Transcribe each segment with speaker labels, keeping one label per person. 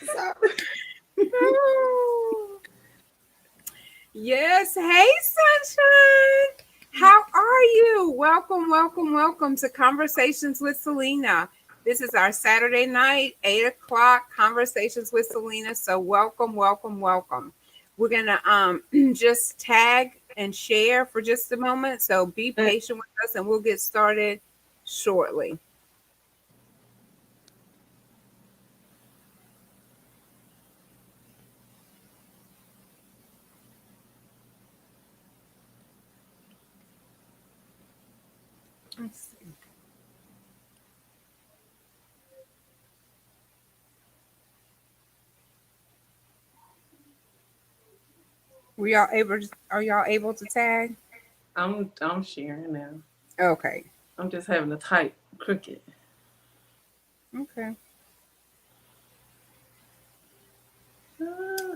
Speaker 1: Sorry.
Speaker 2: Yes. Hey, Sunshine. How are you? Welcome, welcome, welcome to Conversations with Celena. This is our Saturday night, 8 o'clock Conversations with Celena. So welcome, welcome, welcome. We're gonna just tag and share for just a moment. So be patient with us and we'll get started shortly. Let's see. Are y'all able to tag?
Speaker 1: I'm sharing now.
Speaker 2: Okay.
Speaker 1: I'm just having to type crooked.
Speaker 2: Okay.
Speaker 1: Uh,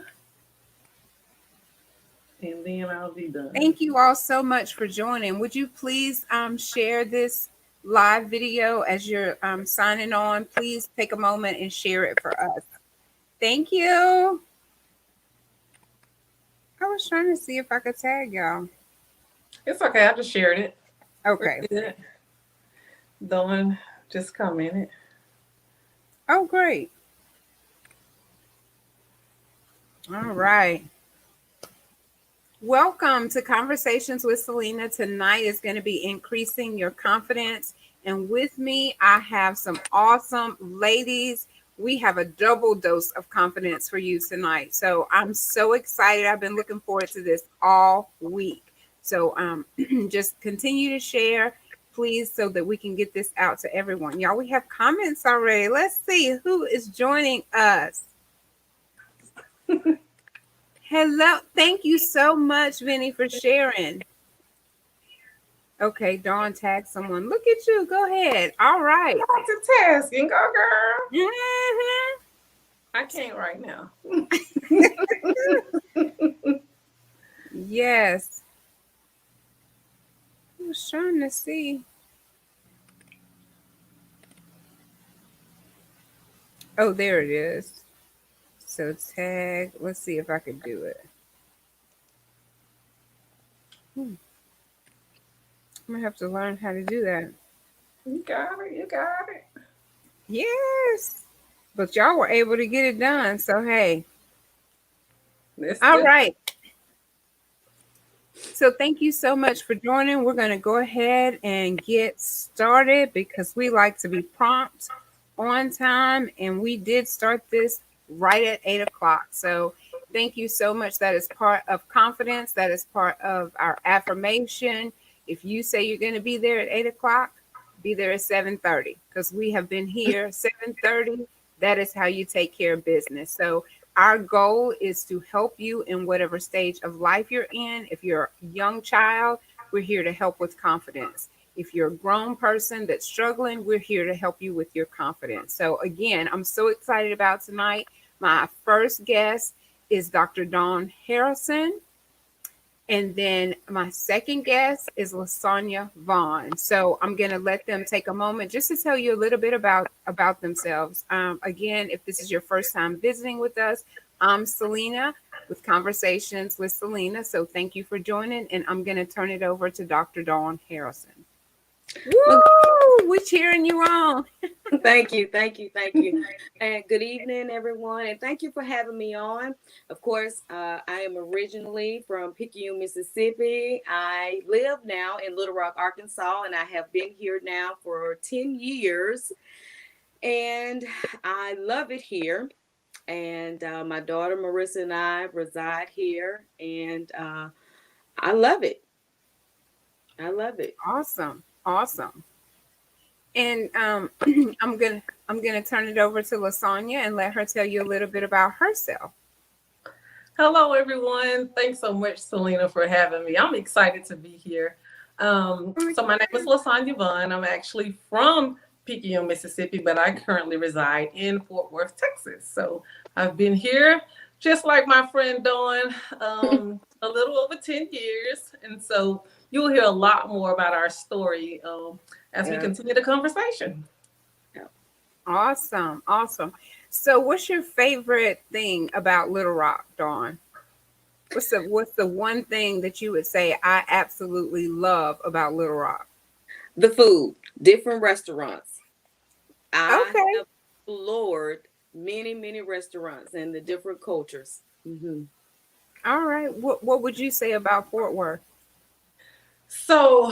Speaker 1: and then I'll be done.
Speaker 2: Thank you all so much for joining. Would you please share this live video as you're signing on? Please take a moment and share it for us. Thank you. I was trying to see if I could tag y'all.
Speaker 1: It's okay. I just shared it. We're
Speaker 2: Okay.
Speaker 1: good. Dawn just commented.
Speaker 2: Oh, great. All right. Welcome to Conversations with Celena. Tonight is going to be increasing your confidence. And with me, I have some awesome ladies. We have a double dose of confidence for you tonight. So I'm so excited. I've been looking forward to this all week. So just continue to share, please, so that we can get this out to everyone. Y'all, we have comments already. Let's see who is joining us. Hello. Thank you so much, Vinny, for sharing. Okay, Dawn tagged someone. Look at you. Go ahead. All right.
Speaker 1: Multitasking, go girl.
Speaker 2: Mhm.
Speaker 1: I can't right now.
Speaker 2: Yes. I was trying to see. Oh, there it is. So tag. Let's see if I can do it. I'm gonna have to learn how to do that.
Speaker 1: You got it. You got it.
Speaker 2: Yes. But y'all were able to get it done. So hey.
Speaker 1: That's
Speaker 2: All
Speaker 1: good.
Speaker 2: right. So thank you so much for joining. We're going to go ahead and get started because we like to be prompt on time. And we did start this right at 8 o'clock. So thank you so much. That is part of confidence. That is part of our affirmation. If you say you're going to be there at 8 o'clock, be there at 7:30 because we have been here 7:30. That is how you take care of business. So our goal is to help you in whatever stage of life you're in. If you're a young child, we're here to help with confidence. If you're a grown person that's struggling, we're here to help you with your confidence. So, again, I'm so excited about tonight. My first guest is Dr. Dawn Harrison. And then my second guest is Lasagna Vaughn. So I'm going to let them take a moment just to tell you a little bit about themselves. Again, if this is your first time visiting with us, I'm Celena with Conversations with Celena. So thank you for joining, and I'm going to turn it over to Dr. Dawn Harrison.
Speaker 1: Well,
Speaker 2: Woo! We're cheering you on.
Speaker 3: Thank you, thank you, thank you. And good evening, everyone. And thank you for having me on. Of course, I am originally from Picayune, Mississippi. I live now in Little Rock, Arkansas, and I have been here now for 10 years. And I love it here. And my daughter Marissa and I reside here, and I love it. I love it.
Speaker 2: Awesome. Awesome. And I'm gonna turn it over to Lasagna and let her tell you a little bit about herself.
Speaker 1: hello, everyone. Thanks so much, Celena, for having me. I'm excited to be here. So my name is Lasagna Vaughn. I'm actually from Picayune, Mississippi, but I currently reside in Fort Worth, Texas. So I've been here, just like my friend Dawn, a little over 10 years. And so you'll hear a lot more about our story as we
Speaker 3: Yeah.
Speaker 1: continue the conversation.
Speaker 2: Awesome, awesome. So, what's your favorite thing about Little Rock, Dawn? What's the one thing that you would say I absolutely love about Little Rock?
Speaker 3: The food, different restaurants. I
Speaker 2: Okay.
Speaker 3: have explored many restaurants and the different cultures.
Speaker 2: All right. What would you say about Fort Worth?
Speaker 1: So,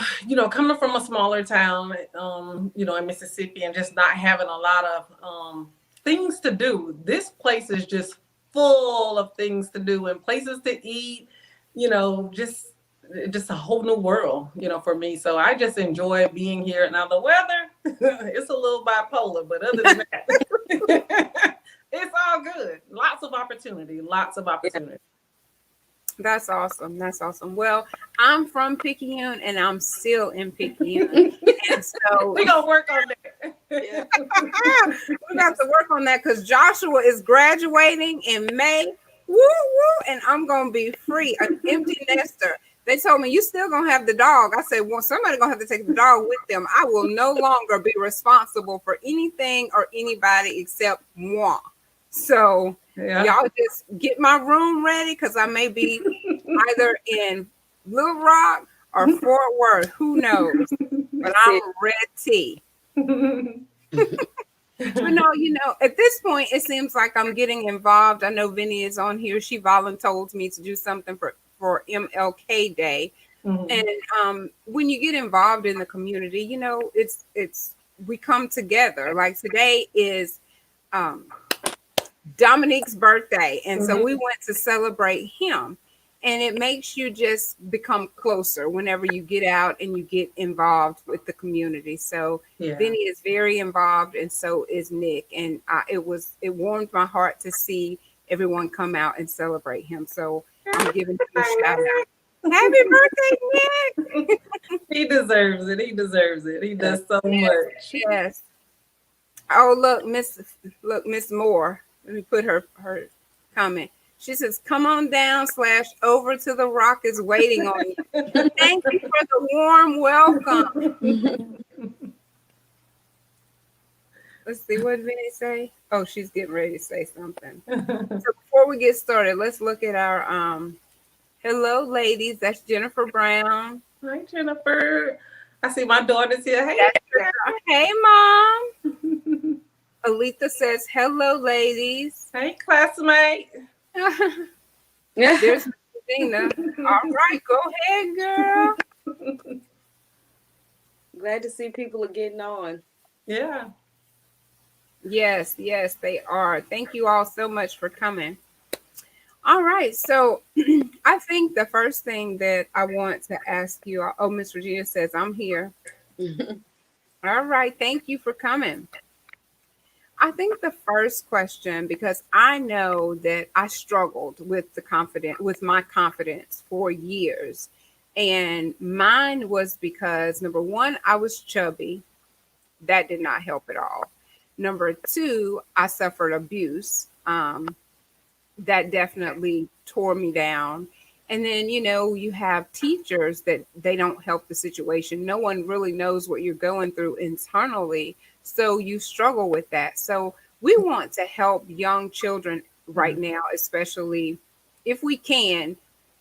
Speaker 1: coming from a smaller town, in Mississippi and just not having a lot of things to do, this place is just full of things to do and places to eat, just a whole new world, for me. So I just enjoy being here. Now the weather, it's a little bipolar, but other than that, it's all good. Lots of opportunity, lots of
Speaker 3: Yeah.
Speaker 1: opportunity.
Speaker 2: That's awesome. That's awesome. Well, I'm from Picayune and I'm still in Picayune. And so
Speaker 1: We gonna work on
Speaker 3: Yeah.
Speaker 1: that.
Speaker 2: we got to work on that because Joshua is graduating in May. Woo woo. And I'm gonna be free, an empty nester. They told me you still gonna have the dog. I said, well, somebody gonna have to take the dog with them. I will no longer be responsible for anything or anybody except moi. So
Speaker 1: Yeah.
Speaker 2: y'all just get my room ready because I may be either in Little Rock or Fort Worth. Who knows? But
Speaker 3: That's
Speaker 2: I'm
Speaker 3: it.
Speaker 2: ready. But no, at this point, it seems like I'm getting involved. I know Vinny is on here. She volunteered me to do something for MLK Day.
Speaker 1: Mhm.
Speaker 2: And when you get involved in the community, it's we come together. Like today is um, Dominique's birthday. And so we went to celebrate him. And it makes you just become closer whenever you get out and you get involved with the community. So
Speaker 1: Yeah.
Speaker 2: Vinny is very involved, and so is Nick. And it warmed my heart to see everyone come out and celebrate him. So I'm giving him a shout out. Happy birthday, Nick!
Speaker 1: He deserves it. He deserves it. He does so much.
Speaker 2: Yes. Oh, look, Miss Moore. Let me put her comment. She says, "Come on down / over to the Rock is waiting on you." Thank you for the warm welcome. Let's see, what did Vinny say? Oh, she's getting ready to say something. So before we get started, let's look at our hello, ladies. That's Jennifer Brown.
Speaker 1: Hi, Jennifer. I see my daughter's here. Hey,
Speaker 2: That's your girl. Hey, Mom. Alita says, hello, ladies.
Speaker 1: hey, classmate.
Speaker 2: There's Dina. All right, go ahead, girl.
Speaker 3: Glad to see people are getting on.
Speaker 1: Yeah.
Speaker 2: Yes, they are. Thank you all so much for coming. All right, so I think the first thing that I want to ask you, oh, Miss Regina says, I'm here. All right, thank you for coming. I think the first question, because I know that I struggled with my confidence for years. And mine was because number one, I was chubby. That did not help at all. Number two, I suffered abuse. That definitely tore me down. And then, you have teachers that they don't help the situation. No one really knows what you're going through internally. So you struggle with that. So we want to help young children right now, especially if we can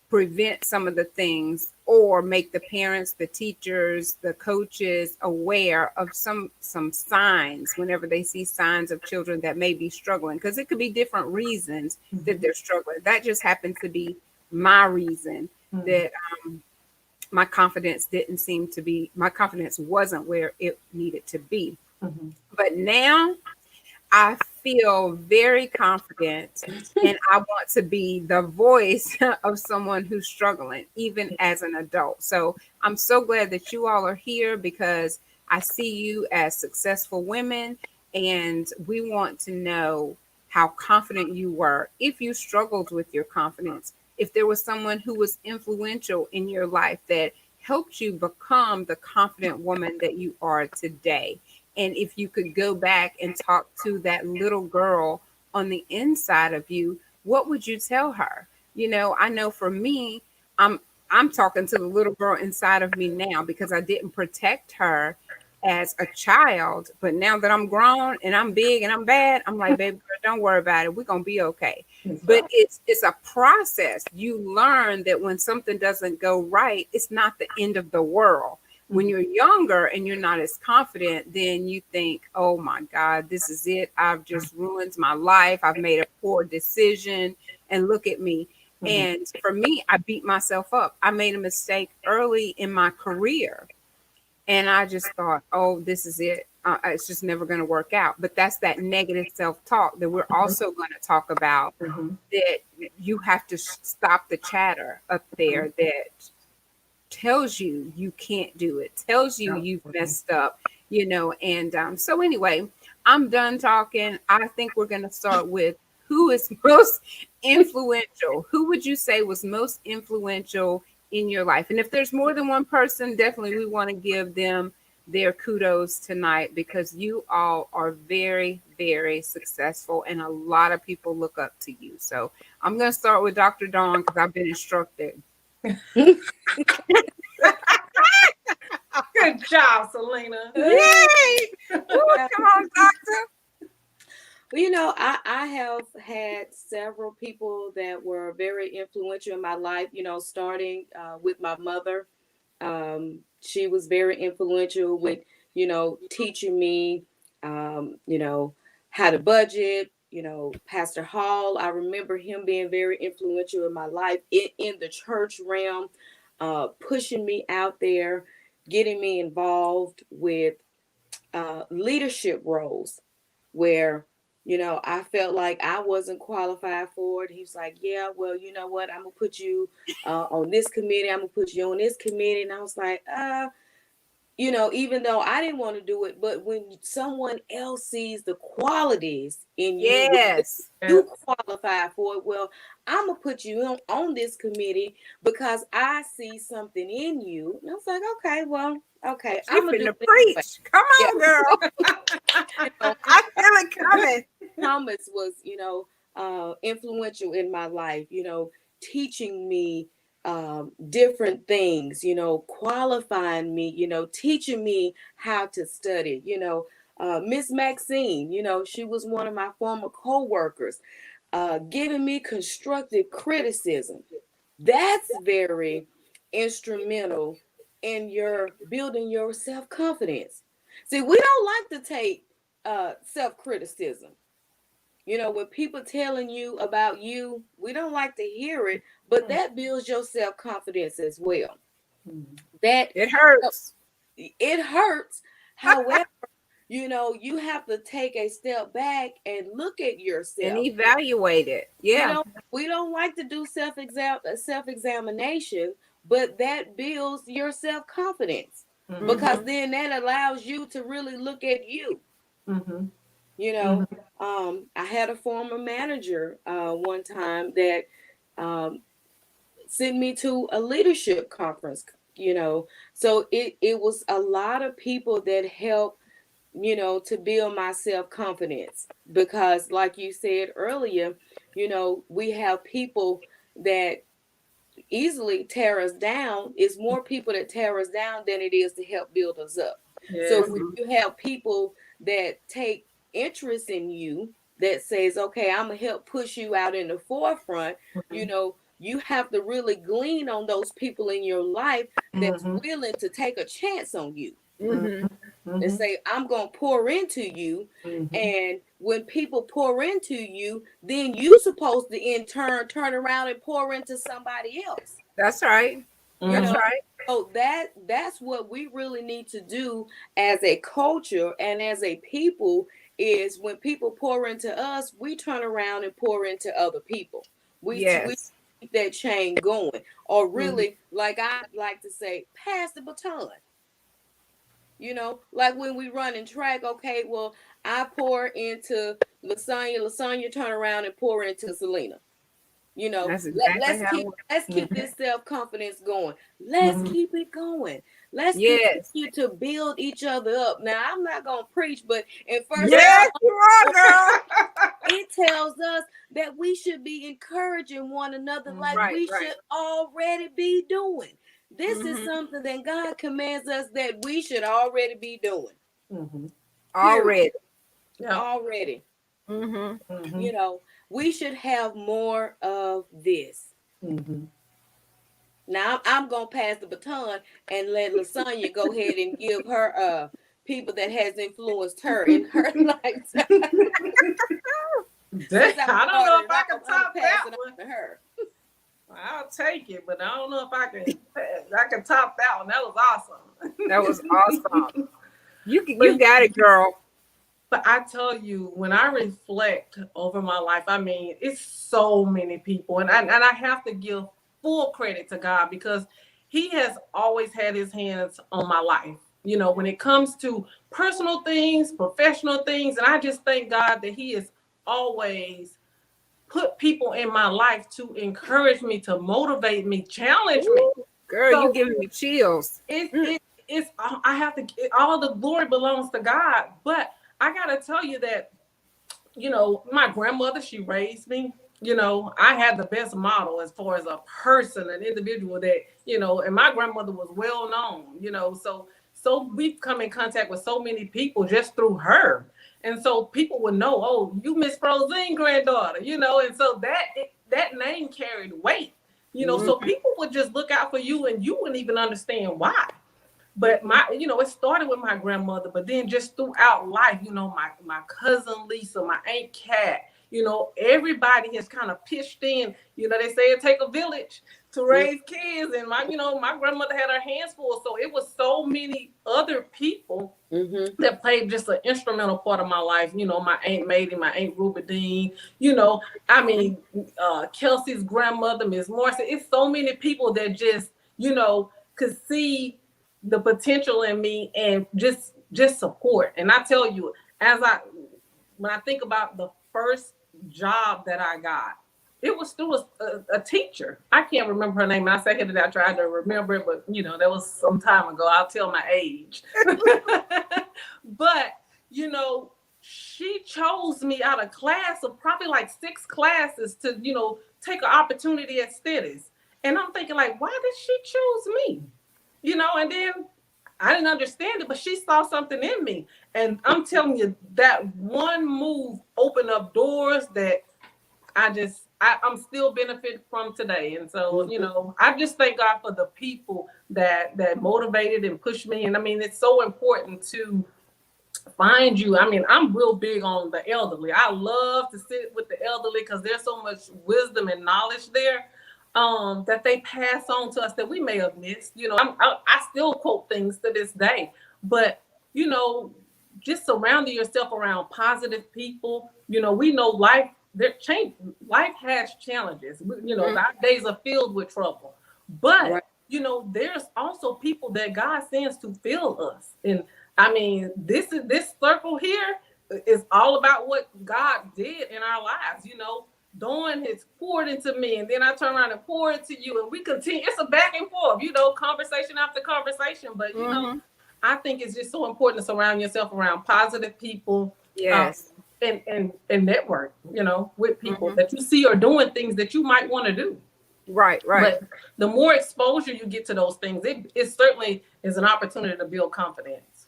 Speaker 2: prevent some of the things or make the parents, the teachers, the coaches aware of some signs whenever they see signs of children that may be struggling, because it could be different reasons that they're struggling. That just happens to be my reason that my confidence wasn't where it needed to be. But now I feel very confident and I want to be the voice of someone who's struggling, even as an adult. So I'm so glad that you all are here because I see you as successful women and we want to know how confident you were. If you struggled with your confidence, if there was someone who was influential in your life that helped you become the confident woman that you are today. And if you could go back and talk to that little girl on the inside of you, what would you tell her? I know for me, I'm talking to the little girl inside of me now because I didn't protect her as a child, but now that I'm grown and I'm big and I'm bad, I'm like, baby girl, don't worry about it. We're gonna be okay.
Speaker 1: That's
Speaker 2: But
Speaker 1: right.
Speaker 2: it's a process. You learn that when something doesn't go right, it's not the end of the world. When
Speaker 1: Mhm.
Speaker 2: you're younger and you're not as confident, then you think, oh my God, this is it. I've just ruined my life. I've made a poor decision. And look at me.
Speaker 1: Mhm.
Speaker 2: And for me, I beat myself up. I made a mistake early in my career and I just thought, oh, this is it. It's just never going to work out. But that's that negative self talk that we're also going to talk about,
Speaker 1: Mhm.
Speaker 2: that you have to stop the chatter up
Speaker 1: Mhm.
Speaker 2: there that tells you you can't do it, tells you you've
Speaker 1: Absolutely.
Speaker 2: messed up, And so, anyway, I'm done talking. I think we're going to start with who is most influential. Who would you say was most influential in your life? And if there's more than one person, definitely we want to give them their kudos tonight because you all are very, very successful and a lot of people look up to you. So I'm going to start with Dr. Dawn because I've been instructed.
Speaker 1: Good job, Celena.
Speaker 2: Yay! Woo, come on, doctor.
Speaker 3: Well, I have had several people that were very influential in my life, starting with my mother. She was very influential with, teaching me, how to budget. Pastor Hall, I remember him being very influential in my life in the church realm, pushing me out there, getting me involved with leadership roles where I felt like I wasn't qualified for it. He's like, yeah, well, you know what, I'm gonna put you on this committee, I'm gonna put you on this committee. And I was like, even though I didn't want to do it, but when someone else sees the qualities in you,
Speaker 2: Yes.
Speaker 3: you
Speaker 1: Yes.
Speaker 3: qualify for it. Well, I'm gonna put you on this committee because I see something in you. And I was like, okay, well, okay,
Speaker 2: She
Speaker 3: I'm gonna do
Speaker 2: finna
Speaker 3: it anyway.
Speaker 2: preach. Come
Speaker 3: Yeah,
Speaker 2: on, girl.
Speaker 3: you know,
Speaker 2: I feel it coming.
Speaker 3: Thomas was, influential in my life, teaching me different things, qualifying me, teaching me how to study, Miss Maxine, she was one of my former co-workers, giving me constructive criticism. That's very instrumental in your building your self-confidence. See, we don't like to take self-criticism. When people telling you about you, we don't like to hear it, but that builds your self-confidence as well.
Speaker 1: Mhm.
Speaker 3: That
Speaker 2: It hurts.
Speaker 3: it hurts. However, you have to take a step back and look at
Speaker 2: And
Speaker 3: yourself.
Speaker 2: evaluate it.
Speaker 3: We
Speaker 2: Yeah.
Speaker 3: don't we don't like to do self-examination, but that builds your self-confidence
Speaker 1: Mhm.
Speaker 3: because
Speaker 2: Mm-hmm.
Speaker 3: then that allows you to really look at you.
Speaker 1: Mhm.
Speaker 3: You know,
Speaker 1: Mhm.
Speaker 3: I had a former manager one time that um, sent me to a leadership conference. So it was a lot of people that helped to build my self confidence because, like you said earlier, we have people that easily tear us down. It's more people that tear us down than it is to help build us up. So
Speaker 1: Yes.
Speaker 3: when
Speaker 2: Mm-hmm.
Speaker 3: you have people that take interest in you, that says, okay, I'm gonna help push you out in the forefront,
Speaker 1: Mhm.
Speaker 3: you have to really glean on those people in your life that's
Speaker 1: Mhm.
Speaker 3: willing to take a chance on you
Speaker 2: Mm-hmm.
Speaker 3: and
Speaker 1: Mhm.
Speaker 3: say, I'm going to pour into you.
Speaker 1: Mhm.
Speaker 3: And when people pour into you, then you supposed to in turn around and pour into somebody else.
Speaker 2: That's right.
Speaker 3: You
Speaker 2: That's
Speaker 1: Mhm.
Speaker 3: know,
Speaker 2: right.
Speaker 3: so that's what we really need to do as a culture and as a people is when people pour into us, we turn around and pour into other people. We
Speaker 2: Yes.
Speaker 3: keep that chain going, or
Speaker 1: Mhm.
Speaker 3: really, like I like to say, pass the baton. Like when we run in track, okay, well, I pour into Lasagna turn around and pour into Celena.
Speaker 2: That's
Speaker 3: Let,
Speaker 2: exactly
Speaker 3: let's
Speaker 2: how it
Speaker 3: keep
Speaker 2: works.
Speaker 3: let's keep
Speaker 1: Mhm.
Speaker 3: this self-confidence going. Let's
Speaker 1: Mhm.
Speaker 3: keep it going. Let's
Speaker 2: Yes.
Speaker 3: continue to build each other up. Now, I'm not gonna preach, but in First John,
Speaker 2: Yes, you are, girl.
Speaker 3: it tells us that we should be encouraging one another like
Speaker 1: Mhm.
Speaker 2: Right,
Speaker 3: we
Speaker 2: right.
Speaker 3: should already be doing. This is something that God commands us that we should already be doing.
Speaker 1: Mm-hmm.
Speaker 2: Already.
Speaker 1: Yeah.
Speaker 3: Already.
Speaker 2: Mm-hmm.
Speaker 3: You know, we should have more of this.
Speaker 1: Mm-hmm.
Speaker 3: Now I'm gonna pass the baton and let Lasagna go ahead and give her people that has influenced her in her lifetime. Since I
Speaker 1: I don't know
Speaker 3: started
Speaker 1: if
Speaker 3: it
Speaker 1: I
Speaker 3: off,
Speaker 1: can
Speaker 3: I'm gonna
Speaker 1: top
Speaker 3: pass
Speaker 1: that
Speaker 3: it
Speaker 1: one.
Speaker 3: on to her.
Speaker 1: I'll take it, but I don't know if I can. I can top that one. That was awesome.
Speaker 2: That was awesome. You
Speaker 1: But
Speaker 2: got it, girl.
Speaker 1: But I tell you, when I reflect over my life, I mean, it's so many people, and I have to give full credit to God because He has always had His hands on my life. You know, when it comes to personal things, professional things, and I just thank God that He has always put people in my life to encourage me, to motivate me, challenge me.
Speaker 2: Ooh, girl, you
Speaker 1: So
Speaker 2: giving me chills.
Speaker 1: it it it's I have to all the glory belongs to God, but I gotta tell you that my grandmother, she raised me. I had the best model as far as a person, an individual that, and my grandmother was well known, so we've come in contact with so many people just through her. And so people would know, oh, you Miss Frosine granddaughter, and so that name carried weight, so
Speaker 2: Mhm.
Speaker 1: people would just look out for you and you wouldn't even understand why. But it started with my grandmother, but then just throughout life, my cousin Lisa, my aunt Kat, everybody has kind of pitched in. They say it take a village to raise kids, and my grandmother had her hands full, so it was so many other people that played just an instrumental part of my life. My aunt Mady, my aunt Ruby Dean, I mean, Kelsey's grandmother, Miss Morrison. It's so many people that just, could see the potential in me and just support. And I tell you, when I think about the first job that I got, it was through a teacher. I can't remember her name. I say here that I tried to remember it, but that was some time ago. I'll tell my age. But she chose me out of class of probably like 6 classes to take an opportunity at studies. And I'm thinking, like, why did she choose me? And then I didn't understand it, but she saw something in me. And I'm telling you, that one move opened up doors that I'm still benefiting from today. And so, I just thank God for the people that motivated and pushed me. And I mean, it's so important to find you. I mean, I'm real big on the elderly. I love to sit with the elderly because there's so much wisdom and knowledge there that they pass on to us that we may have missed. I still quote things to this day, but just surrounding yourself around positive people. We know life has challenges. Our days are filled with trouble, but
Speaker 3: Right.
Speaker 1: there's also people that God sends to fill us. And I mean, this circle here is all about what God did in our lives. Dawn has poured into me, and then I turn around and pour into you, and we continue. It's a back and forth, conversation after conversation. But I think it's just so important to surround yourself around positive people,
Speaker 2: Yes.
Speaker 1: and network, with people that you see are doing things that you might want to do.
Speaker 2: Right.
Speaker 1: But the more exposure you get to those things, it certainly is an opportunity to build confidence.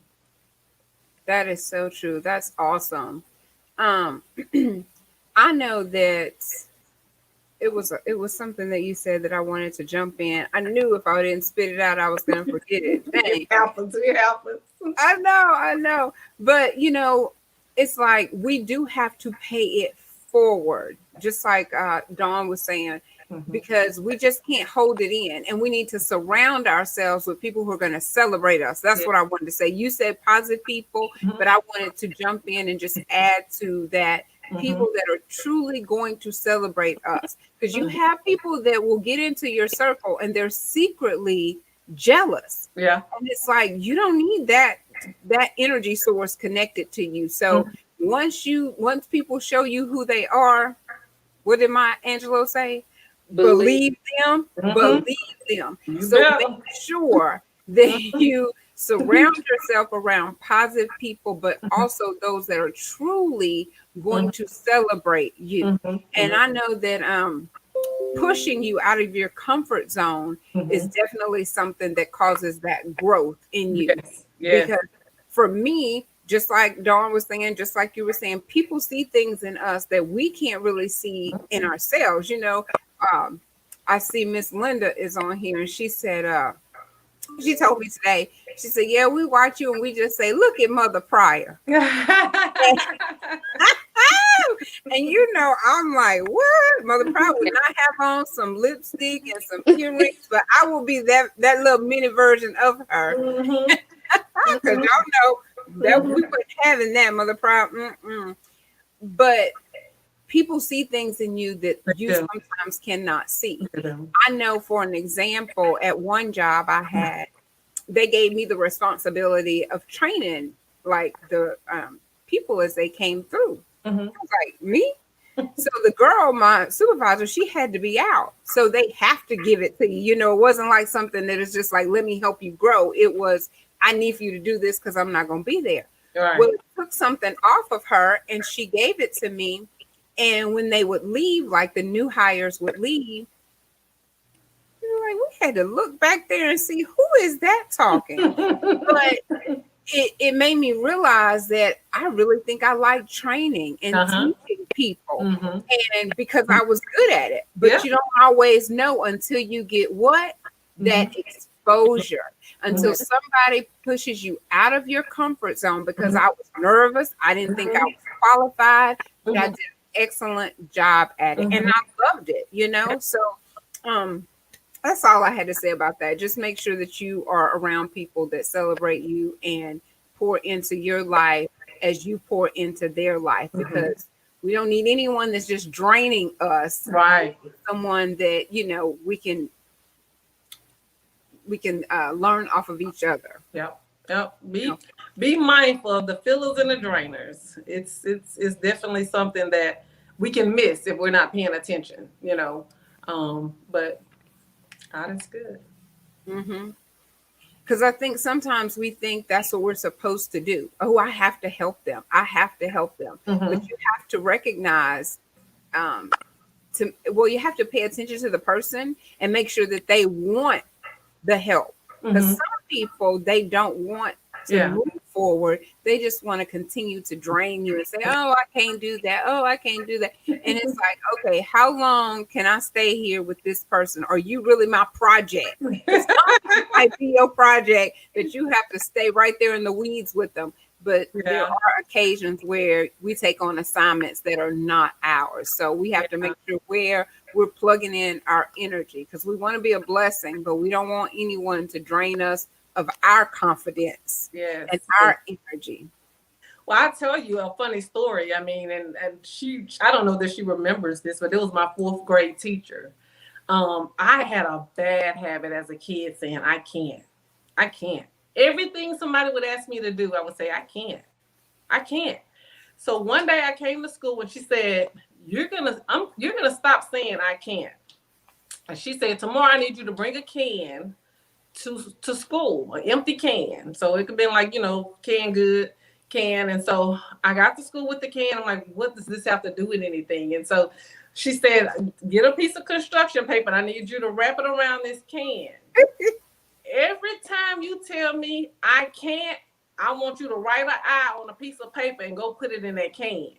Speaker 2: That is so true. That's awesome. I know that it was something that you said that I wanted to jump in. I knew if I didn't spit it out, I was going to forget it. Dang.
Speaker 1: It happens.
Speaker 2: I know. But it's like we do have to pay it forward, just like Dawn was saying, because we just can't hold it in, and we need to surround ourselves with people who are going to celebrate us. That's what I wanted to say. You said positive people, but I wanted to jump in and just add to that. People that are truly going to celebrate us, because you have people that will get into your circle and they're secretly jealous.
Speaker 1: Yeah.
Speaker 2: And it's like you don't need that energy source connected to you. So once people show you who they are, what did my Angelo say? Believe them.
Speaker 1: You
Speaker 2: So
Speaker 1: better.
Speaker 2: make sure that you surround yourself around positive people, but also those that are truly going to celebrate you. And I know that pushing you out of your comfort zone is
Speaker 1: Mhm.
Speaker 2: definitely something that causes that growth in you.
Speaker 1: Yes. Yes.
Speaker 2: Because for me, just like Dawn was saying, just like you were saying, people see things in us that we can't really see in ourselves. Um, I see Miss Linda is on here, and she said, she told me today, she said, yeah, we watch you and we just say, look at Mother Pryor. And I'm like, what? Mother Pryor would not have on some lipstick and some earrings, but I will be that little mini version of her.
Speaker 1: Mhm.
Speaker 2: Because
Speaker 1: Mhm.
Speaker 2: y'all know that we
Speaker 1: Mhm.
Speaker 2: weren't having that, Mother Pryor. But people see things in you that
Speaker 1: They
Speaker 2: you
Speaker 1: do.
Speaker 2: sometimes cannot see.
Speaker 1: They do.
Speaker 2: I know, for an example, at one job I had, they gave me the responsibility of training like the people as they came through.
Speaker 1: Mhm.
Speaker 2: I was like, me? So the girl, my supervisor, she had to be out. So they have to give it to you. It wasn't like something that is just like, let me help you grow. It was, I need for you to do this because I'm not going to be there. Well,
Speaker 1: Right.
Speaker 2: it took something off of her and she gave it to me. And when they would leave, like the new hires would leave, we had to look back there and see who is that talking. But it made me realize that I really think I like training and
Speaker 1: Uh-huh.
Speaker 2: teaching people.
Speaker 1: Mhm.
Speaker 2: And because I was good at it, but
Speaker 1: Yeah.
Speaker 2: you don't always know until you get what? That
Speaker 1: Mhm.
Speaker 2: exposure, until
Speaker 1: Mhm.
Speaker 2: somebody pushes you out of your comfort zone. Because
Speaker 1: Mhm.
Speaker 2: I was nervous, I didn't think I
Speaker 1: Mhm.
Speaker 2: was qualified, but I
Speaker 1: Mhm.
Speaker 2: did an excellent job at it and
Speaker 1: Mhm.
Speaker 2: I loved it. So um that's all I had to say about that. Just make sure that you are around people that celebrate you and pour into your life as you pour into their life,
Speaker 1: Mhm.
Speaker 2: because we don't need anyone that's just draining us.
Speaker 1: Right.
Speaker 2: Someone that we can learn off of each other.
Speaker 1: Yep. Yep.
Speaker 2: You know.
Speaker 1: Be mindful of the fillers and the drainers. It's definitely something that we can miss if we're not paying attention. But God is good.
Speaker 2: Mm-hmm. Because I think sometimes we think that's what we're supposed to do. Oh, I have to help them. I have to help them. But
Speaker 1: Mhm.
Speaker 2: you have to recognize um, you have to pay attention to the person and make sure that they want the help, because
Speaker 1: Mhm.
Speaker 2: some people, they don't want to
Speaker 1: Yeah.
Speaker 2: move forward. They just want to continue to drain you and say, oh, I can't do that, oh, I can't do that. And it's like, okay, how long can I stay here with this person? Are you really my project? Because some people might be your project that you have to stay right there in the weeds with them. But there
Speaker 1: Yeah.
Speaker 2: are occasions where we take on assignments that are not ours, so we have to
Speaker 1: Yeah.
Speaker 2: make sure where we're plugging in our energy, because we want to be a blessing, but we don't want anyone to drain us of our confidence and
Speaker 1: Yes.
Speaker 2: our energy.
Speaker 1: Well, I'll tell you a funny story. I mean, and I don't know that she remembers this, but it was my fourth grade teacher. I had a bad habit as a kid saying, I can't. Everything somebody would ask me to do, I would say, I can't. So one day I came to school and she said, you're gonna stop saying I can't. And she said, tomorrow I need you to bring a can to school, an empty can. So it could be like, canned good can. And so I got to school with the can. I'm like, what does this have to do with anything? And so she said, get a piece of construction paper and I need you to wrap it around this can. Every time you tell me I can't, I want you to write an I on a piece of paper and go put it in that can.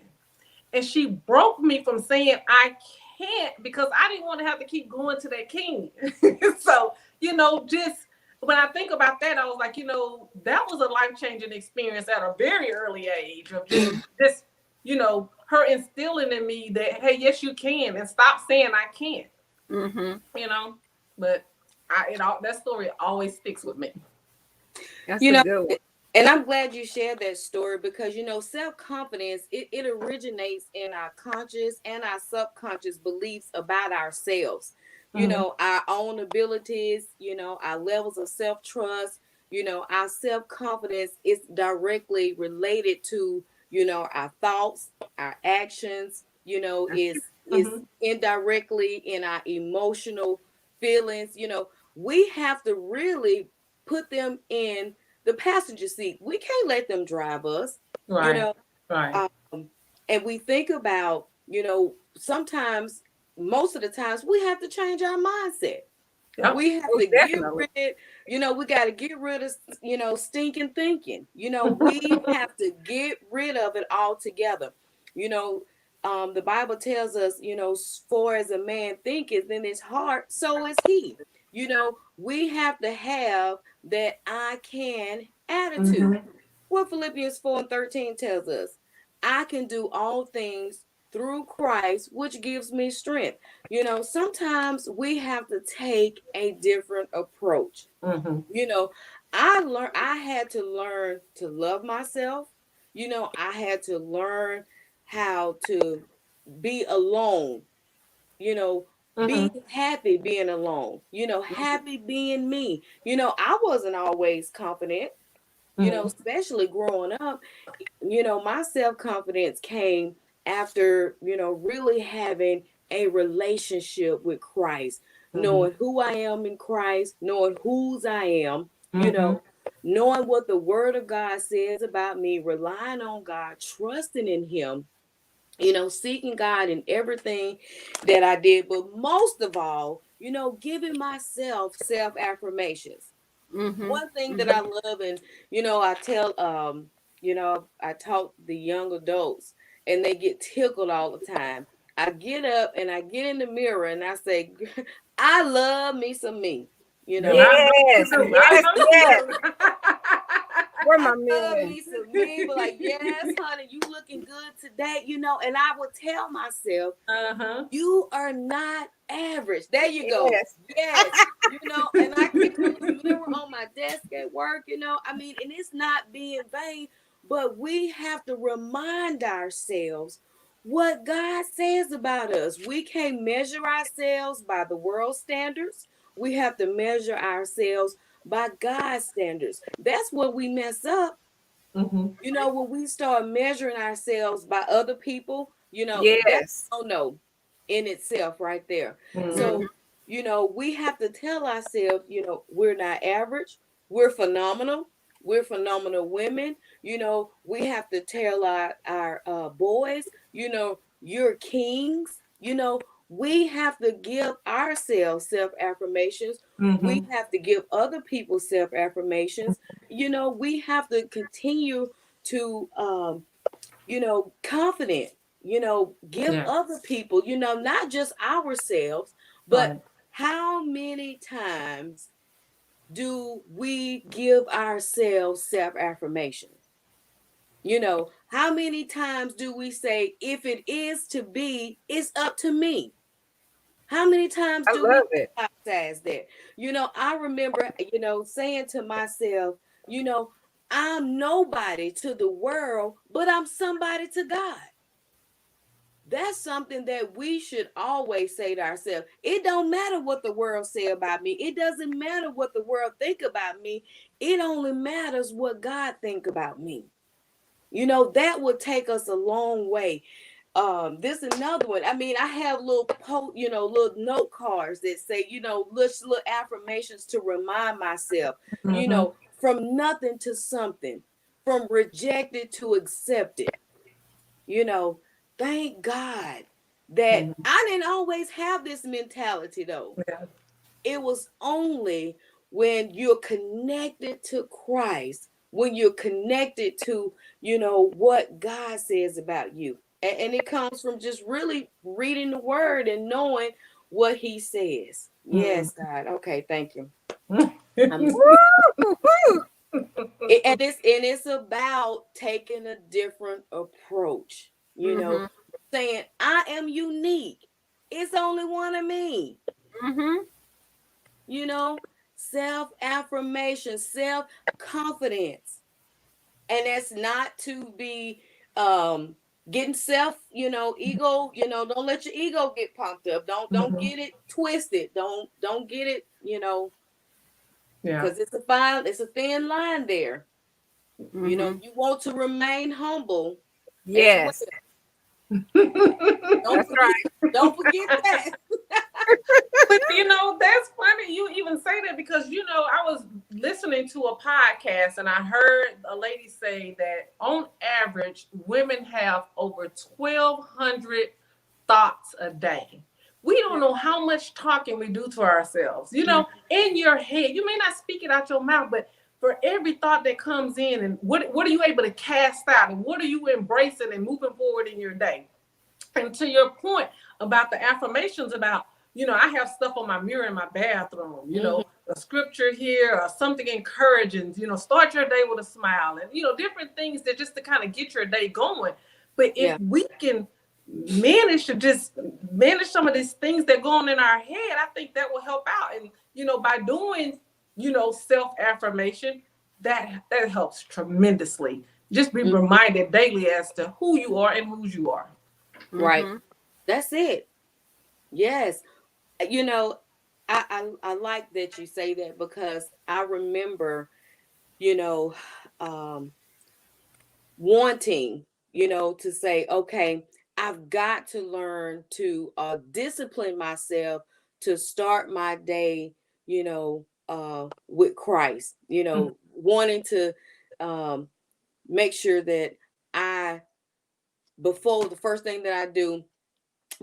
Speaker 1: And she broke me from saying I can't because I didn't want to have to keep going to that can. So, just when I think about that, I was like, that was a life changing experience at a very early age of just, her instilling in me that, hey, yes, you can, and stop saying I can't,
Speaker 2: Mm-hmm.
Speaker 1: you know. But that story always sticks with me.
Speaker 2: That's
Speaker 3: You
Speaker 2: a
Speaker 3: know,
Speaker 2: good one.
Speaker 3: and I'm glad you shared that story because self-confidence, it originates in our conscious and our subconscious beliefs about ourselves.
Speaker 1: Mm-hmm.
Speaker 3: Our own abilities, our levels of self-trust, our self-confidence is directly related to, our thoughts, our actions,
Speaker 2: That's
Speaker 3: is
Speaker 1: Mm-hmm.
Speaker 3: indirectly in our emotional feelings. We have to really put them in the passenger seat. We can't let them drive us, you
Speaker 1: Right.
Speaker 3: know.
Speaker 1: Right.
Speaker 3: Um, and we think about, sometimes most of the times we have to change our mindset.
Speaker 1: Yep.
Speaker 3: We have
Speaker 2: Oh,
Speaker 3: to get
Speaker 2: definitely.
Speaker 3: rid, we got to get rid of, stinking thinking. We have to get rid of it altogether. You know, the Bible tells us, for as a man thinketh in his heart, so is he. We have to have that I can attitude.
Speaker 1: Mm-hmm.
Speaker 3: What Philippians 4 and 13 tells us, I can do all things through Christ, which gives me strength. Sometimes we have to take a different approach.
Speaker 1: Mm-hmm.
Speaker 3: You know, I had to learn to love myself. I had to learn how to be alone, be
Speaker 1: Mm-hmm.
Speaker 3: happy being alone, happy being me. I wasn't always confident,
Speaker 1: Mm-hmm.
Speaker 3: especially growing up. My self-confidence came after, really having a relationship with Christ,
Speaker 1: Mm-hmm.
Speaker 3: knowing who I am in Christ, knowing whose I am,
Speaker 1: Mm-hmm.
Speaker 3: knowing what the word of God says about me, relying on God, trusting in him, seeking God in everything that I did. But most of all, giving myself self affirmations.
Speaker 2: Mm-hmm.
Speaker 3: One thing that
Speaker 2: Mm-hmm.
Speaker 3: I love, and I tell I talk the young adults, and they get tickled all the time. I get up and I get in the mirror and I say, I love me some me. you
Speaker 1: And
Speaker 3: know
Speaker 1: I know you
Speaker 2: Yes,
Speaker 1: do. I
Speaker 2: yes,
Speaker 1: know you
Speaker 2: yes.
Speaker 1: do.
Speaker 2: Where
Speaker 3: I
Speaker 2: my
Speaker 3: love
Speaker 2: man?
Speaker 3: me some me, but like, yes, honey, you looking good today, and I would tell myself,
Speaker 1: Uh-huh.
Speaker 3: you are not average. There you go.
Speaker 2: Yes.
Speaker 3: Yes. And I keep this mirror on my desk at work, and it's not being vain, but we have to remind ourselves what God says about us. We can't measure ourselves by the world standards. We have to measure ourselves by God's standards. That's where we mess up.
Speaker 1: Mm-hmm.
Speaker 3: When we start measuring ourselves by other people, that's
Speaker 2: Yes.
Speaker 3: no no in itself right there.
Speaker 1: Mm-hmm.
Speaker 3: So,
Speaker 2: Mm-hmm.
Speaker 3: we have to tell ourselves, we're not average, we're phenomenal. We're phenomenal women. We have to tell our boys, you're kings. We have to give ourselves self affirmations. We
Speaker 1: Mm-hmm.
Speaker 3: have to give other people self affirmations. We have to continue to confident, give
Speaker 1: Yeah.
Speaker 3: other people, not just ourselves, but
Speaker 1: Right.
Speaker 3: how many times do we give ourselves self affirmations? How many times do we say, if it is to be, it's up to me? How many times
Speaker 2: I
Speaker 3: do we
Speaker 2: love it.
Speaker 3: says that? I remember, saying to myself, you know, I'm nobody to the world, but I'm somebody to God. That's something that we should always say to ourselves. It don't matter what the world say about me. It doesn't matter what the world think about me. It only matters what God think about me. That would take us a long way. This is another one. I mean, I have little note cards that say, little affirmations to remind myself,
Speaker 1: Mm-hmm.
Speaker 3: from nothing to something, from rejected to accepted. you know Thank God that
Speaker 1: Mm-hmm.
Speaker 3: I didn't always have this mentality, though.
Speaker 1: Yeah.
Speaker 3: It was only when you're connected to Christ, when you're connected to, what God says about you. And it comes from just really reading the word and knowing what he says. Yes, God. Okay, thank you. I'm
Speaker 1: Mm-hmm.
Speaker 2: Woo!
Speaker 3: and it's about taking a different approach,
Speaker 2: Mm-hmm.
Speaker 3: saying, I am unique. It's only one of me.
Speaker 2: Mm-hmm.
Speaker 3: you know Self affirmation, self confidence. And that's not to be getting self, ego. Don't let your ego get pumped up. Don't
Speaker 1: Mm-hmm.
Speaker 3: get it twisted. Don't get it,
Speaker 1: Yeah.
Speaker 3: because it's a thin line there.
Speaker 2: Mm-hmm.
Speaker 3: You want to remain humble as well.
Speaker 2: Yes,
Speaker 3: Don't
Speaker 2: that's
Speaker 3: forget,
Speaker 2: right.
Speaker 3: don't forget that.
Speaker 1: But that's funny you even say that, because I was listening to a podcast and I heard a lady say that on average women have over 1,200 thoughts a day. We don't know how much talking we do to ourselves. You know, in your head, you may not speak it out your mouth, but for every thought that comes in, and what are you able to cast out, and what are you embracing and moving forward in your day? And to your point about the affirmations, about, you know, I have stuff on my mirror in my bathroom, you know, a scripture here or something encouraging, you know, start your day with a smile, and, you know, different things that just to kind of get your day going. But if we can manage to just manage some of these things that go on in our head, I think that will help out. And, you know, by doing, you know, self affirmation, that helps tremendously. Just be reminded daily as to who you are and whose you are.
Speaker 3: Right. That's it. Yes. You know, I like that you say that, because I remember, you know, wanting, you know, to say, okay, I've got to learn to discipline myself to start my day, you know, with Christ, you know, wanting to make sure that I, before the first thing that I do,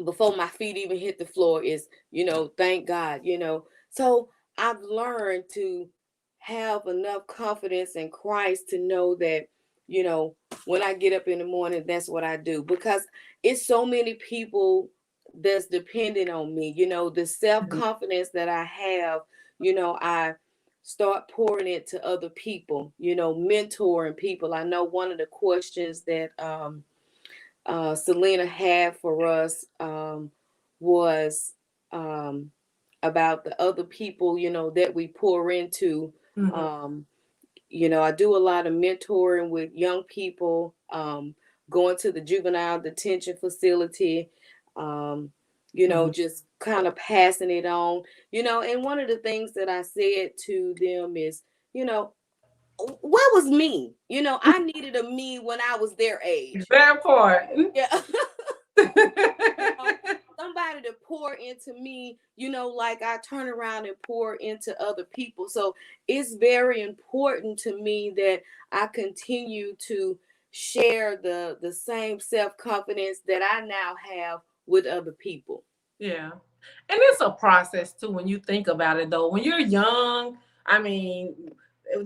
Speaker 3: before my feet even hit the floor, is, you know, thank God, you know. So I've learned to have enough confidence in Christ to know that, you know, when I get up in the morning, that's what I do, because it's so many people that's dependent on me, you know, the self-confidence that I have, you know, I start pouring it to other people, you know, mentoring people. I know one of the questions that Celena had for us was about the other people, you know, that we pour into. You know, I do a lot of mentoring with young people, going to the juvenile detention facility, you know, just kind of passing it on, you know. And one of the things that I said to them is, you know, where was me? You know, I needed a me when I was their age.
Speaker 1: That part.
Speaker 3: Yeah. You know, somebody to pour into me, you know, like I turn around and pour into other people. So it's very important to me that I continue to share the same self-confidence that I now have with other people.
Speaker 1: Yeah. And it's a process too when you think about it, though. When you're young, I mean,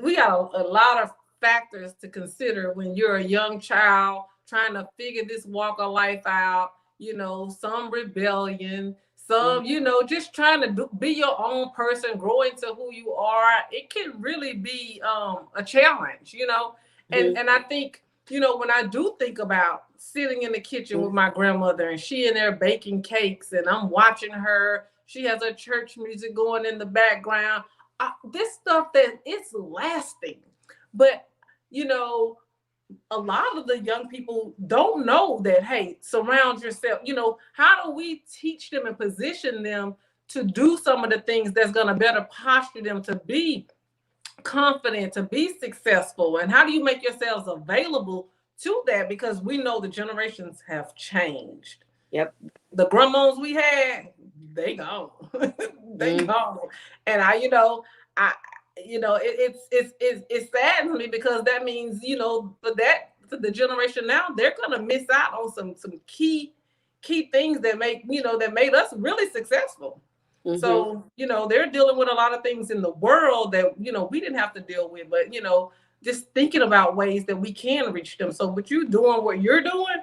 Speaker 1: we got a lot of factors to consider when you're a young child trying to figure this walk of life out. You know, some rebellion, some, you know, just trying to be your own person, grow into who you are. It can really be a challenge, you know. And I think, you know, when I do think about sitting in the kitchen with my grandmother and she in there baking cakes and I'm watching her, she has her church music going in the background. This stuff that it's lasting. But, you know, a lot of the young people don't know that, hey, surround yourself. You know, how do we teach them and position them to do some of the things that's going to better posture them to be confident, to be successful? And how do you make yourselves available to that? Because we know the generations have changed.
Speaker 3: Yep.
Speaker 1: The grandmas we had, they gone. They gone. And I, you know, it's sad to me, because that means, you know, for the generation now, they're gonna miss out on some key things that that made us really successful. So, you know, they're dealing with a lot of things in the world that, you know, we didn't have to deal with, but, you know, just thinking about ways that we can reach them. So, but you doing what you're doing,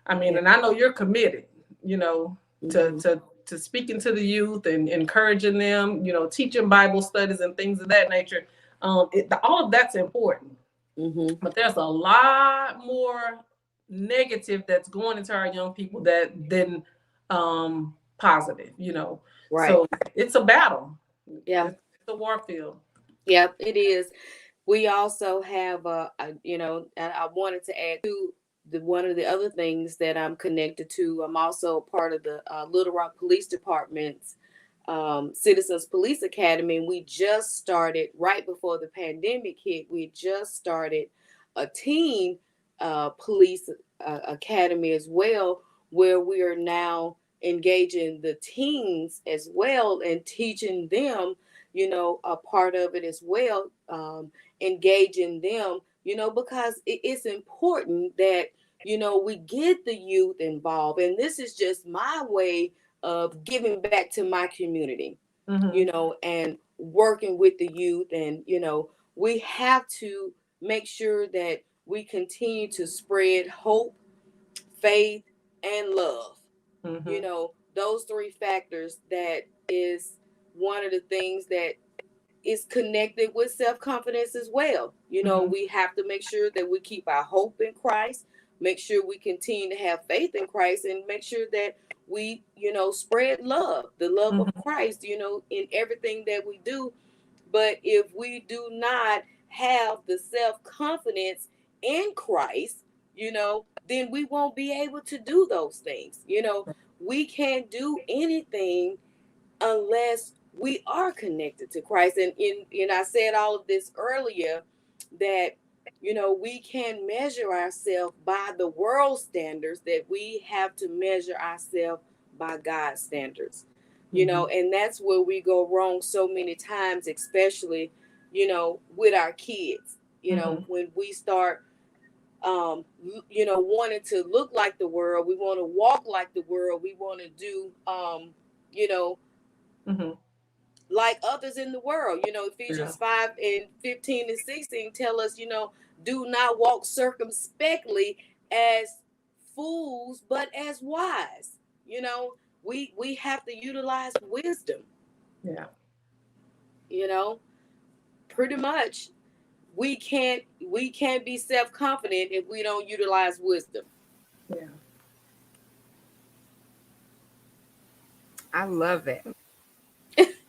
Speaker 1: I mean, and I know you're committed, you know, to speaking to the youth and encouraging them, you know, teaching Bible studies and things of that nature. All of that's important. But there's a lot more negative that's going into our young people than positive, you know.
Speaker 3: Right.
Speaker 1: So it's a battle.
Speaker 3: Yeah.
Speaker 1: It's a war field.
Speaker 3: Yeah, it is. We also have, you know, I wanted to add to one of the other things that I'm connected to. I'm also part of the Little Rock Police Department's Citizens Police Academy. And we just started, right before the pandemic hit, we just started a teen police academy as well, where we are now engaging the teens as well and teaching them, you know, a part of it as well, engaging them, you know, because it's important that, you know, we get the youth involved. And this is just my way of giving back to my community,
Speaker 1: Mm-hmm.
Speaker 3: and working with the youth. And, we have to make sure that we continue to spread hope, faith, and love.
Speaker 1: Mm-hmm.
Speaker 3: Those three factors, that is one of the things that is connected with self-confidence as well.
Speaker 1: Mm-hmm.
Speaker 3: We have to make sure that we keep our hope in Christ, make sure we continue to have faith in Christ, and make sure that we, spread love, the love of
Speaker 1: Mm-hmm.
Speaker 3: Christ, in everything that we do. But if we do not have the self-confidence in Christ, then we won't be able to do those things. We can't do anything unless we are connected to Christ. And I said all of this earlier, that we can measure ourselves by the world standards, that we have to measure ourselves by God's standards.
Speaker 1: Mm-hmm.
Speaker 3: And that's where we go wrong so many times, especially with our kids.
Speaker 1: Mm-hmm.
Speaker 3: When we start wanting to look like the world, we want to walk like the world, we want to do you know
Speaker 1: Mm-hmm.
Speaker 3: like others in the world.
Speaker 1: Yeah.
Speaker 3: Ephesians 5 and 15 and 16 tell us, do not walk circumspectly as fools, but as wise. We have to utilize wisdom,
Speaker 1: Yeah.
Speaker 3: you know, pretty much. We can't be self-confident if we don't utilize wisdom.
Speaker 1: Yeah.
Speaker 2: I love it.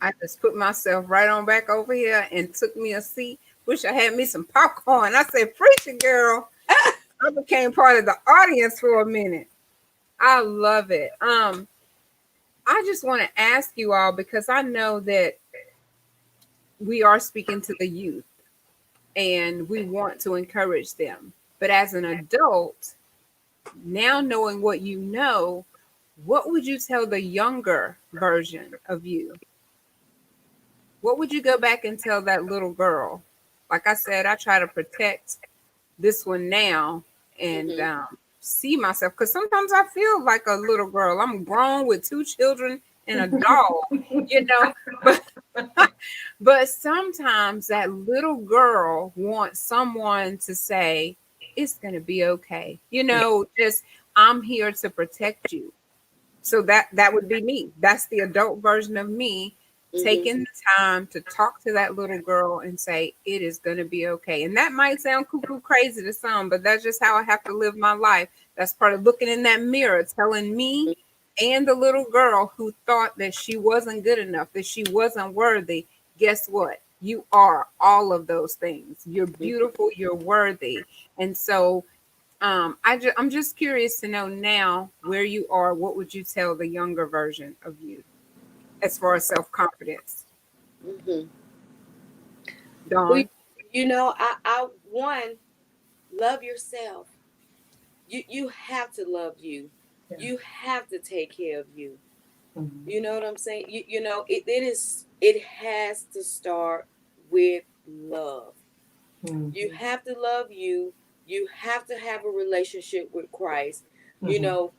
Speaker 2: I just put myself right on back over here and took me a seat. Wish I had me some popcorn. I said, preach it, girl. I became part of the audience for a minute. I love it. I just want to ask you all, because I know that we are speaking to the youth and we want to encourage them. But as an adult, now knowing what you know, what would you tell the younger version of you? What would you go back and tell that little girl? Like I said, I try to protect this one now and
Speaker 3: Mm-hmm.
Speaker 2: see myself, because sometimes I feel like a little girl. I'm grown with two children and a dog, you know, but but sometimes that little girl wants someone to say, it's going to be okay.
Speaker 1: Yeah.
Speaker 2: Just I'm here to protect you. So that would be me. That's the adult version of me,
Speaker 3: Mm-hmm.
Speaker 2: taking the time to talk to that little girl and say it is going to be okay. And that might sound cuckoo crazy to some, but that's just how I have to live my life. That's part of looking in that mirror, telling me and the little girl who thought that she wasn't good enough, that she wasn't worthy. Guess what? You are all of those things. You're beautiful, you're worthy. And so I'm just curious to know now where you are. What would you tell the younger version of you as far as self confidence?
Speaker 3: Mm-hmm. Well,
Speaker 2: Dawn.
Speaker 3: I one, love yourself. You have to love you.
Speaker 1: Yeah.
Speaker 3: You have to take care of you.
Speaker 1: Mm-hmm.
Speaker 3: You know what I'm saying? It has to start with love. You
Speaker 1: Mm-hmm.
Speaker 3: have to love you. You have to have a relationship with Christ. You
Speaker 1: Mm-hmm.
Speaker 3: know,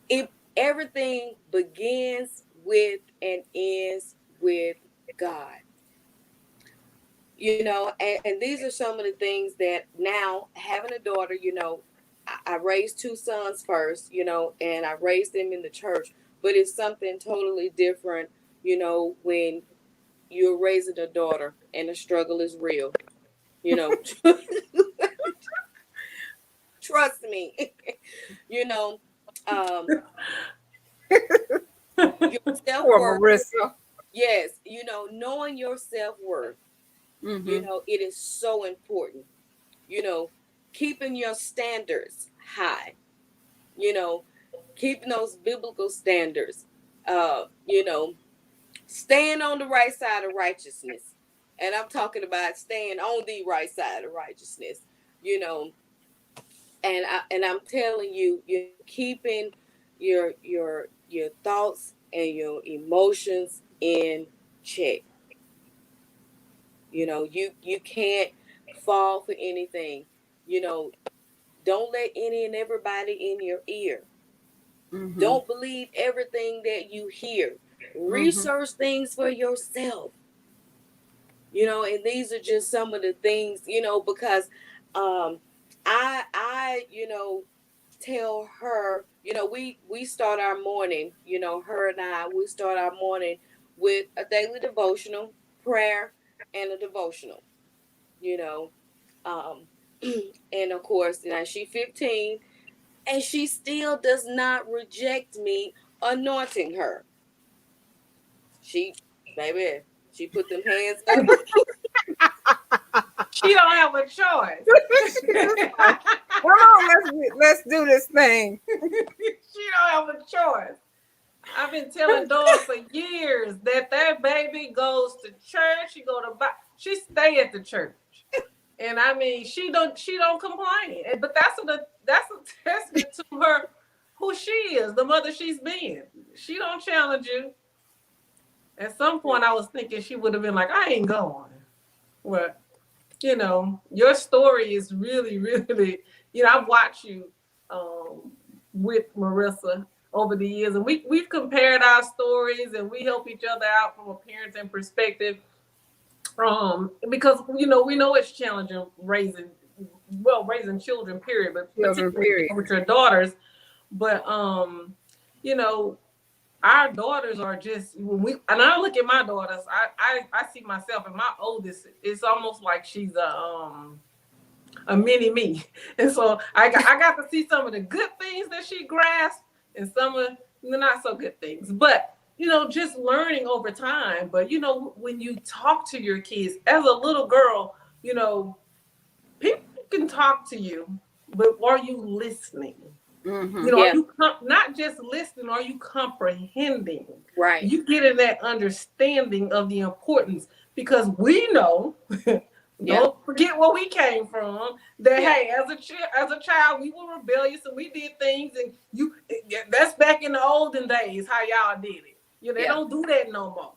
Speaker 3: it everything begins with and ends with God. And these are some of the things that, now having a daughter, I raised two sons first, and I raised them in the church. But it's something totally different, when you're raising a daughter and the struggle is real. you know Trust me. you know um your
Speaker 2: Poor
Speaker 3: self-worth.
Speaker 2: Marissa.
Speaker 3: Yes, knowing your self-worth.
Speaker 2: Mm-hmm.
Speaker 3: It is so important. you know Keeping your standards high, you know keeping those biblical standards, staying on the right side of righteousness. And I'm talking about staying on the right side of righteousness. you know and I'm telling you, keeping your thoughts and your emotions in check. You can't fall for anything. you know don't let any and everybody in your ear.
Speaker 2: Mm-hmm.
Speaker 3: Don't believe everything that you hear.
Speaker 2: Mm-hmm.
Speaker 3: Research things for yourself. You know, and these are just some of the things, you know, because um I tell her, we start our morning, her and I, we start our morning with a daily devotional, prayer, and a devotional, you know. Um and of course, she's 15 and she still does not reject me anointing her. She, baby, she put them hands up.
Speaker 1: She don't have a choice.
Speaker 2: She's just like, come on, let's do this thing.
Speaker 1: She don't have a choice. I've been telling Dawn for years that baby goes to church. She go to she stay at the church, and I mean she don't complain. But that's a testament to her who she is, the mother she's been. She don't challenge you. At some point, I was thinking she would have been like, I ain't going. Well, your story is really, really, I've watched you with Marissa over the years, and we've compared our stories and we help each other out from a parenting perspective. Because we know it's challenging raising children, period, but
Speaker 2: Children,
Speaker 1: particularly
Speaker 2: period.
Speaker 1: with your daughters. But you know, our daughters are just and I look at my daughters, I see myself, and my oldest, it's almost like she's a mini me. And so I got to see some of the good things that she grasped and some of the not so good things. But just learning over time. But when you talk to your kids as a little girl, people can talk to you, but are you listening?
Speaker 2: Mm-hmm.
Speaker 1: Are
Speaker 3: Yeah,
Speaker 1: you not just listening? Are you comprehending?
Speaker 3: right.
Speaker 1: You getting that understanding of the importance, because we know.
Speaker 3: Yeah,
Speaker 1: Don't forget where we came from. That
Speaker 3: yeah,
Speaker 1: hey, as a child, we were rebellious and we did things, and that's back in the olden days how y'all did it. They
Speaker 3: yeah.
Speaker 1: don't do that no more.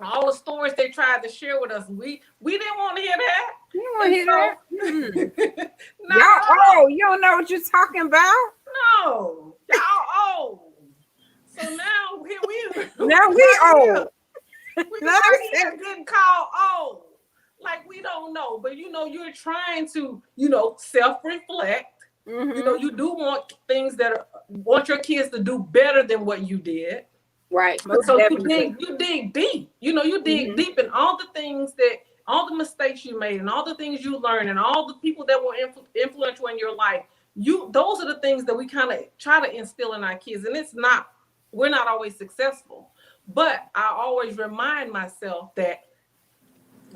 Speaker 1: All the stories they tried to share with us, we didn't want to hear that,
Speaker 2: You want to
Speaker 1: and
Speaker 2: hear that? Mm.
Speaker 1: so not
Speaker 2: Y'all,
Speaker 1: at
Speaker 2: oh,
Speaker 1: all.
Speaker 2: you don't know what you're talking about?
Speaker 1: No, y'all old. So now here we
Speaker 2: Now we
Speaker 1: right here.
Speaker 2: old.
Speaker 1: We
Speaker 2: Now
Speaker 1: right
Speaker 2: they
Speaker 1: here
Speaker 2: said,
Speaker 1: getting called old. Like we don't know. But you're trying to, self-reflect.
Speaker 2: mm-hmm.
Speaker 1: You do want your kids to do better than what you did.
Speaker 3: Right.
Speaker 1: But
Speaker 2: Most
Speaker 1: so you
Speaker 2: definitely.
Speaker 1: dig deep. You dig
Speaker 2: Mm-hmm.
Speaker 1: deep in all the mistakes you made and all the things you learned and all the people that were influential in your life. Those are the things that we kind of try to instill in our kids. And we're not always successful. But I always remind myself that,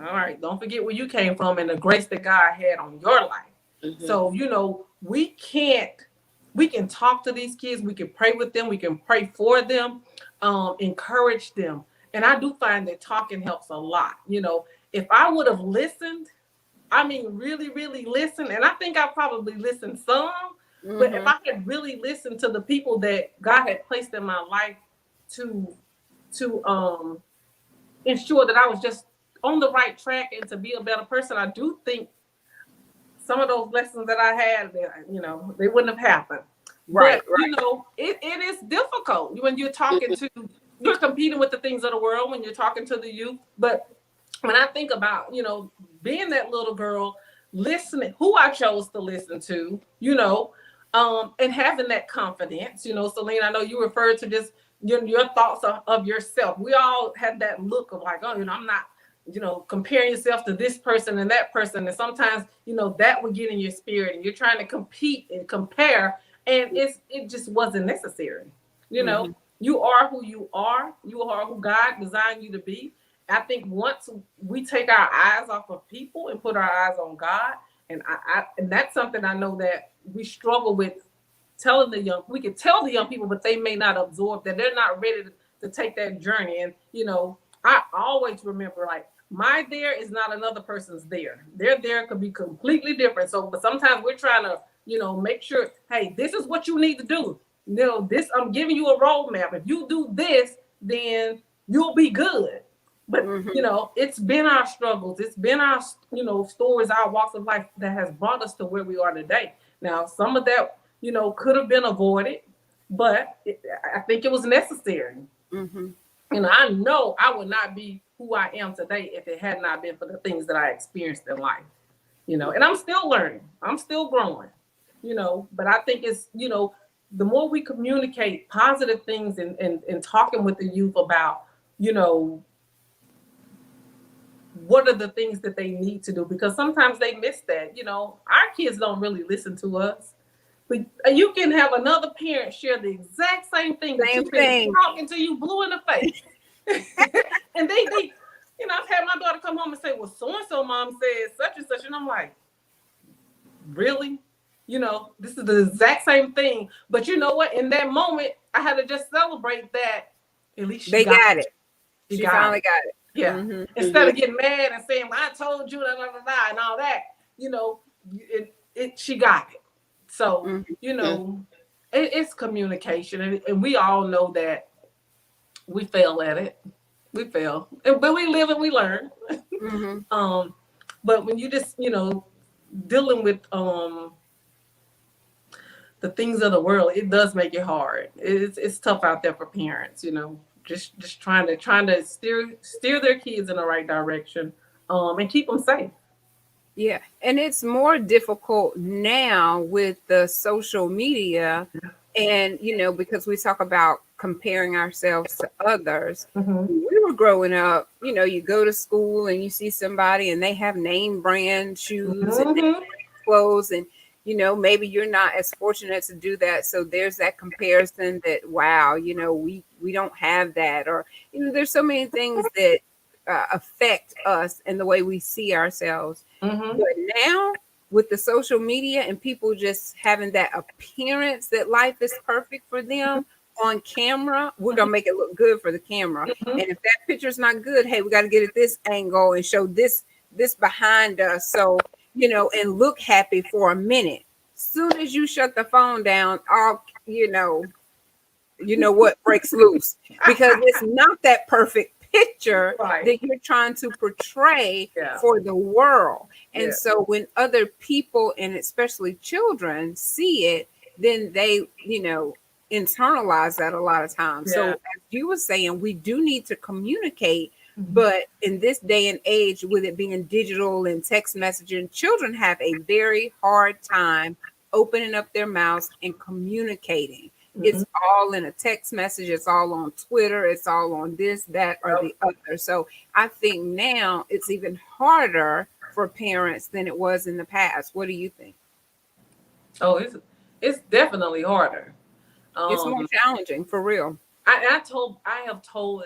Speaker 1: all right, don't forget where you came from and the grace that God had on your life.
Speaker 3: Mm-hmm.
Speaker 1: So, we can talk to these kids, we can pray with them, we can pray for them, encourage them. And I do find that talking helps a lot. If I would have listened, I mean, really, really listened, and I think I probably listened some, but if
Speaker 2: Mm-hmm.
Speaker 1: I had really listened to the people that God had placed in my life to to ensure that I was just on the right track and to be a better person, I do think some of those lessons that I had, they wouldn't have happened.
Speaker 2: Right,
Speaker 1: But
Speaker 2: right.
Speaker 1: it is difficult when you're competing with the things of the world when you're talking to the youth. But when I think about being that little girl, listening, who I chose to listen to, and having that confidence, Celena, I know you referred to just your thoughts of yourself. We all had that look of like, oh, I'm not, comparing yourself to this person and that person. And sometimes, that would get in your spirit and you're trying to compete and compare. And it just wasn't necessary. You know,
Speaker 2: Mm-hmm.
Speaker 1: you are who you are. You are who God designed you to be. I think once we take our eyes off of people and put our eyes on God, and and that's something I know that we struggle with telling we can tell the young people, but they may not absorb that. They're not ready to take that journey. And, I always remember, like, my there is not another person's there. Their there could be completely different. So, but sometimes we're trying to, make sure, hey, this is what you need to do. This, I'm giving you a roadmap. If you do this, then you'll be good. But,
Speaker 2: Mm-hmm.
Speaker 1: it's been our struggles. It's been our, stories, our walks of life that has brought us to where we are today. Now, some of that, could have been avoided. but I think it was necessary.
Speaker 2: Mm-hmm.
Speaker 1: I know I would not be who I am today if it had not been for the things that I experienced in life. And I'm still learning. I'm still growing. But I think it's, the more we communicate positive things and talking with the youth about, you know, what are the things that they need to do, because sometimes they miss that. Our kids don't really listen to us. But you can have another parent share the exact same thing that
Speaker 2: Same
Speaker 1: you've been
Speaker 2: thing.
Speaker 1: talking to you blue in the face. And they, I've had my daughter come home and say, well, so-and-so mom says such and such. And I'm like, really? This is the exact same thing. But you know what? In that moment, I had to just celebrate that at least she
Speaker 2: They
Speaker 1: got
Speaker 2: got
Speaker 1: it.
Speaker 2: it.
Speaker 1: She
Speaker 2: She
Speaker 1: got
Speaker 2: finally
Speaker 1: it.
Speaker 2: got it.
Speaker 1: Yeah.
Speaker 2: Mm-hmm.
Speaker 1: Instead of getting mad and saying, well, I told you, blah, blah, blah, blah, and all that, she got it. So,
Speaker 2: Mm-hmm.
Speaker 1: it's communication. And we all know that we fail at it. We fail. But we live and we learn.
Speaker 2: Mm-hmm.
Speaker 1: But when you just, dealing with the things of the world, it does make it hard. It's tough out there for parents, just trying to steer their kids in the right direction, and keep them safe.
Speaker 2: Yeah, and it's more difficult now with the social media, and because we talk about comparing ourselves to others.
Speaker 1: Mm-hmm.
Speaker 2: When we were growing up, you go to school and you see somebody and they have name brand shoes and
Speaker 1: Mm-hmm.
Speaker 2: clothes, and maybe you're not as fortunate to do that, so there's that comparison that, wow, we don't have that, or there's so many things that affect us and the way we see ourselves.
Speaker 1: Mm-hmm.
Speaker 2: But now, with the social media and people just having that appearance that life is perfect for them on camera, we're gonna make it look good for the camera.
Speaker 1: Mm-hmm.
Speaker 2: And if that picture's not good, hey, we got to get at this angle and show this behind us, so and look happy for a minute. Soon as you shut the phone down, all what breaks loose, because it's not that perfect picture
Speaker 1: Right.
Speaker 2: that you're trying to portray
Speaker 1: Yeah.
Speaker 2: for the world. And
Speaker 1: Yeah.
Speaker 2: so when other people, and especially children, see it, then they internalize that a lot of times. So
Speaker 1: Yeah.
Speaker 2: as you were saying, we do need to communicate,
Speaker 1: Mm-hmm.
Speaker 2: but in this day and age, with it being digital and text messaging, children have a very hard time opening up their mouths and communicating.
Speaker 1: Mm-hmm.
Speaker 2: It's all in a text message. It's all on Twitter. It's all on this, that, or the other. So I think now it's even harder for parents than it was in the past. What do you think?
Speaker 1: Oh, it's definitely harder.
Speaker 2: It's more
Speaker 1: Um,
Speaker 2: challenging, for real.
Speaker 1: I have told,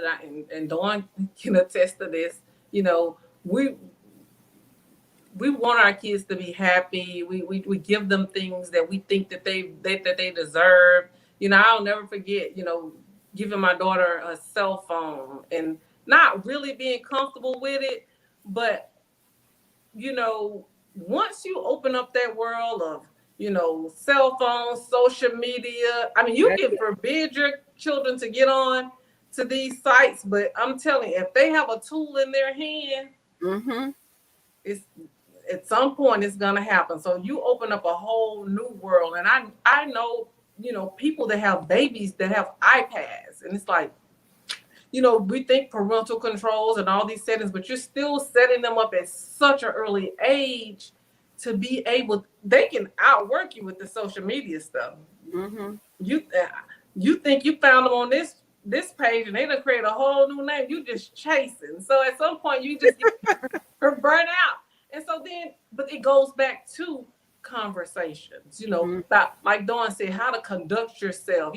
Speaker 1: and Dawn can attest to this. You know, we we want our kids to be happy. We give them things that we think that they deserve. I'll never forget, giving my daughter a cell phone and not really being comfortable with it. But, once you open up that world of, cell phones, social media, I mean, you
Speaker 2: That's
Speaker 1: can forbid your children to get on to these sites, but I'm telling you, if they have a tool in their hand,
Speaker 2: mm-hmm.
Speaker 1: it's at some point it's gonna happen. So you open up a whole new world. And I know, people that have babies that have iPads, and it's like, we think parental controls and all these settings, but you're still setting them up at such an early age to be able, they can outwork you with the social media stuff.
Speaker 2: Mm-hmm.
Speaker 1: You think you found them on this page and they done create a whole new name. You just chasing. So at some point you just get burnt out. And so then, but it goes back to conversations, about, like Dawn said, how to conduct yourself.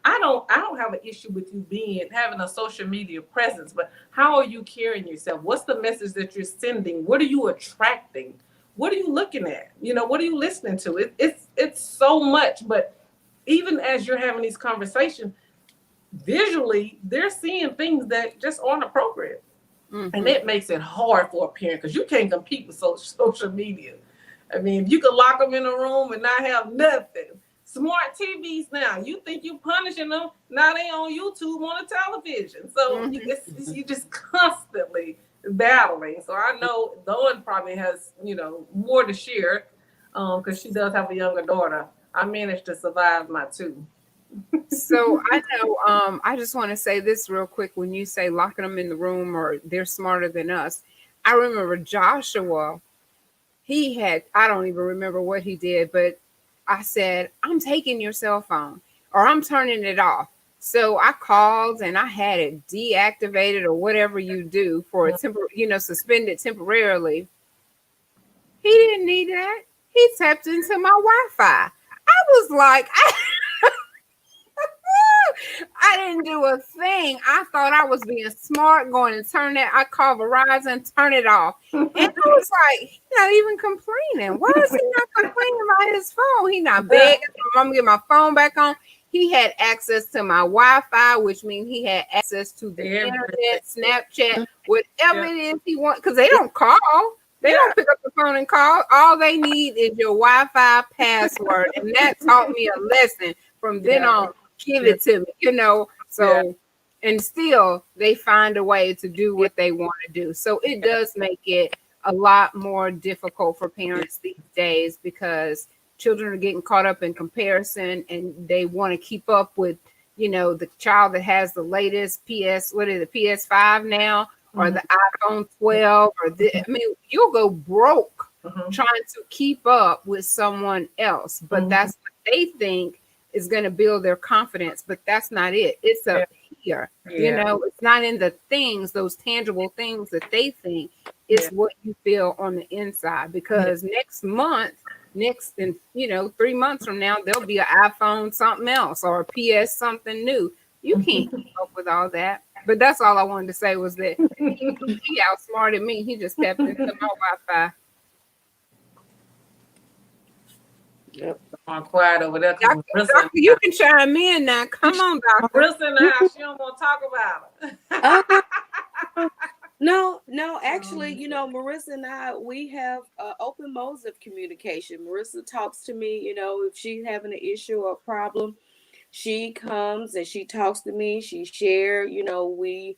Speaker 1: I don't have an issue with you having a social media presence, but how are you carrying yourself? What's the message that you're sending? What are you attracting? What are you looking at? What are you listening to? It's so much. But even as you're having these conversations, visually, they're seeing things that just aren't appropriate.
Speaker 2: Mm-hmm.
Speaker 1: And it makes it hard for a parent, because you can't compete with social media. I mean, if you could lock them in a room and not have nothing. Smart TVs now, you think you punishing them, now they on YouTube on the television. So you just constantly battling. So I know Dawn probably has, more to share, because she does have a younger daughter. I managed to survive my two.
Speaker 2: So I know, I just want to say this real quick. When you say locking them in the room or they're smarter than us, I remember Joshua, he had, I don't even remember what he did, but I said, I'm taking your cell phone or I'm turning it off. So I called and I had it deactivated or whatever you do for a suspended temporarily. He didn't need that. He tapped into my Wi-Fi. I was like, I didn't do a thing. I thought I was being smart, going and turn that. I called Verizon, turn it off. And I was like, he's not even complaining. Why is he not complaining about his phone? He not begging for mom to get my phone back on. He had access to my Wi-Fi, which means he had access to the internet, Snapchat, whatever it is he wants, because they don't call. They don't pick up the phone and call. All they need is your Wi-Fi password. And that taught me a lesson from then on. Give it to me, so and still they find a way to do what they want to do. So it does make it a lot more difficult for parents these days because children are getting caught up in comparison and they want to keep up with, the child that has the latest PS5 now, or the iPhone 12, or you'll go broke trying to keep up with someone else, but that's what they think is going to build their confidence, but that's not it. It's up here. It's not in the things, those tangible things that they think. It's what you feel on the inside, because next month, in 3 months from now, there'll be an iPhone something else or a PS something new. You can't keep up with all that. But that's all I wanted to say was that he outsmarted me. He just tapped into my Wi-Fi.
Speaker 3: Yep.
Speaker 1: I'm quiet over there.
Speaker 2: Doctor, you can chime in now. Come on, Doctor.
Speaker 1: Marissa in the house, she don't want to talk about it.
Speaker 3: No, actually, Marissa and I, we have open modes of communication. Marissa talks to me, if she's having an issue or a problem, she comes and she talks to me. She share, we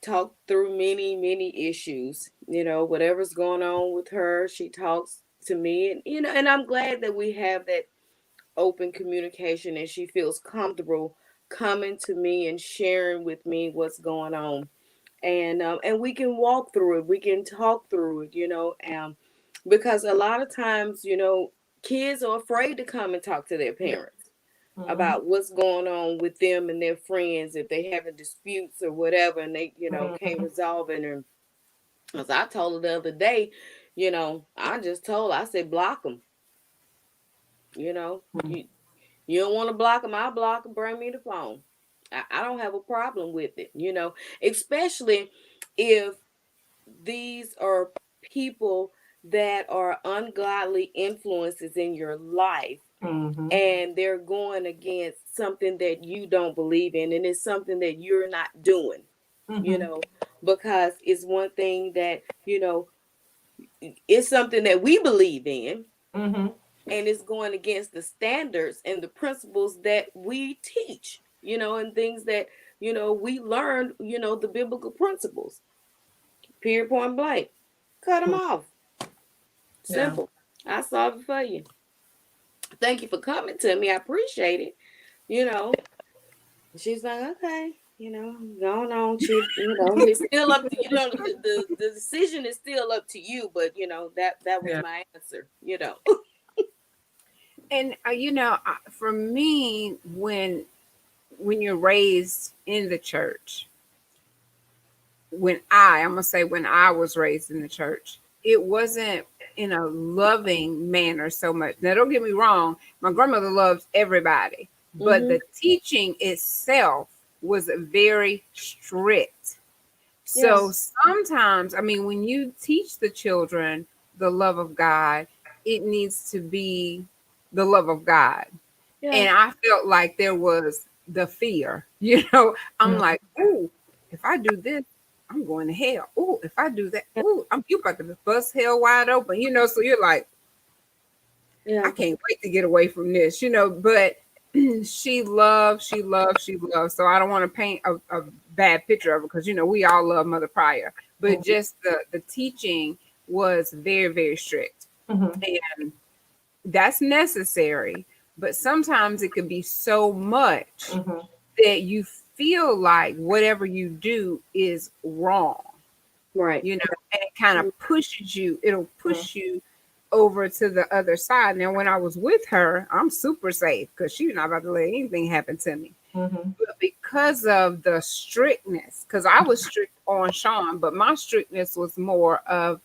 Speaker 3: talk through many, many issues, whatever's going on with her, she talks to me. And I'm glad that we have that open communication and she feels comfortable coming to me and sharing with me what's going on. And we can walk through it. We can talk through it, because a lot of times, kids are afraid to come and talk to their parents about what's going on with them and their friends if they having disputes or whatever, and they can't resolve it. And as I told her the other day, I said block them. You don't want to block them, I'll block them. Bring me the phone. I don't have a problem with it. Especially if these are people that are ungodly influences in your life. And they're going against something that you don't believe in, and it's something that you're not doing, because it's one thing that, it's something that we believe in, and it's going against the standards and the principles that we teach, and things that, we learned, the biblical principles, period, point blank. Cut them off. Simple. I solved it for you. Thank you for coming to me. I appreciate it. She's like, okay, going on. It's still up to the decision is still up to you, but that was my answer.
Speaker 2: And for me, when you're raised in the church, when I was raised in the church, it wasn't in a loving manner so much. Now, don't get me wrong. My grandmother loves everybody, but the teaching itself was very strict. So sometimes, when you teach the children the love of God, it needs to be the love of God. Yeah. And I felt like there was the fear, I'm like, oh, if I do this, I'm going to hell. Oh, if I do that, you about to bust hell wide open, so you're like, I can't wait to get away from this, but she loves. So I don't want to paint a bad picture of her, because, we all love Mother Pryor, but just the teaching was very, very strict. And that's necessary. but sometimes it could be so much
Speaker 1: Mm-hmm.
Speaker 2: that you feel like whatever you do is wrong,
Speaker 3: Right.
Speaker 2: you know, and it kind of pushes you, it'll
Speaker 1: Mm-hmm.
Speaker 2: push you over to the other side. Now, when I was with her, I'm super safe because she's not about to let anything happen to me.
Speaker 1: Mm-hmm.
Speaker 2: But because of the strictness, because I was strict on Sean, but my strictness was more of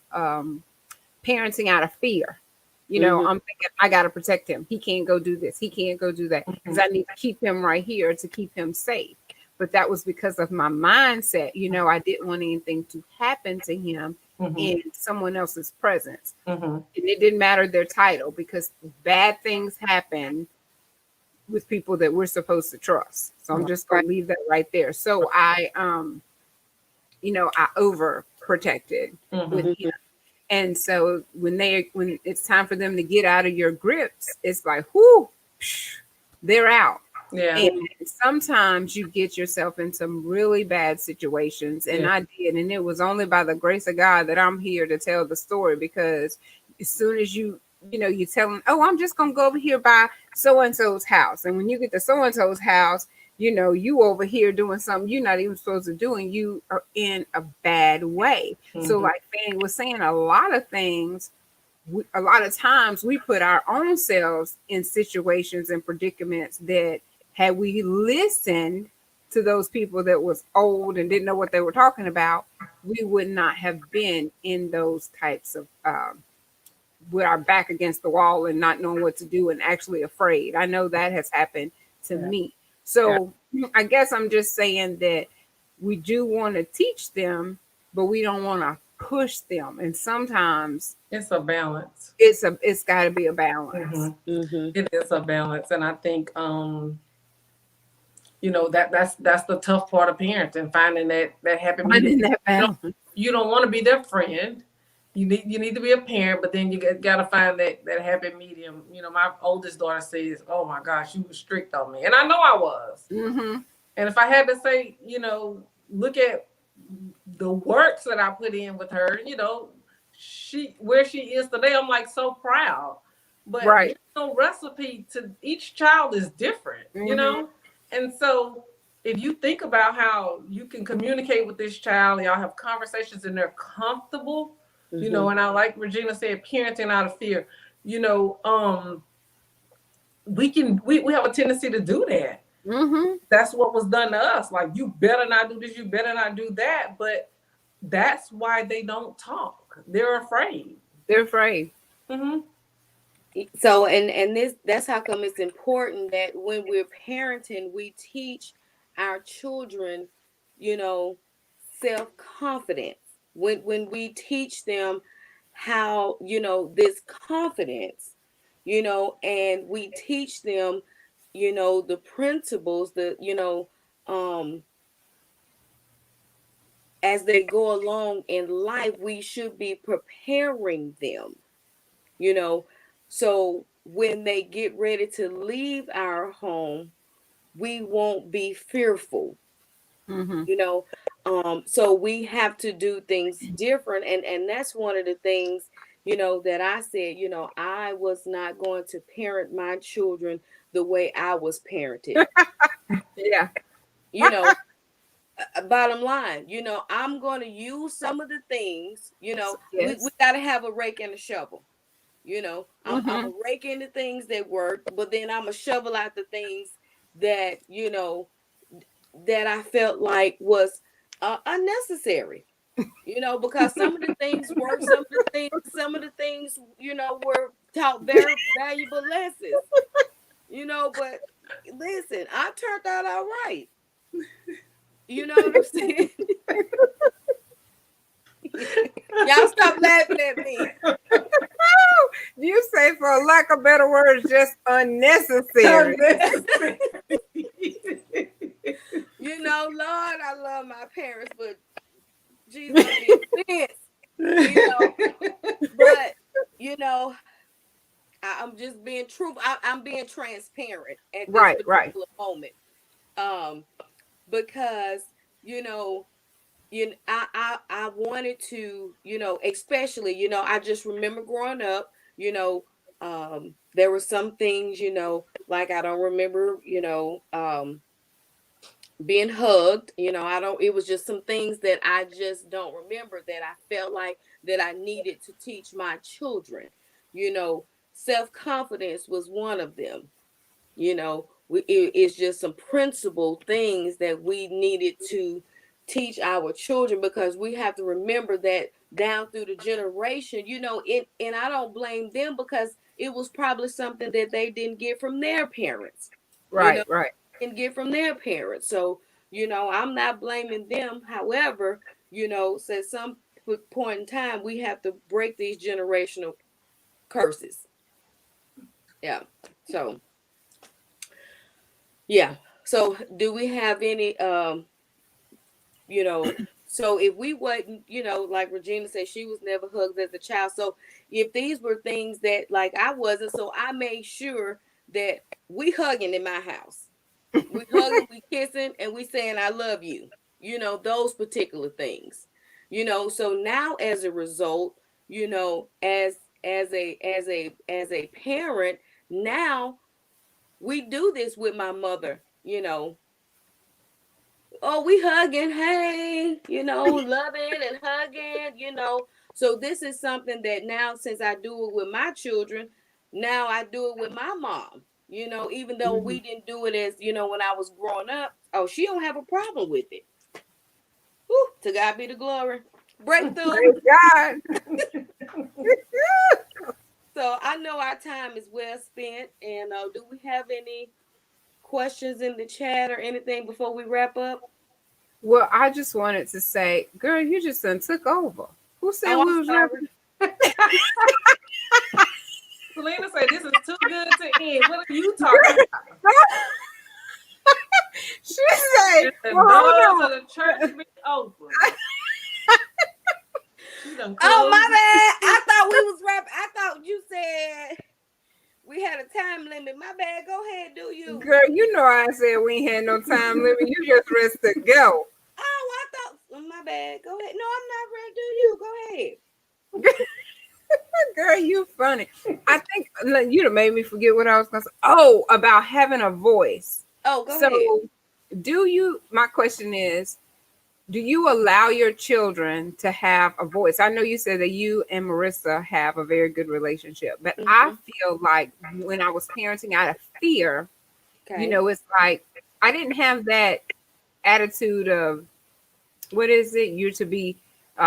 Speaker 2: parenting out of fear. You know,
Speaker 3: Mm-hmm.
Speaker 2: I'm thinking I got to protect him. He can't go do this. He can't go do that because I need to keep him right here to keep him safe. But that was because of my mindset. You know, I didn't want anything to happen to him
Speaker 1: Mm-hmm.
Speaker 2: in someone else's presence.
Speaker 1: Mm-hmm.
Speaker 2: And it didn't matter their title because bad things happen with people that we're supposed to trust. So I'm just
Speaker 3: Right.
Speaker 2: gonna leave that right there. So I you know, I overprotected with
Speaker 1: Mm-hmm.
Speaker 2: him. And so when it's time for them to get out of your grips, it's like, whoo, they're out.
Speaker 1: Yeah.
Speaker 2: And sometimes you get yourself in some really bad situations. And
Speaker 1: Yeah.
Speaker 2: I did. And it was only by the grace of God that I'm here to tell the story because as soon as you know, you tell them, oh, I'm just going to go over here by so and so's house. And when you get to so and so's house, you know, you over here doing something you're not even supposed to do, and you are in a bad way. So,
Speaker 1: Mm-hmm.
Speaker 2: like Fanny was saying, a lot of things a lot of times we put our own selves in situations and predicaments that had we listened to those people that was old and didn't know what they were talking about, we would not have been in those types of with our back against the wall and not knowing what to do and actually afraid. I know that has happened to
Speaker 1: Yeah.
Speaker 2: me.
Speaker 1: Yeah.
Speaker 2: So I guess I'm just saying that we do want to teach them, but we don't want to push them. And sometimes
Speaker 1: It's a balance.
Speaker 2: it's got to be a
Speaker 1: Mm-hmm.
Speaker 2: balance.
Speaker 3: Mm-hmm.
Speaker 1: It is a balance, and I think you know that's the tough part of parenting, finding that happy medium.
Speaker 2: Finding that
Speaker 1: You don't
Speaker 2: balance.
Speaker 1: you don't want to be their friend. You need to be a parent, but then you got to find that happy medium. You know, my oldest daughter says, "Oh my gosh, you were strict on me," and I know I was.
Speaker 2: Mm-hmm.
Speaker 1: And if I had to say, you know, look at the works that I put in with her, you know, she where she is today, I'm like so proud. But
Speaker 2: Right.
Speaker 1: there's no recipe to each child is different, you
Speaker 2: Mm-hmm.
Speaker 1: know? And so if you think about how you can communicate with this child, y'all have conversations and they're comfortable, you
Speaker 3: Mm-hmm.
Speaker 1: know, and I like Regina said, parenting out of fear, you know, we have a tendency to do that.
Speaker 2: Mm-hmm.
Speaker 1: That's what was done to us. Like, you better not do this, you better not do that. But that's why they don't talk. They're afraid.
Speaker 2: They're afraid.
Speaker 1: Mm-hmm.
Speaker 3: So and this that's how come it's important that when we're parenting, we teach our children, you know, self-confidence. When we teach them how, you know, this confidence, you know, and we teach them, you know, the principles, the, you know, um as they go along in life, we should be preparing them, you know, so when they get ready to leave our home, we won't be fearful,
Speaker 2: Mm-hmm.
Speaker 3: you know. So we have to do things different, and that's one of the things, you know, that I said, you know, I was not going to parent my children the way I was parented,
Speaker 2: Yeah.
Speaker 3: you know. Bottom line, you know, I'm going to use some of the things, you know, we
Speaker 2: Yes.
Speaker 3: got to have a rake and a shovel. You know, I'm
Speaker 2: Mm-hmm.
Speaker 3: a rake in the things that work, but then I'm a shovel out the things that, you know, that I felt like was unnecessary. You know, because some of the things work, some of the things, you know, were taught very valuable lessons. You know, but listen, I turned out all right. You know what I'm saying? Y'all stop laughing at me.
Speaker 2: You say, for lack of better words, just unnecessary.
Speaker 1: Unnecessary.
Speaker 3: You know, Lord, I love my parents, but Jesus, I'm being fence, you know. But you know, I'm just being truthful. I'm being transparent at this
Speaker 2: Right. Right.
Speaker 3: particular moment, um, because you know, I wanted to, you know, especially, you know, I just remember growing up, you know. There were some things, like I don't remember, being hugged. I don't, it was just some things that I just don't remember that I felt like that I needed to teach my children. You know, self-confidence was one of them. It's just some principle things that we needed to teach our children, because we have to remember that down through the generation, and I don't blame them, because it was probably something that they didn't get from their parents, you know
Speaker 2: Right, right.
Speaker 3: didn't get from their parents. So, I'm not blaming them. However, at some point in time, we have to break these generational curses. Yeah. So, yeah. So, do we have any you know so if we wasn't, like Regina said, she was never hugged as a child. So if these were things that, like, I wasn't, so I made sure that we hugging in my house, we hugging, we kissing, and we saying I love you, those particular things. So now, as a result, as a parent, now we do this with my mother. Oh, we hugging, hey, loving and hugging, So this is something that now, since I do it with my children, now I do it with my mom. Even though
Speaker 2: Mhm.
Speaker 3: we didn't do it as, when I was growing up. Oh, she don't have a problem with it. Whew, to God be the glory. Breakthrough.
Speaker 2: Praise God.
Speaker 3: So I know our time is well spent. And do we have any questions in the chat or anything before we wrap up?
Speaker 2: Well, I just wanted to say, girl, you just done took over. Who said
Speaker 3: Oh,
Speaker 2: we
Speaker 3: I'm
Speaker 2: was
Speaker 3: sorry.
Speaker 2: wrapping?
Speaker 1: Celena said this is too good to end. What are you talking about?
Speaker 2: She said,
Speaker 1: The
Speaker 2: well,
Speaker 1: doors
Speaker 2: hold
Speaker 1: of the church be open. She done
Speaker 3: Oh,
Speaker 1: closed.
Speaker 3: my bad. I thought we was rapping. I thought you said we had a time limit. My bad. Go ahead, do
Speaker 2: on.
Speaker 3: you?
Speaker 2: Girl, you know I said we ain't had no time limit. You just rest to go.
Speaker 3: Oh, I thought. My bad. Go ahead. No, I'm not ready. Do you? Go ahead.
Speaker 2: Girl, you funny. I think look, you done made me forget what I was gonna say. Oh, about having a voice.
Speaker 3: Oh, go ahead.
Speaker 2: So my question is, do you allow your children to have a voice? I know you said that you and Marissa have a very good relationship, but I
Speaker 3: Mm-hmm.
Speaker 2: feel like when I was parenting out of fear,
Speaker 3: Okay.
Speaker 2: it's like I didn't have that attitude of what is it? You're to be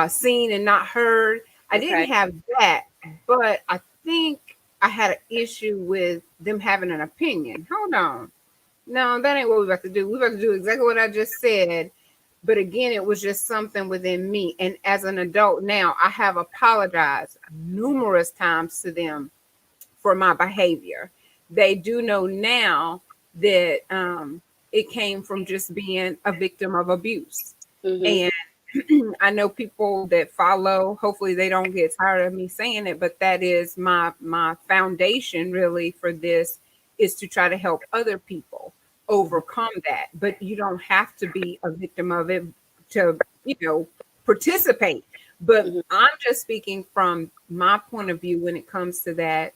Speaker 2: seen and not heard. I didn't
Speaker 3: Okay.
Speaker 2: have that, but I think I had an issue with them having an opinion. Hold on. No, that ain't what we're about to do. We're about to do exactly what I just said. But again, it was just something within me. And as an adult now, I have apologized numerous times to them for my behavior. They do know now that it came from just being a victim of abuse.
Speaker 3: Mm-hmm.
Speaker 2: And I know people that follow, hopefully they don't get tired of me saying it, but that is my foundation really for this, is to try to help other people overcome that. But you don't have to be a victim of it to, participate. But
Speaker 3: Mm-hmm.
Speaker 2: I'm just speaking from my point of view when it comes to that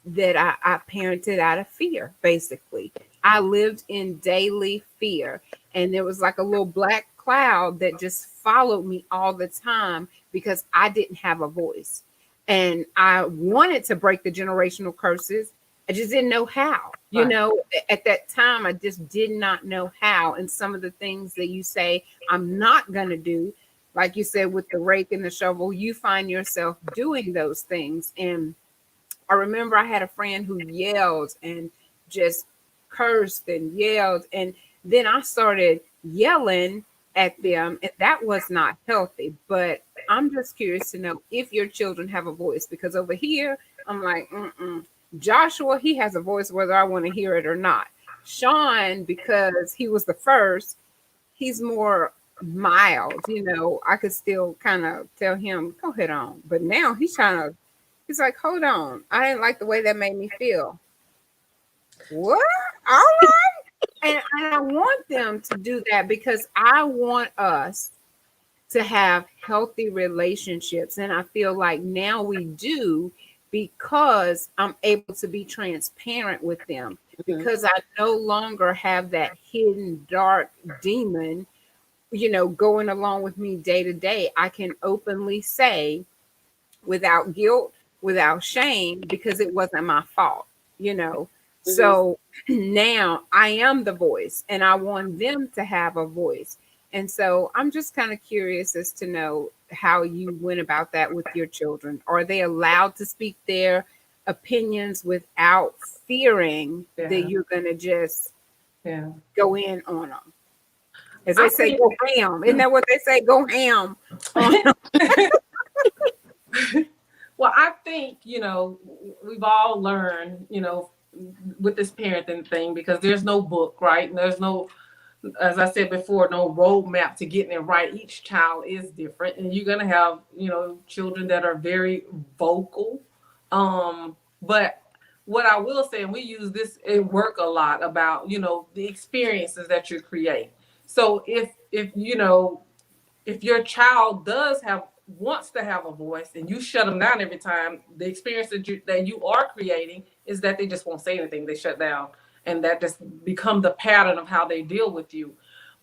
Speaker 2: I parented out of fear, basically. I lived in daily fear. And there was like a little black cloud that just followed me all the time because I didn't have a voice. And I wanted to break the generational curses. I just didn't know how.
Speaker 1: Right.
Speaker 2: At that time, I just did not know how. And some of the things that you say, I'm not going to do, like you said, with the rake and the shovel, you find yourself doing those things. And I remember I had a friend who yelled and just cursed and yelled. And then I started yelling at them, and that was not healthy. But I'm just curious to know if your children have a voice, because over here, I'm like, mm-mm. Joshua, he has a voice whether I want to hear it or not. Sean, because he was the first, he's more mild. I could still kind of tell him, go ahead on. But now he's like, hold on. I didn't like the way that made me feel. What? All right. And I want them to do that because I want us to have healthy relationships. And I feel like now we do. because I'm able to be transparent with them,
Speaker 3: Mhm.
Speaker 2: because I no longer have that hidden dark demon, going along with me day to day. I can openly say without guilt, without shame, because it wasn't my fault, you know.
Speaker 3: Mhm.
Speaker 2: So now I am the voice and I want them to have a voice. And so I'm just kind of curious as to know how you went about that with your children. Are they allowed to speak their opinions without fearing that
Speaker 1: Yeah,
Speaker 2: you're going to just
Speaker 1: yeah.
Speaker 2: go in on them? As they
Speaker 1: I
Speaker 2: say,
Speaker 1: think
Speaker 2: go ham. Isn't that what they say? Go ham on them.
Speaker 1: well, I think, we've all learned, with this parenting thing, because there's no book, right? And there's no, as I said before, no roadmap to getting it right. Each child is different, and you're gonna have, children that are very vocal. But what I will say, and we use this in work a lot about, the experiences that you create. So if your child does have wants to have a voice and you shut them down every time, the experience that you are creating is that they just won't say anything. They shut down, and that just become the pattern of how they deal with you.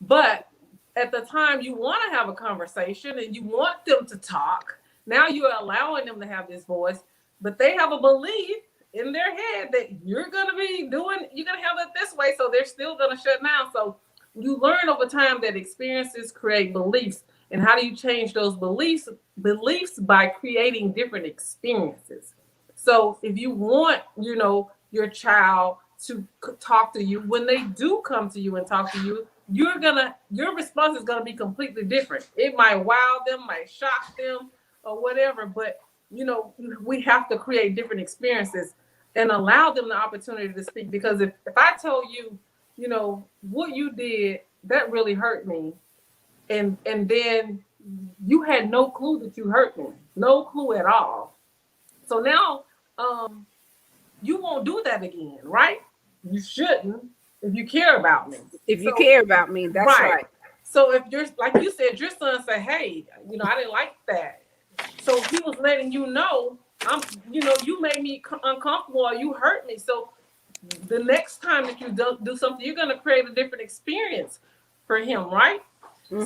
Speaker 1: But at the time you want to have a conversation and you want them to talk, now you're allowing them to have this voice, but they have a belief in their head that you're gonna have it this way, so they're still gonna shut down. So you learn over time that experiences create beliefs, and how do you change those beliefs by creating different experiences. So if you want, your child to talk to you, when they do come to you and talk to you, your response is gonna be completely different. It might wow them, might shock them, or whatever. But we have to create different experiences and allow them the opportunity to speak. Because if I tell you, what you did, that really hurt me, and then you had no clue that you hurt me, no clue at all. So now, you won't do that again, right? You shouldn't if you care about me.
Speaker 2: If you
Speaker 1: So
Speaker 2: care about me, that's
Speaker 1: right.
Speaker 2: right.
Speaker 1: So if you're like you said, your son said, "Hey, I didn't like that." So he was letting you know, you made me uncomfortable, or you hurt me. So the next time that you do something, you're going to create a different experience for him, right?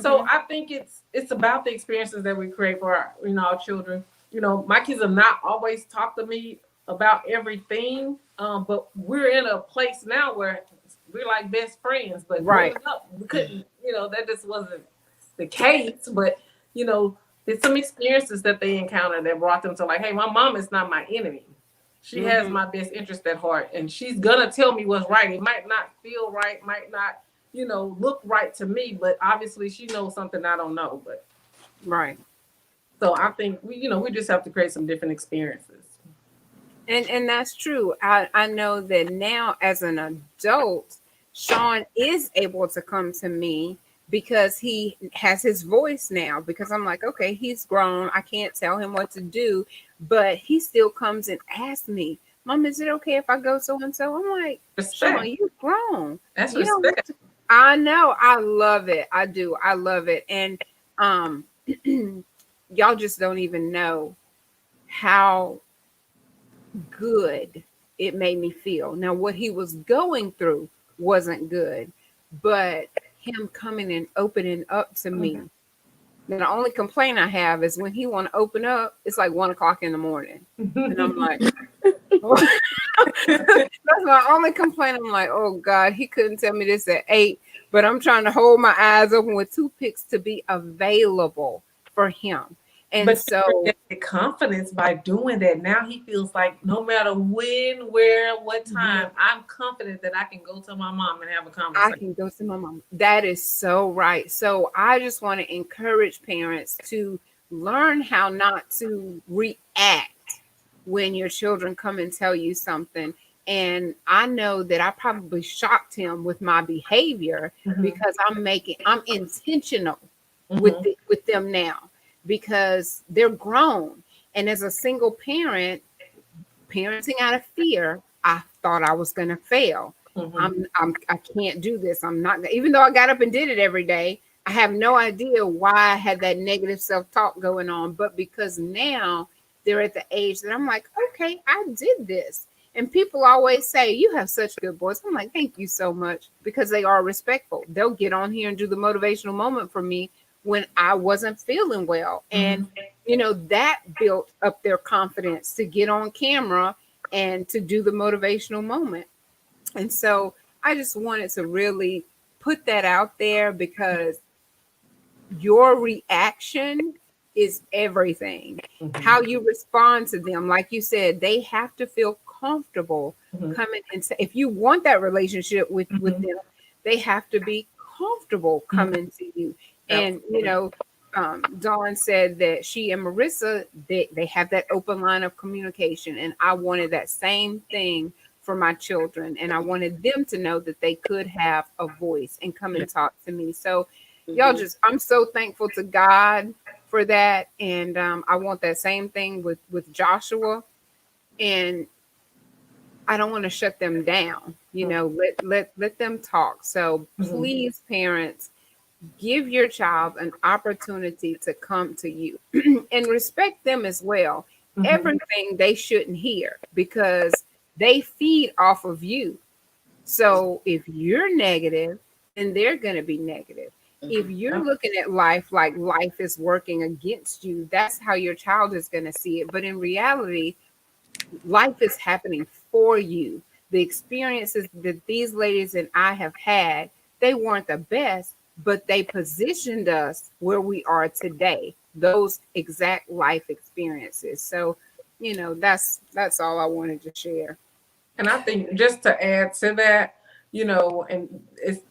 Speaker 1: So
Speaker 2: Hmm.
Speaker 1: I think it's about the experiences that we create for our children. My kids have not always talked to me about everything, but we're in a place now where we're like best friends. But
Speaker 2: Right.
Speaker 1: growing up, we couldn't, that just wasn't the case. But you know, it's some experiences that they encountered that brought them to like, hey, my mom is not my enemy. She has
Speaker 2: Hmm.
Speaker 1: my best interest at heart, and she's gonna tell me what's right. It might not feel right, might not, look right to me, but obviously she knows something I don't know. But
Speaker 2: Right.
Speaker 1: so I think we just have to create some different experiences.
Speaker 2: And that's true. I know that now as an adult, Sean is able to come to me because he has his voice now. Because I'm like, okay, he's grown. I can't tell him what to do, but he still comes and asks me, Mom, is it okay if I go so and so? I'm like, Sean,
Speaker 1: Respect.
Speaker 2: you've grown.
Speaker 1: That's
Speaker 2: You don't have
Speaker 1: respect.
Speaker 2: to. I know. I love it. I do. I love it. And um, y'all just don't even know how good it made me feel. Now, what he was going through wasn't good, but him coming and opening up to me. Now, the only complaint I have is when he want to open up, it's like 1 o'clock in the morning, and I'm like, that's my only complaint. I'm like, oh God, he couldn't tell me this at 8, but I'm trying to hold my eyes open with toothpicks to be available for him. And
Speaker 1: But you
Speaker 2: so,
Speaker 1: created confidence by doing that. Now he feels like no matter when, where, what
Speaker 2: mhm,
Speaker 1: time, I'm confident that I can go to my mom and have a
Speaker 2: I
Speaker 1: conversation.
Speaker 2: can go to my mom. That is so right. So I just want to encourage parents to learn how not to react when your children come and tell you something. And I know that I probably shocked him with my behavior
Speaker 1: Mm-hmm.
Speaker 2: because I'm intentional
Speaker 1: Mm-hmm.
Speaker 2: with them now because they're grown. And as a single parent, parenting out of fear, I thought I was going to fail.
Speaker 1: Mm-hmm.
Speaker 2: I can't do this. I'm not, even though I got up and did it every day, I have no idea why I had that negative self talk going on. But because now they're at the age that I'm like, okay, I did this. And people always say, you have such good boys. I'm like, thank you so much, because they are respectful. They'll get on here and do the motivational moment for me when I wasn't feeling well. And, that built up their confidence to get on camera and to do the motivational moment. And so I just wanted to really put that out there, because your reaction is everything. How you respond to them, like you said, they have to feel comfortable coming and say, if you want that relationship with them, they have to be comfortable coming to you. And Dawn said that she and Marissa, they have that open line of communication, and I wanted that same thing for my children, and I wanted them to know that they could have a voice and come and talk to me. So y'all, I'm so thankful to God for that. And I want that same thing with Joshua. And I don't want to shut them down. Let them talk. So please, parents, give your child an opportunity to come to you and respect them as well. Everything they shouldn't hear, because they feed off of you. So if you're negative, then they're going to be negative. If you're looking at life like life is working against you, that's how your child is going to see it. But in reality, life is happening for you. The experiences that these ladies and I have had, they weren't the best, but they positioned us where we are today. Those exact life experiences. So, that's all I wanted to share.
Speaker 1: And I think, just to add to that,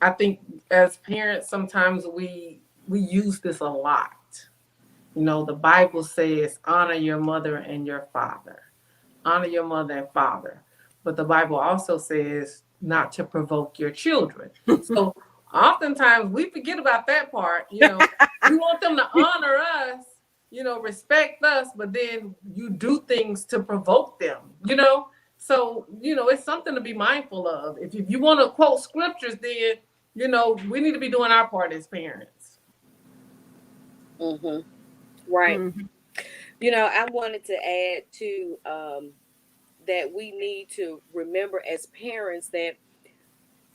Speaker 1: I think as parents, sometimes we use this a lot. The Bible says, honor your mother and your father. Honor your mother and father. But the Bible also says not to provoke your children. So oftentimes we forget about that part. We want them to honor us, respect us, but then you do things to provoke them, So, it's something to be mindful of. If you want to quote scriptures, then, we need to be doing our part as parents.
Speaker 3: Right. I wanted to add to that we need to remember as parents that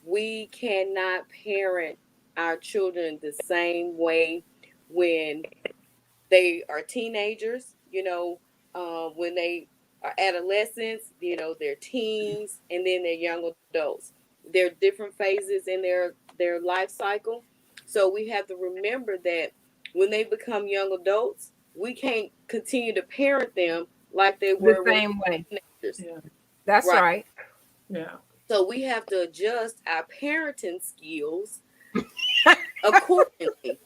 Speaker 3: we cannot parent our children the same way when they are teenagers, when they are adolescents, they're teens, and then they're young adults. There are different phases in their life cycle. So we have to remember that when they become young adults, we can't continue to parent them like they were
Speaker 2: the same way.
Speaker 3: Teenagers.
Speaker 2: Yeah. That's right.
Speaker 1: Yeah.
Speaker 3: So we have to adjust our parenting skills accordingly.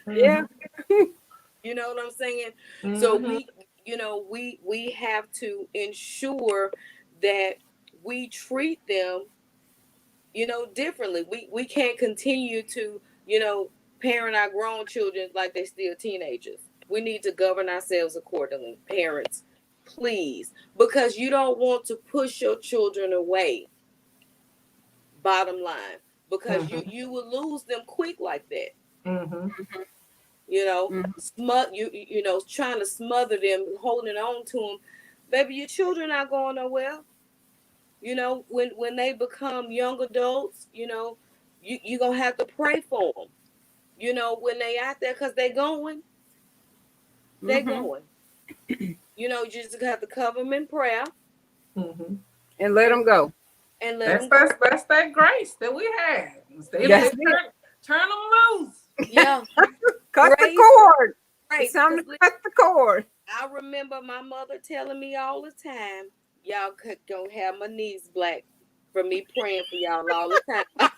Speaker 2: Yeah.
Speaker 3: You know what I'm saying? So we have to ensure that we treat them, differently. We can't continue to, parent our grown children like they're still teenagers. We need to govern ourselves accordingly. Parents, please, because you don't want to push your children away. Bottom line, because you will lose them quick like that. Trying to smother them, holding on to them. Baby, your children are going nowhere. When they become young adults, you're going to have to pray for them. When they out there, because they're going. You just have to cover them in prayer.
Speaker 2: And let them go.
Speaker 3: And
Speaker 1: that's that grace that we have. Turn them loose.
Speaker 3: Yeah.
Speaker 2: Cut the cord.
Speaker 3: Right.
Speaker 2: It's time to cut the cord.
Speaker 3: I remember my mother telling me all the time, y'all gonna have my knees black for me praying for y'all all the time. I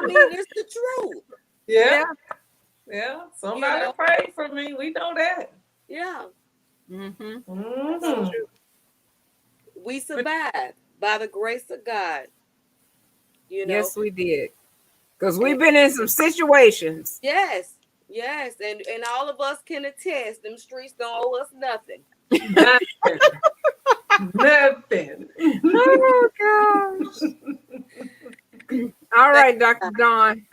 Speaker 3: mean, it's the truth.
Speaker 1: Yeah. Somebody prayed for me. We know that.
Speaker 3: Yeah.
Speaker 2: So true.
Speaker 3: We survived by the grace of God.
Speaker 2: Yes, we did. Because we've been in some situations.
Speaker 3: Yes. And all of us can attest, them streets don't owe us nothing.
Speaker 1: Nothing.
Speaker 2: Oh, gosh. All right, Dr. Dawn.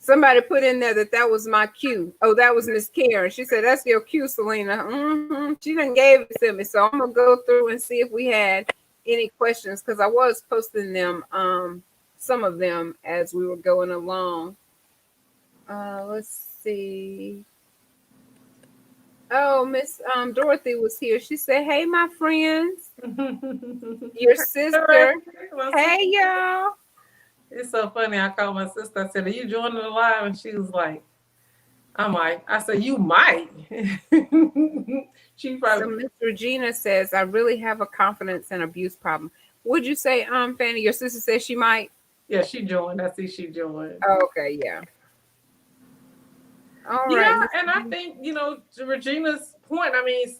Speaker 2: Somebody put in there that was my cue. Oh, that was Miss Karen. She said, that's your cue, Celena. She done gave it to me. So I'm going to go through and see if we had any questions because I was posting them, some of them as we were going along. Let's see. Oh, Miss Dorothy was here. She said, hey, my friends, your sister. Hey, y'all.
Speaker 1: It's so funny. I called my sister. I said, are you joining the live? And she was like, I might. I said, you might. She
Speaker 2: So
Speaker 1: probably.
Speaker 2: Miss Regina says, I really have a confidence and abuse problem. Would you say, Fanny, your sister says she might?
Speaker 1: Yeah, she joined. I see she joined.
Speaker 2: Oh, okay, yeah. All
Speaker 1: Yeah,
Speaker 2: right.
Speaker 1: and I think, to Regina's point, I mean,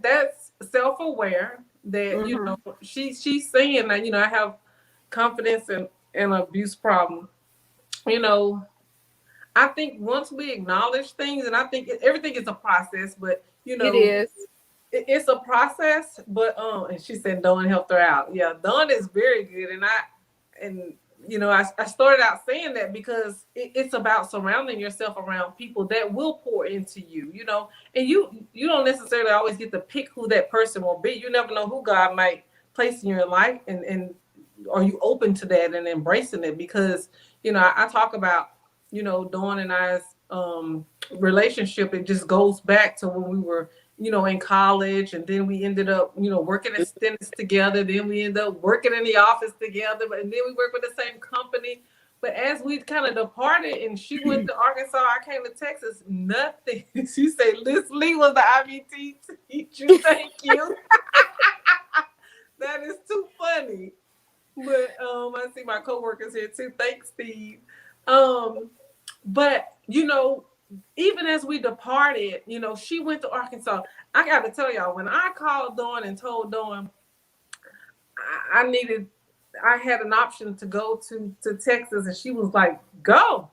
Speaker 1: that's self-aware that, she's saying that, I have confidence and abuse problem. You know, I think once we acknowledge things, and I think everything is a process, but
Speaker 2: It is.
Speaker 1: it's a process. But and she said Dawn helped her out. Yeah, Dawn is very good, and I started out saying that because it's about surrounding yourself around people that will pour into you. And you don't necessarily always get to pick who that person will be. You never know who God might place in your life, and are you open to that and embracing it? Because I talk about Dawn and I's relationship. It just goes back to when we were in college, and then we ended up working at Stennis together. Then we ended up working in the office together, and then we worked with the same company. But as we kind of departed, and she went to Arkansas, I came to Texas. Nothing. She said, "Liz Lee was the IBT teacher. Thank you." That is too funny. But I see my coworkers here too. Thanks, Steve. But even as we departed, she went to Arkansas. I got to tell y'all, when I called Dawn and told Dawn I had an option to go to Texas, and she was like, "Go."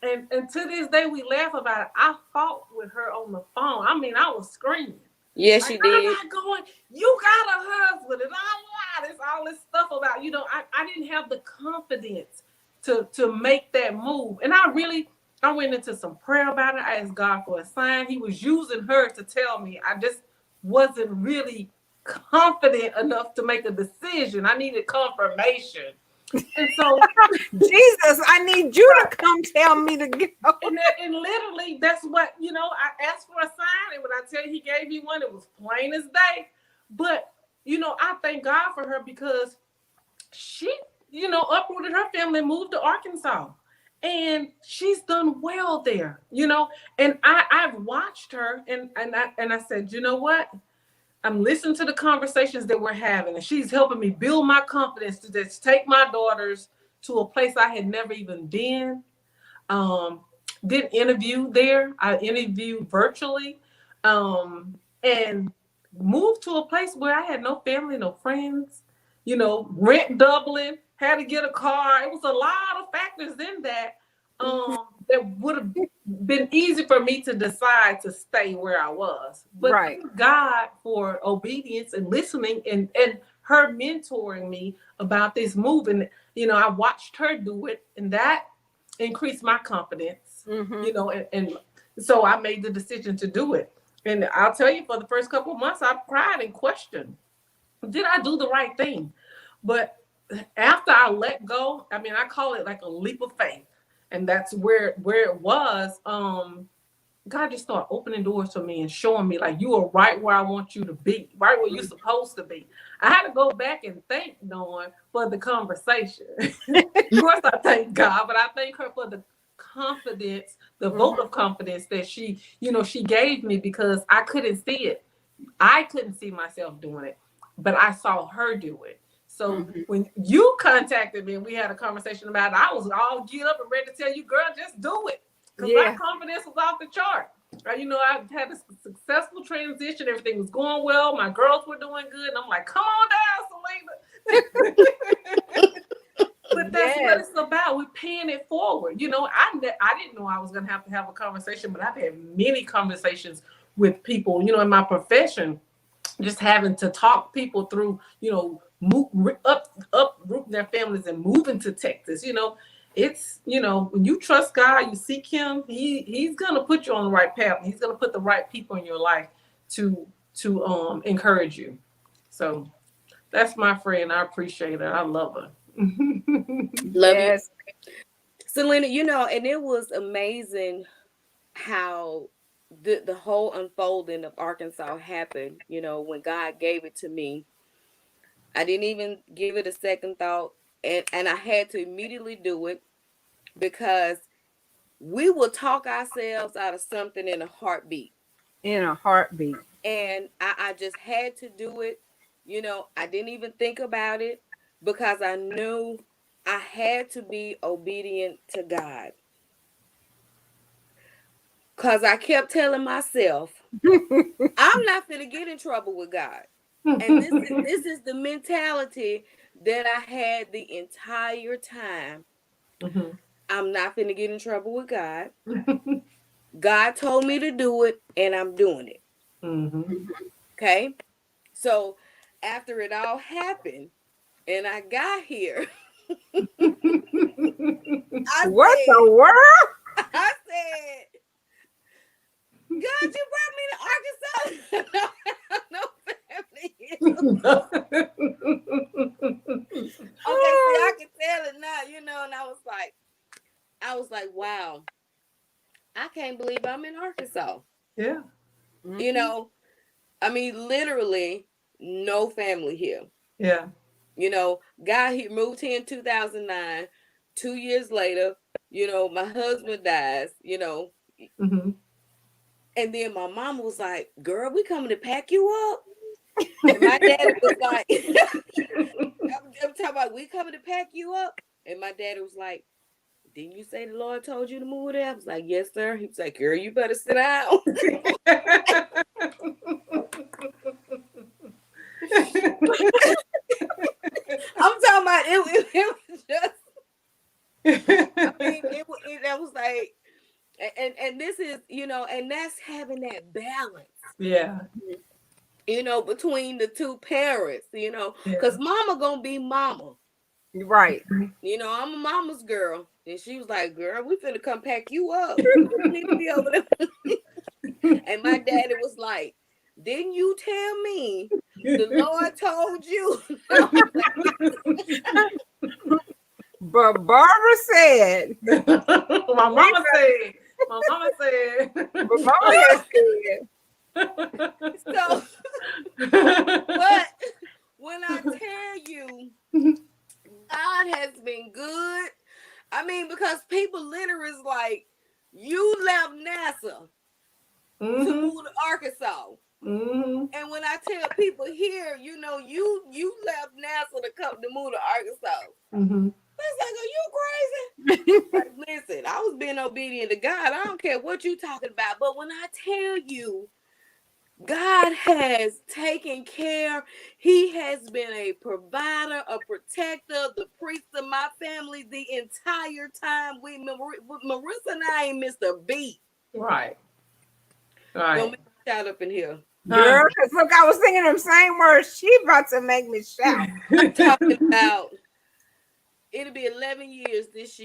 Speaker 1: And to this day, we laugh about it. I fought with her on the phone. I mean, I was screaming.
Speaker 3: Yes, like, you did.
Speaker 1: I'm not going. You got a husband, and it's all this stuff about I didn't have the confidence to make that move, and I went into some prayer about it. I asked God for a sign. He was using her to tell me. I just wasn't really confident enough to make a decision. I needed confirmation. And so,
Speaker 2: Jesus, I need you to come tell me to go.
Speaker 1: And literally, that's what, I asked for a sign. And when I tell you he gave me one, it was plain as day. But, I thank God for her because she, uprooted her family and moved to Arkansas. And she's done well there, and I've watched her, and I said, you know what? I'm listening to the conversations that we're having, and she's helping me build my confidence to just take my daughters to a place I had never even been. Did interview there. I interviewed virtually, and moved to a place where I had no family, no friends, rent doubling, had to get a car. It was a lot of factors in that that would have been easy for me to decide to stay where I was. But thank God for obedience and listening and her mentoring me about this move. And, I watched her do it, and that increased my confidence, and so I made the decision to do it. And I'll tell you, for the first couple of months, I cried and questioned, did I do the right thing? But after I let go, I mean, I call it like a leap of faith. And that's where it was. God just started opening doors for me and showing me, like, you are right where I want you to be, right where you're supposed to be. I had to go back and thank Dawn for the conversation. Of course, I thank God, but I thank her for the confidence, the vote of confidence that she gave me, because I couldn't see it. I couldn't see myself doing it, but I saw her do it. So when you contacted me and we had a conversation about it, I was all geared up and ready to tell you, girl, just do it. Because my confidence was off the chart. I had a successful transition. Everything was going well. My girls were doing good. And I'm like, come on down, Celena. But that's what it's about. We're paying it forward. I didn't know I was going to have a conversation, but I've had many conversations with people, in my profession, just having to talk people through, uprooting their families and moving to Texas, it's, when you trust God, you seek Him, He's gonna put you on the right path. He's gonna put the right people in your life to encourage you. So that's my friend. I appreciate her. I love her.
Speaker 3: Love you,
Speaker 2: Yes.
Speaker 3: Celena. And it was amazing how the whole unfolding of Arkansas happened. When God gave it to me, I didn't even give it a second thought, and I had to immediately do it because we will talk ourselves out of something in a heartbeat.
Speaker 2: In a heartbeat.
Speaker 3: And I just had to do it. I didn't even think about it because I knew I had to be obedient to God. Because I kept telling myself, I'm not going to get in trouble with God. And this is the mentality that I had the entire time. I'm not going to get in trouble with God. God told me to do it, and I'm doing it. Okay? So after it all happened and I got here,
Speaker 2: What the world?
Speaker 3: I said, God, you brought me to Arkansas. No family here. Okay, see, I can tell it now, and I was like, wow, I can't believe I'm in Arkansas.
Speaker 1: Yeah.
Speaker 3: I mean, literally no family here.
Speaker 1: Yeah.
Speaker 3: God, he moved here in 2009. 2 years later, my husband dies, and then my mom was like, girl, we coming to pack you up. And my daddy was like, I'm talking about we coming to pack you up. And my daddy was like, didn't you say the Lord told you to move there? I was like, yes, sir. He was like, girl, you better sit down. I'm talking about it was just, I mean, that was like, and this is, and that's having that balance.
Speaker 1: Yeah.
Speaker 3: Between the two parents, because mama gonna be mama.
Speaker 2: Right.
Speaker 3: I'm a mama's girl. And she was like, girl, we finna come pack you up. You need to be over there. And my daddy was like, didn't you tell me the Lord told you?
Speaker 2: But Barbara said,
Speaker 1: my mama said,
Speaker 2: but Barbara has said,
Speaker 3: So, but when I tell you, God has been good. I mean, because people literally is like, you left NASA to move to Arkansas. And when I tell people here, you left NASA to come to move to Arkansas. It's like, are you crazy? Like, listen, I was being obedient to God. I don't care what you talking about. But when I tell you, God has taken care. He has been a provider, a protector, the priest of my family the entire time. Marissa and I ain't missed a beat.
Speaker 1: Right.
Speaker 3: Don't make me shout up in here.
Speaker 2: Girl, because look, I was thinking them same words. She about to make me shout.
Speaker 3: I'm talking about, it'll be 11 years this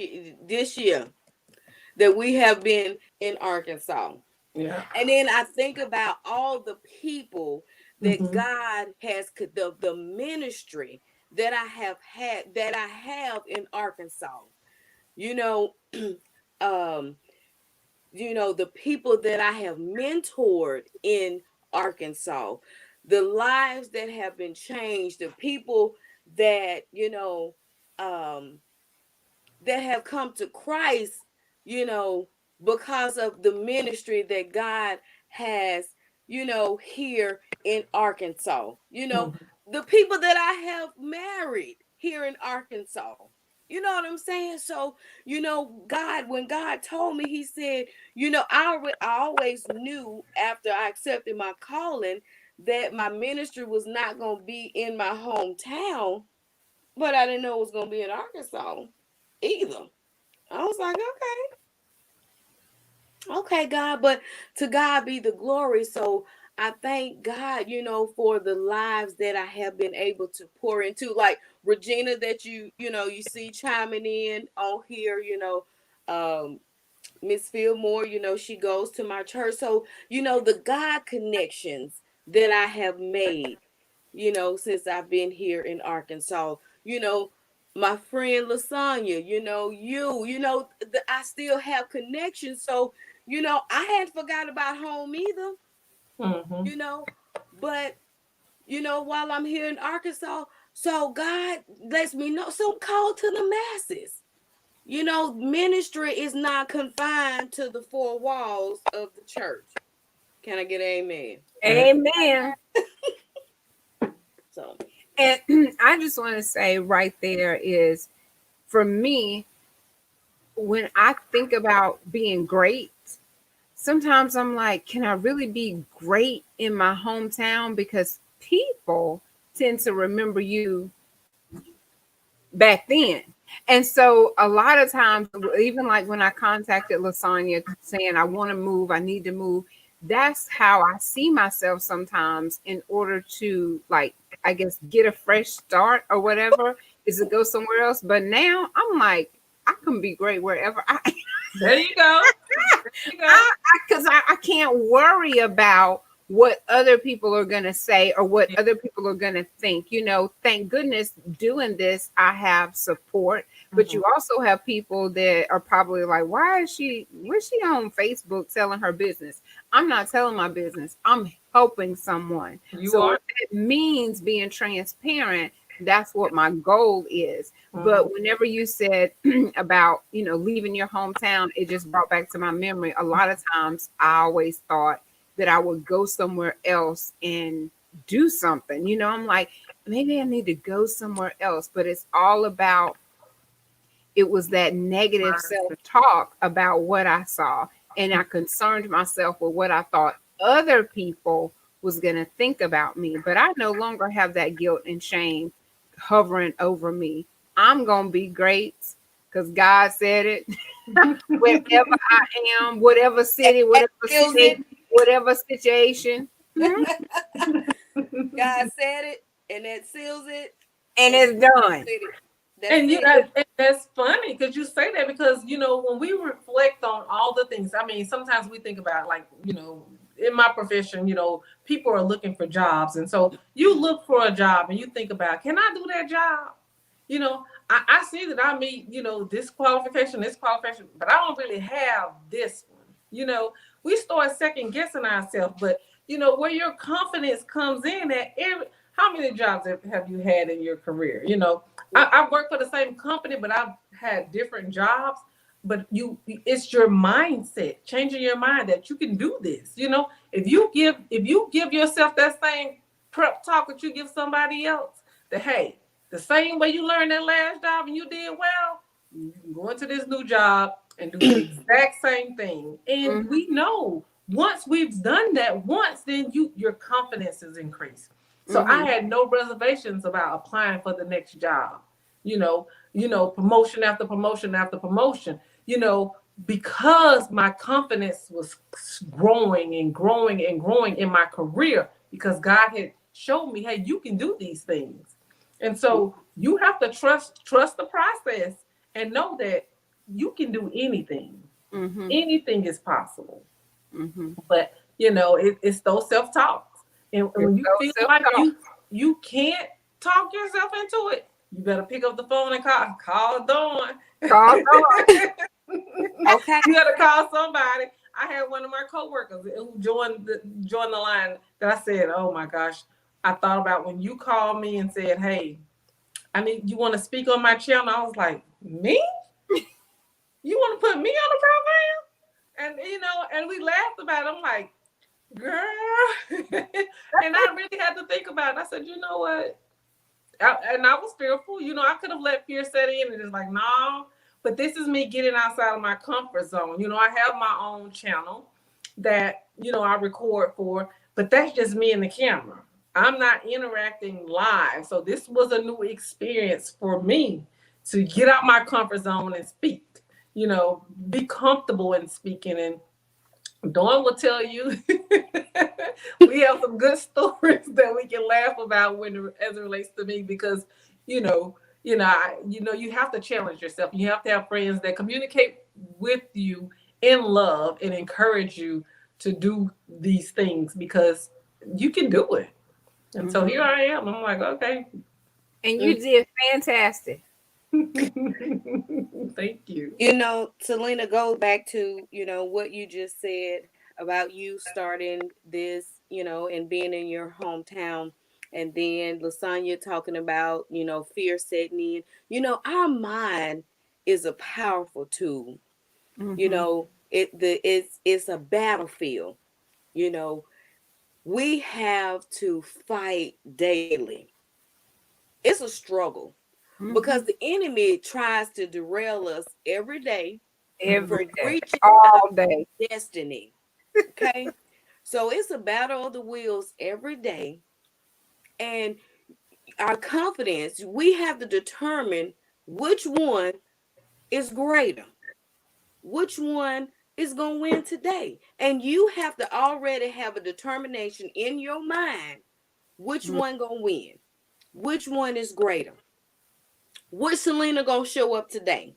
Speaker 3: year that we have been in Arkansas.
Speaker 1: Yeah.
Speaker 3: And then I think about all the people that God has, the ministry that I have had, that I have in Arkansas. The people that I have mentored in Arkansas, the lives that have been changed, the people that, that have come to Christ, because of the ministry that God has, here in Arkansas. The people that I have married here in Arkansas. You know what I'm saying? So, God, when God told me, he said, I always knew after I accepted my calling that my ministry was not going to be in my hometown, but I didn't know it was going to be in Arkansas either. I was like, okay, God, but to God be the glory. So I thank God, for the lives that I have been able to pour into. Like Regina that you see chiming in on here, Miss Fillmore, she goes to my church. So, the God connections that I have made, since I've been here in Arkansas, my friend Lasagna, I still have connections. So, I hadn't forgot about home either,
Speaker 1: Mm-hmm.
Speaker 3: but, while I'm here in Arkansas, so God lets me know. So I'm called to the masses. Ministry is not confined to the four walls of the church. Can I get an amen?
Speaker 2: Amen.
Speaker 3: So,
Speaker 2: And I just want to say right there is for me, when I think about being great, sometimes I'm like, can I really be great in my hometown? Because people tend to remember you back then. And so a lot of times, even like when I contacted Lasagna saying I want to move, I need to move, that's how I see myself sometimes in order to, like, I guess, get a fresh start or whatever, is to go somewhere else. But now I'm like, I can be great wherever I
Speaker 1: There you go. There you go.
Speaker 2: because I can't worry about what other people are going to say or what other people are going to think. Thank goodness doing this, I have support, but you also have people that are probably like, where's she on Facebook telling her business? I'm not telling my business. I'm helping someone.
Speaker 1: You
Speaker 2: So
Speaker 1: are.
Speaker 2: what that means being transparent, that's what my goal is.
Speaker 1: Mm-hmm.
Speaker 2: But whenever you said about, leaving your hometown, it just brought back to my memory. A lot of times I always thought that I would go somewhere else and do something. I'm like, maybe I need to go somewhere else. But it's all about, it was that negative self-talk about what I saw. And I concerned myself with what I thought other people was going to think about me. But I no longer have that guilt and shame hovering over me. I'm going to be great because God said it. Wherever I am, whatever city, whatever state, whatever situation.
Speaker 3: God said it, and that seals it,
Speaker 2: And it's done.
Speaker 1: And and that's funny because you say that because when we reflect on all the things, I mean, sometimes we think about, like, in my profession, people are looking for jobs, and so you look for a job and you think about, can I do that job? I see that I meet this qualification, but I don't really have this one. We start second guessing ourselves, but where your confidence comes in at how many jobs have you had in your career? I've worked for the same company, but I've had different jobs. But it's your mindset, changing your mind that you can do this. If you give yourself that same prep talk that you give somebody else, that hey, the same way you learned that last job and you did well, you can go into this new job and do the exact same thing. And we know once we've done that then your confidence is increased. So I had no reservations about applying for the next job. Promotion after promotion after promotion, because my confidence was growing and growing and growing in my career because God had showed me, hey, you can do these things. And so you have to trust the process and know that you can do anything. Anything is possible. But it's those self-talks. And when you feel like you can't talk yourself into it, you better pick up the phone and call Dawn.
Speaker 3: Okay.
Speaker 1: You gotta call somebody. I had one of my coworkers who joined the line that I said, oh my gosh, I thought about when you called me and said, hey, you want to speak on my channel? I was like, me? You want to put me on the program? And we laughed about it. I'm like, girl. And I really had to think about it. I said, you know what? I was fearful. I could have let fear set in and just like, no. But this is me getting outside of my comfort zone. I have my own channel that, I record for, but that's just me and the camera. I'm not interacting live. So this was a new experience for me to get out my comfort zone and speak, be comfortable in speaking. And Dawn will tell you we have some good stories that we can laugh about as it relates to me because you know, you have to challenge yourself. You have to have friends that communicate with you in love and encourage you to do these things because you can do it. And so here
Speaker 2: Mhm.
Speaker 1: I am. I'm like, okay.
Speaker 2: And you did fantastic.
Speaker 1: Thank you.
Speaker 3: Selena, go back to, what you just said about you starting this, and being in your hometown. And then Lasagna talking about, fear setting in. Our mind is a powerful tool.
Speaker 2: Mhm.
Speaker 3: It's a battlefield. You know, we have to fight daily. It's a struggle because
Speaker 2: Mhm.
Speaker 3: the enemy tries to derail us every day
Speaker 2: Every
Speaker 3: from
Speaker 2: day,
Speaker 3: reaching our
Speaker 2: all day.
Speaker 3: destiny. Okay. So it's a battle of the wheels every day. And our confidence, we have to determine which one is greater, which one is going to win today. And you have to already have a determination in your mind which
Speaker 2: Mm.
Speaker 3: one going to win, which one is greater, which Selena going to show up today.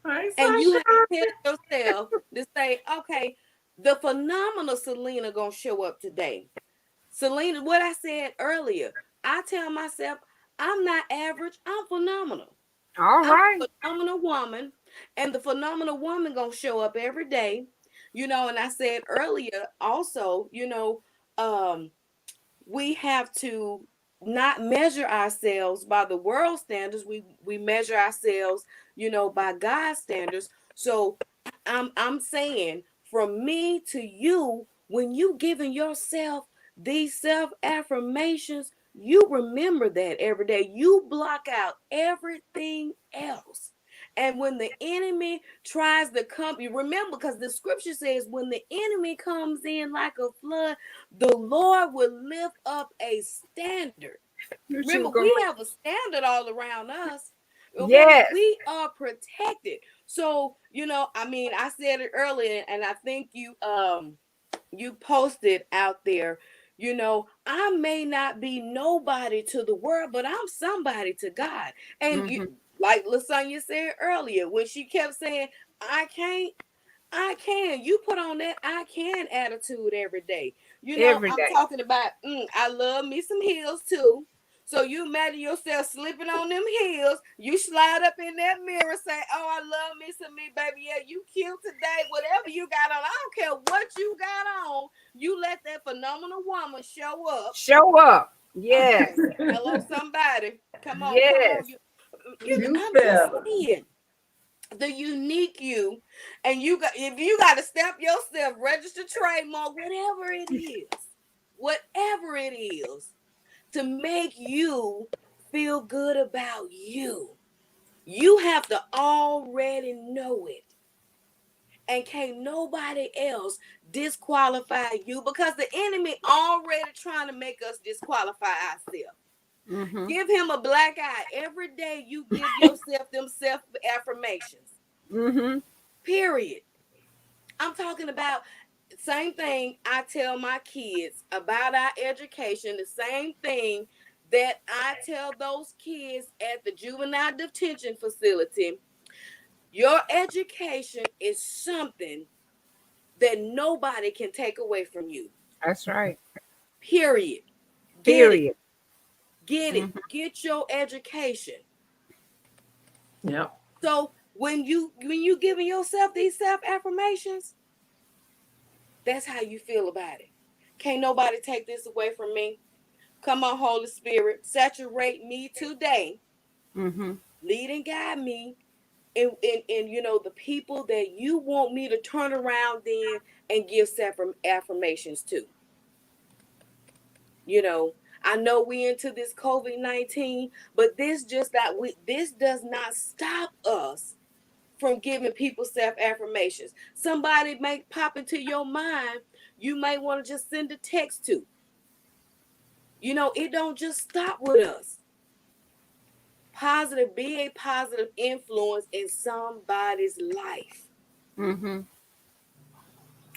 Speaker 1: Hi,
Speaker 3: And you have
Speaker 1: Sasha.
Speaker 3: to tell yourself to say, okay, the phenomenal Selena gonna show up today. Selena, what I said earlier, I tell myself, I'm not average, I'm phenomenal.
Speaker 2: All
Speaker 3: I'm
Speaker 2: right.
Speaker 3: a phenomenal woman, and the phenomenal woman gonna show up every day. And I said earlier also, um, we have to not measure ourselves by the world standards. We measure ourselves, by God's standards. So I'm saying from me to you, when you giving yourself these self affirmations, you remember that every day. You block out everything else. And when the enemy tries to come, you remember, because the scripture says, when the enemy comes in like a flood, the Lord will lift up a standard.
Speaker 2: You
Speaker 3: Remember,
Speaker 2: two go.
Speaker 3: we have a standard all around us. Okay,
Speaker 2: Yes.
Speaker 3: we are protected. So, I said it earlier, and I think you posted out there, I may not be nobody to the world, but I'm somebody to God. And
Speaker 2: Mhm.
Speaker 3: like Lasagna said earlier, when she kept saying, I can't, I can. You put on that I can attitude every day.
Speaker 2: Every
Speaker 3: I'm
Speaker 2: day.
Speaker 3: talking about, I love me some heels too. So you imagine yourself slipping on them heels. You slide up in that mirror, say, oh, I love me some me, baby. Yeah, you cute today. Whatever you got on. I don't care what you got on. You let that phenomenal woman show up.
Speaker 2: Show up. Yes.
Speaker 3: Hello, somebody. Come on, come on.
Speaker 2: Yes.
Speaker 1: You
Speaker 3: I'm just
Speaker 1: better.
Speaker 3: saying the unique you, and if you got to stamp yourself, register trademark, whatever it is, to make you feel good about you. You have to already know it, and can't nobody else disqualify you, because the enemy already trying to make us disqualify ourselves.
Speaker 2: Mhm.
Speaker 3: Give him a black eye every day. You give yourself them self affirmations.
Speaker 2: Mhm.
Speaker 3: Period. I'm talking about same thing I tell my kids about our education, the same thing that I tell those kids at the juvenile detention facility. Your education is something that nobody can take away from you.
Speaker 2: That's right.
Speaker 3: Period. Get it.
Speaker 2: Period.
Speaker 3: Get it.
Speaker 2: Mhm.
Speaker 3: Get your education.
Speaker 1: Yep.
Speaker 3: So when you giving yourself these self affirmations, that's how you feel about it. Can't nobody take this away from me. Come on, Holy Spirit, saturate me today.
Speaker 2: Mhm.
Speaker 3: Lead and guide me in the people that you want me to turn around then and give separate affirmations to. You know, I know we into this COVID-19, but this does not stop us from giving people self affirmations. Somebody may pop into your mind, you may want to just send a text to. It don't just stop with us. Be a positive influence in somebody's life.
Speaker 2: Mhm.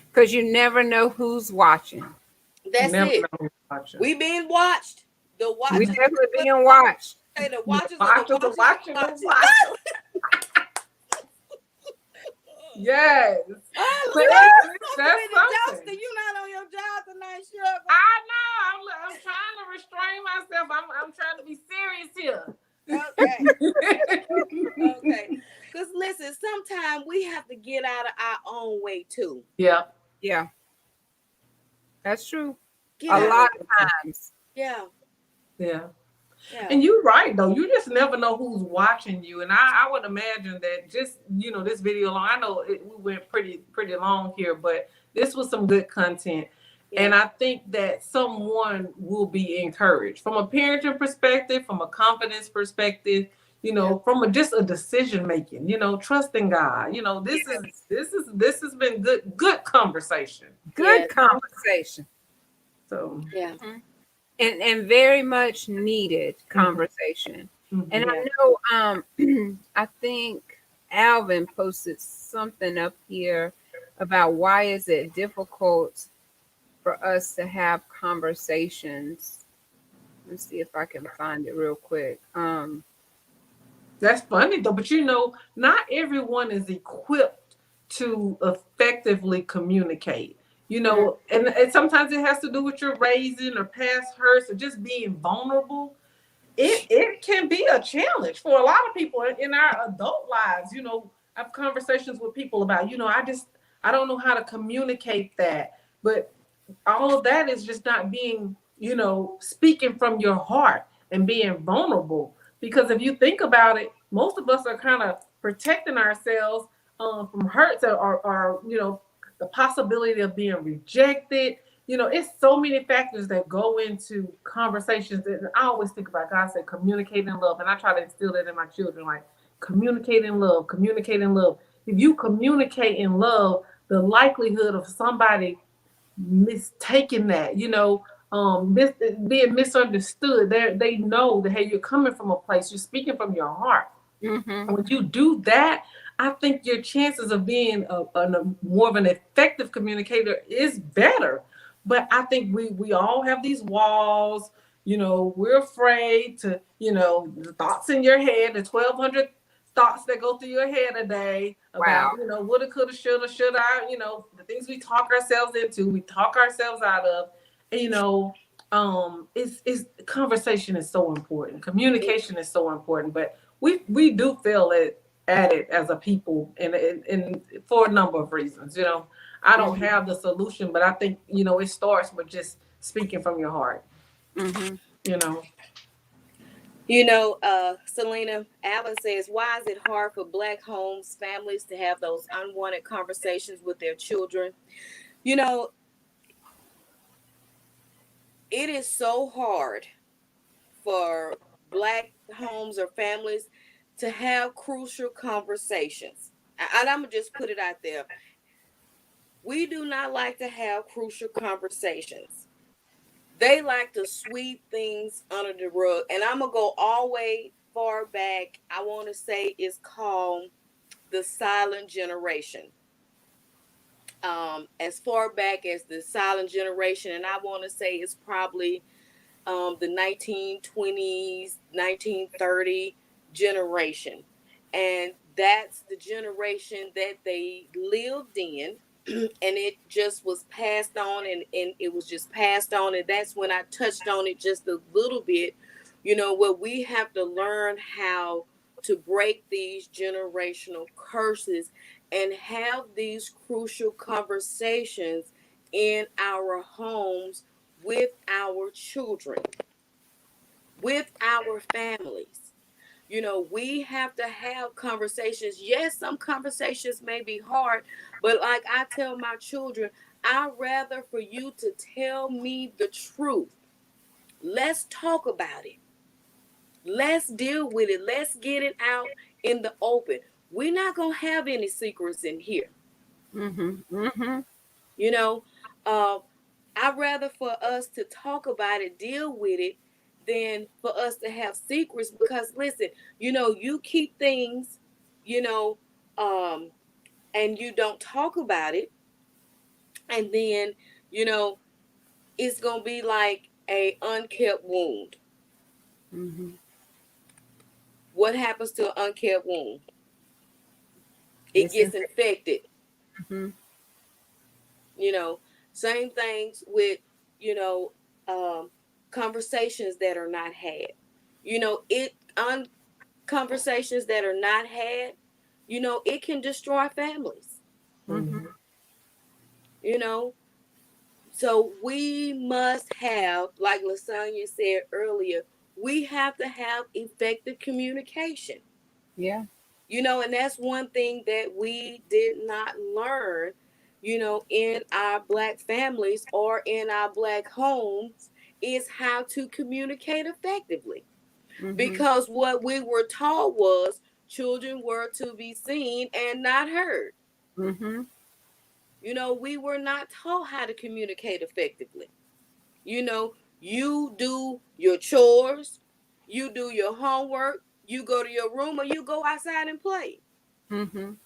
Speaker 2: Because you never know who's watching.
Speaker 3: That's
Speaker 1: Never
Speaker 3: it.
Speaker 1: know who's watching.
Speaker 3: We being watched. The
Speaker 2: We
Speaker 3: watchers,
Speaker 2: definitely being watched.
Speaker 3: say the
Speaker 1: The
Speaker 3: watchers of the
Speaker 1: watchers are
Speaker 3: watchers
Speaker 1: watching
Speaker 3: are
Speaker 1: the
Speaker 3: watching.
Speaker 1: watchers. Yes.
Speaker 3: Oh,
Speaker 1: But
Speaker 3: Lord,
Speaker 1: it's,
Speaker 3: you're supposed to
Speaker 1: that's
Speaker 3: be the
Speaker 1: something.
Speaker 3: jokester. You're not on your job tonight, Sugar.
Speaker 1: I know. I'm trying to restrain myself. I'm trying to be serious here.
Speaker 3: Okay. Okay. Because listen, sometimes we have to get out of our own way too.
Speaker 1: Yeah.
Speaker 2: Yeah, that's true.
Speaker 3: Get
Speaker 2: A
Speaker 3: out
Speaker 2: lot
Speaker 3: of
Speaker 2: of times.
Speaker 3: yeah,
Speaker 1: Yeah.
Speaker 3: yeah.
Speaker 1: And you're right though. You just never know who's watching you. And I would imagine that just this video long. I know we went pretty long here, but this was some good content.
Speaker 3: Yeah.
Speaker 1: And I think that someone will be encouraged from a parenting perspective, from a confidence perspective, from just a decision making, trusting God. This has been good conversation.
Speaker 2: Good
Speaker 3: Yeah.
Speaker 2: conversation.
Speaker 1: So
Speaker 3: Yeah.
Speaker 2: Mhm. And very much needed conversation. And
Speaker 1: mhm.
Speaker 2: I know I think Alvin posted something up here about why is it difficult for us to have conversations. Let's see if I can find it real quick.
Speaker 1: That's funny though, but not everyone is equipped to effectively communicate. And sometimes it has to do with your raising or past hurts or just being vulnerable. It can be a challenge for a lot of people in our adult lives. I have conversations with people about, I don't know how to communicate that. But all of that is just not being, speaking from your heart and being vulnerable. Because if you think about it, most of us are kind of protecting ourselves from hurts or the possibility of being rejected. It's so many factors that go into conversations. And I always think about God said, communicate in love. And I try to instill that in my children, like communicate in love, communicate in love. If you communicate in love, the likelihood of somebody mistaking that, being misunderstood, they know that, hey, you're coming from a place, you're speaking from your heart.
Speaker 2: Mm-hmm.
Speaker 1: And when you do that, I think your chances of being more of an effective communicator is better. But I think we all have these walls. We're afraid to, the thoughts in your head, the 1,200 thoughts that go through your head a day
Speaker 2: Wow.
Speaker 1: about, woulda, coulda, shoulda, should I, the things we talk ourselves into, we talk ourselves out of. And, it's conversation is so important. Communication is so important. But we do fail at it as a people, and for a number of reasons. I don't have the solution, but I think it starts with just speaking from your heart.
Speaker 2: Mm-hmm.
Speaker 1: You know.
Speaker 3: Celena, Alvin says, why is it hard for Black homes, families to have those unwanted conversations with their children? It is so hard for Black homes or families to have crucial conversations. And I'm going to just put it out there. We do not like to have crucial conversations. They like to sweep things under the rug. And I'm going to go all the way far back. I want to say it's called the silent generation. As far back as the silent generation, and I want to say it's probably the 1920s, 1930 generation. And that's the generation that they lived in. And it just was passed on, and it was just passed on. And that's when I touched on it just a little bit, where we have to learn how to break these generational curses and have these crucial conversations in our homes with our children, with our families. We have to have conversations. Yes, some conversations may be hard, but like I tell my children, I'd rather for you to tell me the truth. Let's talk about it. Let's deal with it. Let's get it out in the open. We're not going to have any secrets in here.
Speaker 2: Mm-hmm. Mm-hmm.
Speaker 3: You know, uh, I'd rather for us to talk about it, deal with it, than for us to have secrets. Because listen, you keep things, you know, um, and you don't talk about it, and then, you know, it's gonna be like a unkept wound.
Speaker 2: Mhm.
Speaker 3: What happens to an uncared wound? It gets
Speaker 2: Disinfect.
Speaker 3: infected.
Speaker 2: Mhm.
Speaker 3: You know, same things with, you know, um, conversations that are not had. You know, conversations that are not had, it can destroy families.
Speaker 2: Mhm.
Speaker 3: You know, so we must have, like Lasagna said earlier, we have to have effective communication.
Speaker 2: Yeah.
Speaker 3: And that's one thing that we did not learn, in our Black families or in our Black homes, is how to communicate effectively.
Speaker 2: Mhm.
Speaker 3: Because what we were taught was children were to be seen and not heard.
Speaker 2: Mhm.
Speaker 3: We were not taught how to communicate effectively. You do your chores, you do your homework, you go to your room, or you go outside and play.
Speaker 2: Mhm.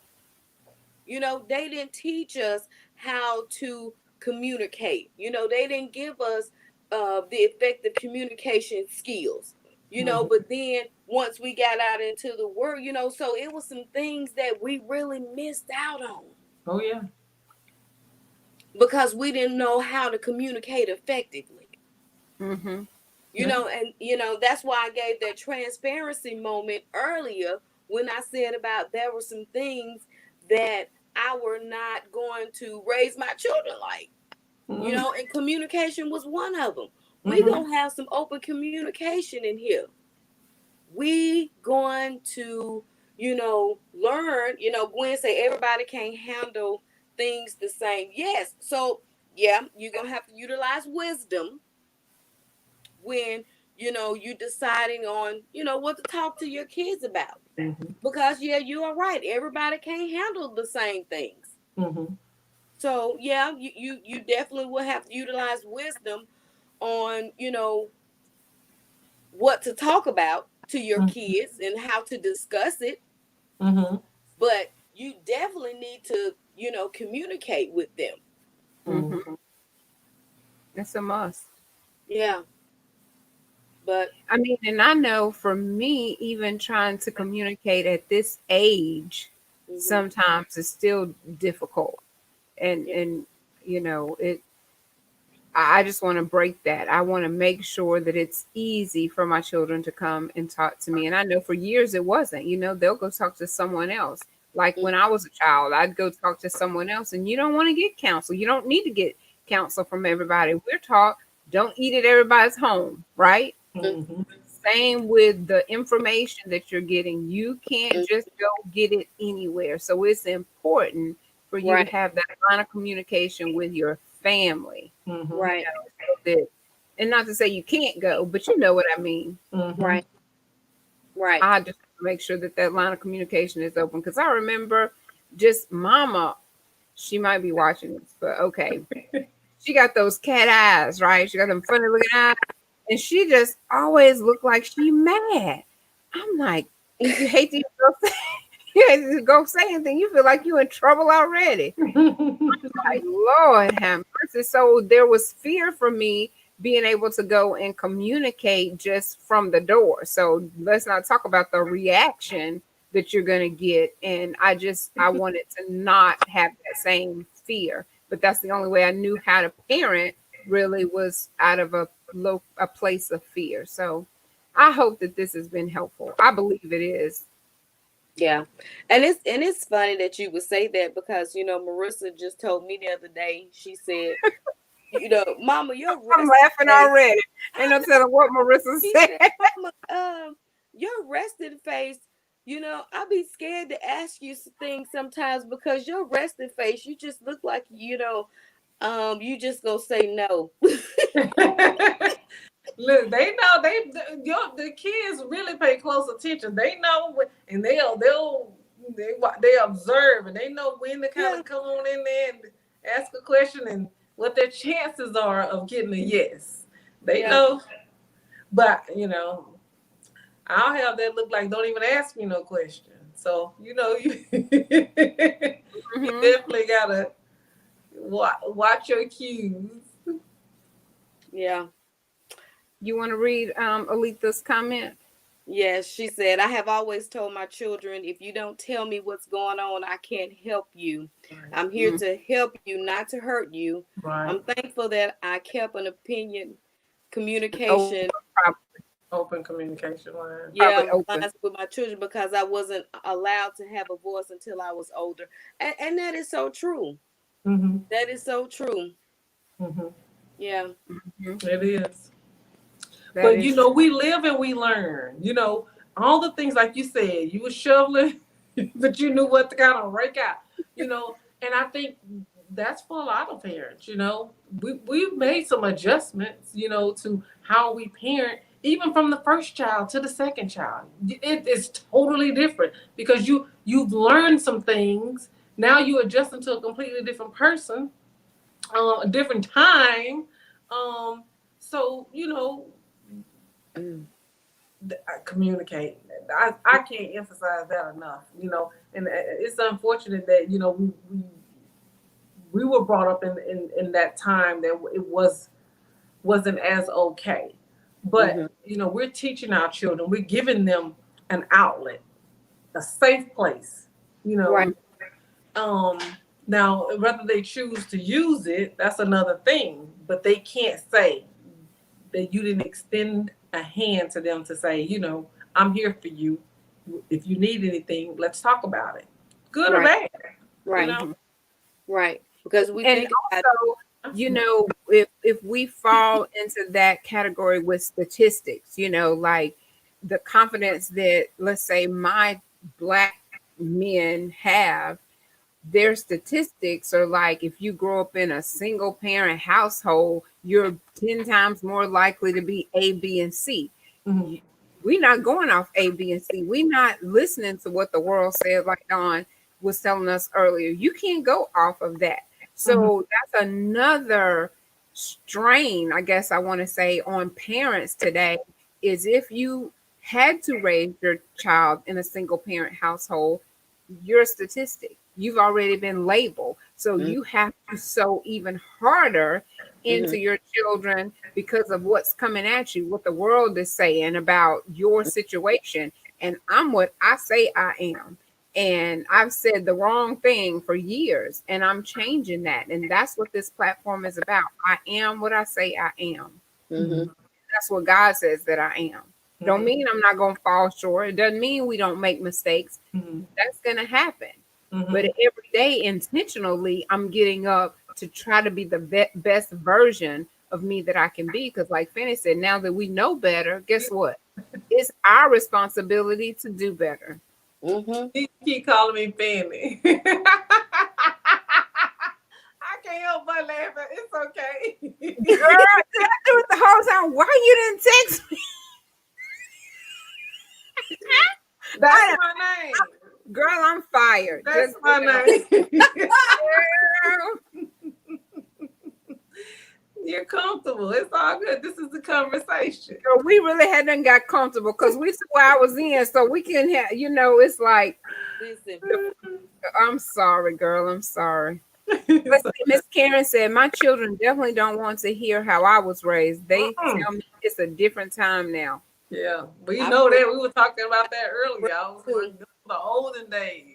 Speaker 3: They didn't teach us how to communicate. They didn't give us the effective communication skills. But then once we got out into the world, so it was some things that we really missed out on
Speaker 1: Oh yeah.
Speaker 3: because we didn't know how to communicate effectively.
Speaker 2: Mhm.
Speaker 1: Yeah.
Speaker 3: And that's why I gave that transparency moment earlier when I said about there were some things that I were not going to raise my children like.
Speaker 1: Mm-hmm.
Speaker 3: And communication was one of them. We
Speaker 1: Mm-hmm.
Speaker 3: gonna have some open communication in here. We going to, learn. Gwen say everybody can't handle things the same. Yes, so yeah, you're gonna have to utilize wisdom when you deciding on what to talk to your kids about,
Speaker 1: Mm-hmm.
Speaker 3: because yeah, you are right, everybody can't handle the same things.
Speaker 1: Mm-hmm.
Speaker 3: So yeah, you definitely will have to utilize wisdom on what to talk about to your kids and how to discuss it.
Speaker 1: Mm-hmm.
Speaker 3: But you definitely need to communicate with them.
Speaker 2: Mhm.
Speaker 1: Mm-hmm.
Speaker 2: It's a must.
Speaker 3: Yeah, but
Speaker 2: I mean, and I know for me, even trying to communicate at this age,
Speaker 3: hmm
Speaker 2: sometimes it's still difficult. And
Speaker 3: yeah,
Speaker 2: it. I just want to break that. I want to make sure that it's easy for my children to come and talk to me. And I know for years it wasn't. They'll go talk to someone else. Like when I was a child, I'd go talk to someone else, and you don't want to get counsel. You don't need to get counsel from everybody. We're taught don't eat at everybody's home, right?
Speaker 1: Mm-hmm.
Speaker 2: Same with the information that you're getting. You can't just go get it anywhere. So it's important for you to
Speaker 3: right,
Speaker 2: have that line of communication with your family.
Speaker 1: Mm-hmm.
Speaker 3: right,
Speaker 2: So that, and not to say you can't go, but you know what I mean.
Speaker 1: Mm-hmm.
Speaker 3: right, right.
Speaker 2: I just make sure that that line of communication is open because I remember just mama, she might be watching this, but okay. She got those cat eyes, right? She got them funny looking eyes. And she just always looked like she mad. I'm like, you hate to go say, you hate to go say anything. You feel like you in trouble already. Like, Lord have mercy. So there was fear for me being able to go and communicate just from the door. So let's not talk about the reaction that you're going to get. And I wanted to not have that same fear. But that's the only way I knew how to parent really was out of a place of fear. So I hope that this has been helpful. I believe it is.
Speaker 3: Yeah, and it's funny that you would say that because Marissa just told me the other day. She said, Mama, your
Speaker 2: I'm
Speaker 3: resting
Speaker 2: laughing
Speaker 3: face.
Speaker 2: already. Ain't
Speaker 3: I
Speaker 2: no
Speaker 3: know.
Speaker 2: telling what Marissa
Speaker 3: She
Speaker 2: said.
Speaker 3: said, Mama, your resting face. I be scared to ask you some things sometimes because your resting face. You just look like you just gonna say no.
Speaker 1: Look, they know the kids really pay close attention. They know and they observe and they know when to kind
Speaker 3: Yeah,
Speaker 1: of come on in there and ask a question and what their chances are of getting a yes. They
Speaker 3: yeah,
Speaker 1: know, but I'll have that look like don't even ask me no question. So you
Speaker 2: Hmm.
Speaker 1: definitely gotta watch your cues.
Speaker 3: yeah.
Speaker 2: You want to read Aletha's comment?
Speaker 3: Yes, she said, I have always told my children, if you don't tell me what's going on, I can't help you.
Speaker 1: Right.
Speaker 3: I'm here to help you, not to hurt you.
Speaker 1: Right.
Speaker 3: I'm thankful that I kept an opinion,
Speaker 2: Oh,
Speaker 3: communication,
Speaker 1: Open communication line.
Speaker 3: yeah,
Speaker 2: probably open.
Speaker 3: lines with my children because I wasn't allowed to have a voice until I was older. And that is so true.
Speaker 1: Mm-hmm.
Speaker 3: That is so true.
Speaker 1: Mm-hmm.
Speaker 3: Yeah.
Speaker 2: Mhm.
Speaker 1: It is.
Speaker 2: That
Speaker 1: But
Speaker 2: is true.
Speaker 1: we live and we learn. All the things like you said, you were shoveling, but you knew what to kind of rake out. And I think that's for a lot of parents. We've made some adjustments. To how we parent, even from the first child to the second child. It is totally different because you've learned some things. Now you adjust into a completely different person, a different time. So
Speaker 3: Mm.
Speaker 1: communicate. I can't emphasize that enough. And it's unfortunate that we were brought up in that time that it wasn't as okay. But
Speaker 3: Mm-hmm.
Speaker 1: we're teaching our children. We're giving them an outlet, a safe place. You
Speaker 3: Right.
Speaker 1: know, um, Now whether they choose to use it, that's another thing. But they can't say that you didn't extend a hand to them to say, I'm here for you. If you need anything, let's talk about it. Good or
Speaker 3: Right.
Speaker 1: bad, you
Speaker 3: Right.
Speaker 1: know?
Speaker 2: Mhm.
Speaker 3: Right. Because we
Speaker 2: And
Speaker 3: think about
Speaker 2: also, if we fall into that category with statistics, like the confidence that, let's say, my black men have, their statistics are like, if you grow up in a single parent household, you're 10 times more likely to be A, B, and C.
Speaker 1: Mhm.
Speaker 2: We're not going off A, B, and C. We're not listening to what the world said, like Dawn was telling us earlier. You can't go off of that.
Speaker 1: Mhm.
Speaker 2: So that's another strain, I guess I want to say, on parents today, is if you had to raise your child in a single parent household, you're a statistic. You've already been labeled. So
Speaker 3: it.
Speaker 2: you have to sow even harder
Speaker 3: Mm-hmm.
Speaker 2: into your children because of what's coming at you, what the world is saying about your situation. And I'm what I say I am. And I've said the wrong thing for years, and I'm changing that. And that's what this platform is about. I am what I say I am.
Speaker 3: Mm-hmm.
Speaker 1: Mhm.
Speaker 2: That's what God says that I am. Don't
Speaker 1: Mhm.
Speaker 2: mean I'm not going to fall short. It doesn't mean we don't make mistakes.
Speaker 1: Mhm.
Speaker 2: That's going to happen. But
Speaker 1: Mhm.
Speaker 2: every day, intentionally, I'm getting up to try to be the best version of me that I can be. Because, like Fanny said, now that we know better, guess what? It's our responsibility to do better.
Speaker 3: Mm-hmm.
Speaker 1: You keep calling me Fanny. I can't help but laugh. It's
Speaker 2: Girl,
Speaker 1: okay.
Speaker 2: did I do it the whole time? Why you didn't text me?
Speaker 1: That's
Speaker 2: I,
Speaker 1: my name.
Speaker 2: girl, I'm fired.
Speaker 1: That's
Speaker 2: Just
Speaker 1: my name.
Speaker 2: girl,
Speaker 1: You're comfortable. It's all good. This is the conversation.
Speaker 2: girl, we really hadn't got comfortable because we 2 hours in, so we can have, it's like,
Speaker 3: Listen.
Speaker 2: I'm sorry, girl, I'm sorry. Let's
Speaker 1: So,
Speaker 2: see, Miss Karen said, my children definitely don't want to hear how I was raised. They
Speaker 1: mm-mm.
Speaker 2: tell me it's a different time now.
Speaker 1: Yeah, we
Speaker 3: I
Speaker 1: know
Speaker 3: pray
Speaker 1: that. We were talking about that earlier. I was
Speaker 3: too.
Speaker 1: like, the olden days.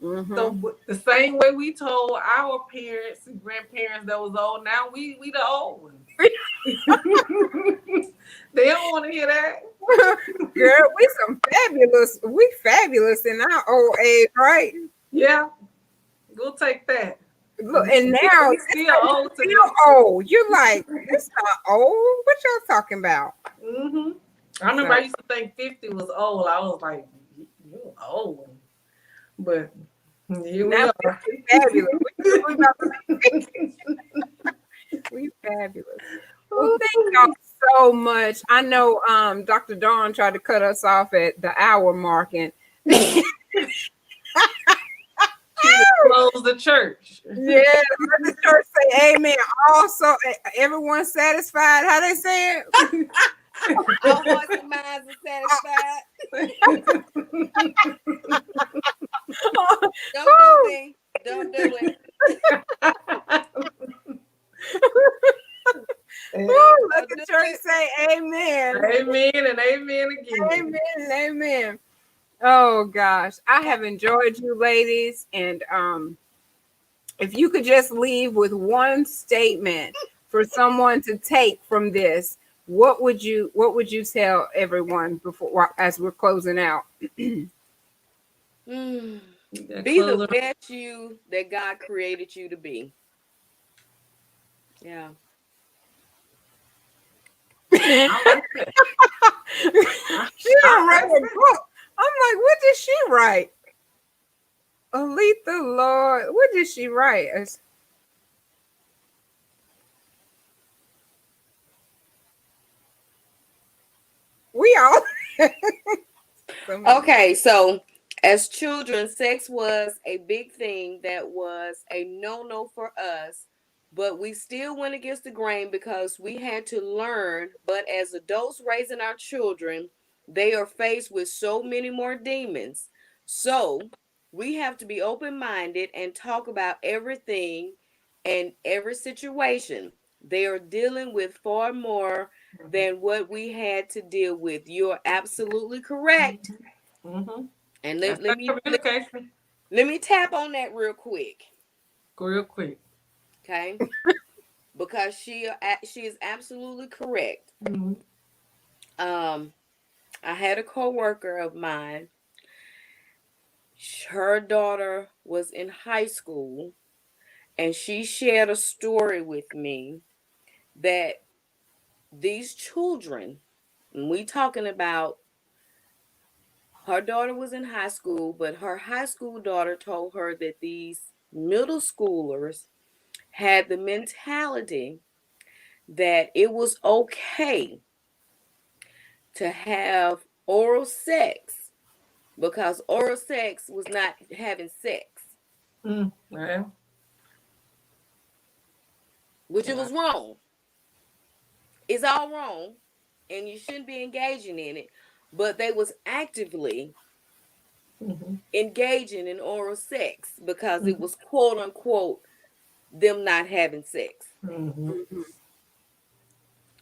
Speaker 1: So
Speaker 2: Mm-hmm.
Speaker 1: the same way we told our parents and grandparents that was old, now we the old ones. They don't want to hear that.
Speaker 2: Girl, we fabulous in our old age, right?
Speaker 1: Yeah, we'll take that.
Speaker 2: Look, and now
Speaker 1: We
Speaker 2: it's
Speaker 1: still
Speaker 2: like you
Speaker 1: old to them.
Speaker 2: feel old. You're like, it's not old. What y'all talking about?
Speaker 1: Hmm. I remember
Speaker 2: So
Speaker 1: I used to think 50 was old. I was like, you old. But here we
Speaker 2: now
Speaker 1: are.
Speaker 2: we fabulous. We about to be we fabulous. Well, thank y'all so much. I know Dr. Dawn tried to cut us off at the hour mark, and
Speaker 1: She closed the church.
Speaker 2: yeah, let the church say amen. Also, everyone satisfied. How they say it?
Speaker 3: All hearts and minds are satisfied. Don't do me. Don't do it.
Speaker 2: Woo, let
Speaker 3: Don't
Speaker 2: the
Speaker 3: do
Speaker 2: church
Speaker 3: it.
Speaker 2: say
Speaker 1: Amen and amen again.
Speaker 2: Amen and amen. Oh gosh, I have enjoyed you ladies, and if you could just leave with one statement for someone to take from this, what would you tell everyone before as we're closing out?
Speaker 3: Mm.
Speaker 1: That
Speaker 3: Be the
Speaker 1: close
Speaker 3: best you that God created you to be. Yeah.
Speaker 1: I like that. I,
Speaker 2: She
Speaker 1: I
Speaker 2: didn't write
Speaker 1: like
Speaker 2: a
Speaker 1: that.
Speaker 2: book. I'm like, what did she write? Aletha Lord, what did she write? We all.
Speaker 3: Okay, so as children, sex was a big thing that was a no for us, but we still went against the grain because we had to learn. But as adults raising our children, they are faced with so many more demons. So we have to be open minded and talk about everything and every situation. They are dealing with far more than what we had to deal with. You're absolutely correct.
Speaker 1: Mm-hmm.
Speaker 3: And
Speaker 1: That's
Speaker 3: let
Speaker 1: that
Speaker 3: me
Speaker 1: communication.
Speaker 3: let me tap on that real quick,
Speaker 1: Go real quick.
Speaker 3: okay? Because she is absolutely correct.
Speaker 1: Mm-hmm.
Speaker 3: Um, I had a coworker of mine. Her daughter was in high school, and she shared a story with me that these children, and we talking about her daughter was in high school, but her high school daughter told her that these middle schoolers had the mentality that it was okay to have oral sex because oral sex was not having sex,
Speaker 1: Well,
Speaker 3: which it
Speaker 1: wow.
Speaker 3: was wrong. It's all wrong, and you shouldn't be engaging in it. But they was actively
Speaker 1: Mm-hmm.
Speaker 3: engaging in oral sex because it
Speaker 1: Mm-hmm.
Speaker 3: was quote unquote them not having sex.
Speaker 1: Mm-hmm.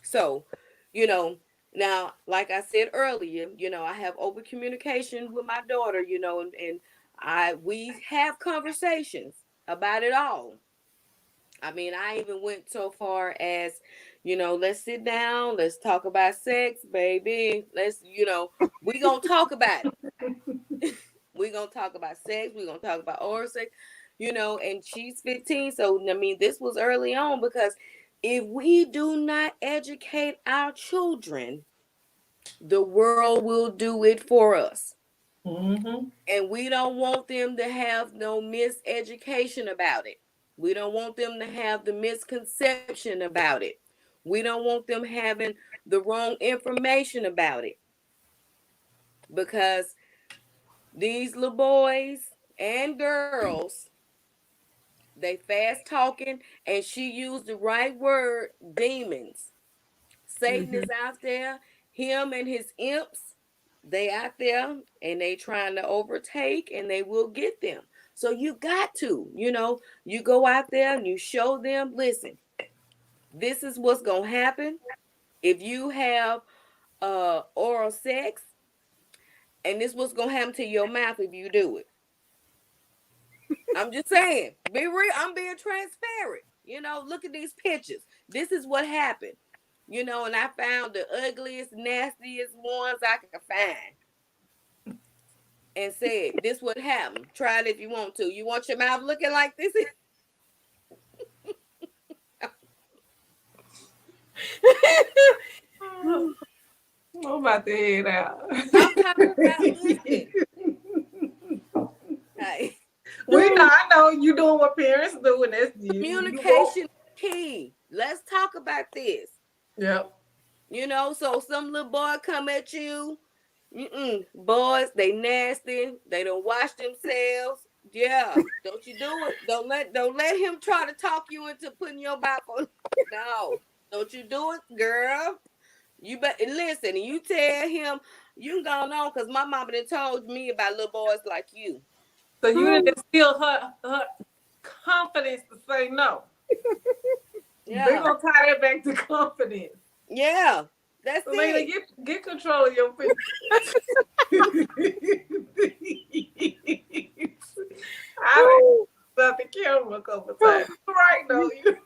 Speaker 3: So, you know, now, like I said earlier, I have open communication with my daughter, and I we have conversations about it all. I mean, I even went so far as, let's sit down, let's talk about sex, baby. We gonna talk about it. We gonna talk about sex. We gonna talk about oral sex, and she's 15. So I mean, this was early on because if we do not educate our children, the world will do it for us.
Speaker 1: Mm-hmm.
Speaker 3: And we don't want them to have no miseducation about it. We don't want them to have the misconception about it. We don't want them having the wrong information about it because these little boys and girls, they fast talking, and she used the right word, demons. Satan
Speaker 1: Mm-hmm.
Speaker 3: is out there, him and his imps, they out there and they trying to overtake and they will get them. So you got to, you go out there and you show them, listen, this is what's gonna happen if you have oral sex, and this what's gonna happen to your mouth if you do it. I'm just saying, be real. I'm being transparent. Look at these pictures. This is what happened. And I found the ugliest, nastiest ones I could find and said, this what happened. Try it if you want to. You want your mouth looking like this?
Speaker 1: I'm about to head out.
Speaker 3: I'm talking about, listen. Hey,
Speaker 1: We know, I know you doing what parents do, and that's you won't.
Speaker 3: communication key. Let's talk about this.
Speaker 1: Yep.
Speaker 3: So some little boy come at you. Boys, they nasty. They don't wash themselves. Yeah, don't you do it. Don't let him try to talk you into putting your back on. No, don't you do it, girl. You better listen. And you tell him you can go on because my mama done told me about little boys like you.
Speaker 1: So you didn't instill her confidence to say no. They're
Speaker 3: Yeah,
Speaker 1: gonna tie that back to confidence.
Speaker 3: yeah. That's
Speaker 1: Selena,
Speaker 3: it.
Speaker 1: get control of your feet. I done
Speaker 2: Woo.
Speaker 1: about the camera a couple times. You're right, though. You're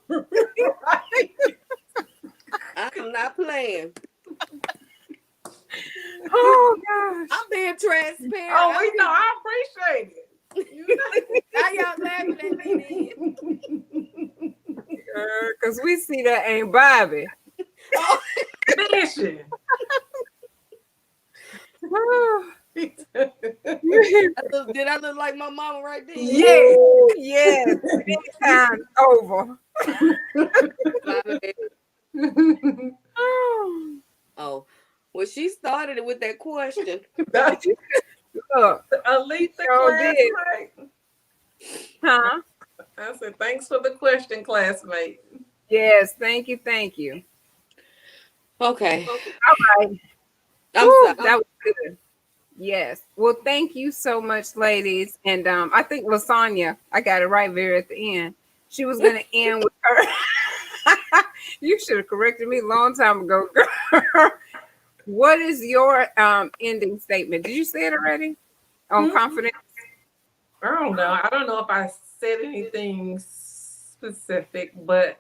Speaker 1: right.
Speaker 3: I am not playing.
Speaker 2: Oh gosh.
Speaker 3: I'm being transparent.
Speaker 1: Oh, we know. I appreciate it. You
Speaker 3: How y'all laughing at me then?
Speaker 2: Because we see that ain't Bobby.
Speaker 3: Oh,
Speaker 1: Fishing.
Speaker 3: did I look like my mama right there?
Speaker 1: Yeah.
Speaker 2: Yes, many times over. Oh,
Speaker 3: Oh, well, she started it with that question.
Speaker 1: That's
Speaker 2: look,
Speaker 1: Aletha
Speaker 2: sure did.
Speaker 1: classmate.
Speaker 2: Huh?
Speaker 1: I said, thanks for the question, classmate.
Speaker 2: Yes, thank you, thank you.
Speaker 3: Okay.
Speaker 2: All right.
Speaker 3: I'm
Speaker 2: Whew,
Speaker 3: sorry.
Speaker 2: that was good. Yes. Well, thank you so much, ladies. And I think Lasagna, I got it right there at the end. She was gonna end with her. You should have corrected me a long time ago, girl. What is your ending statement? Did you say it already? On confidence?
Speaker 1: I don't know. I don't know if I said anything specific, but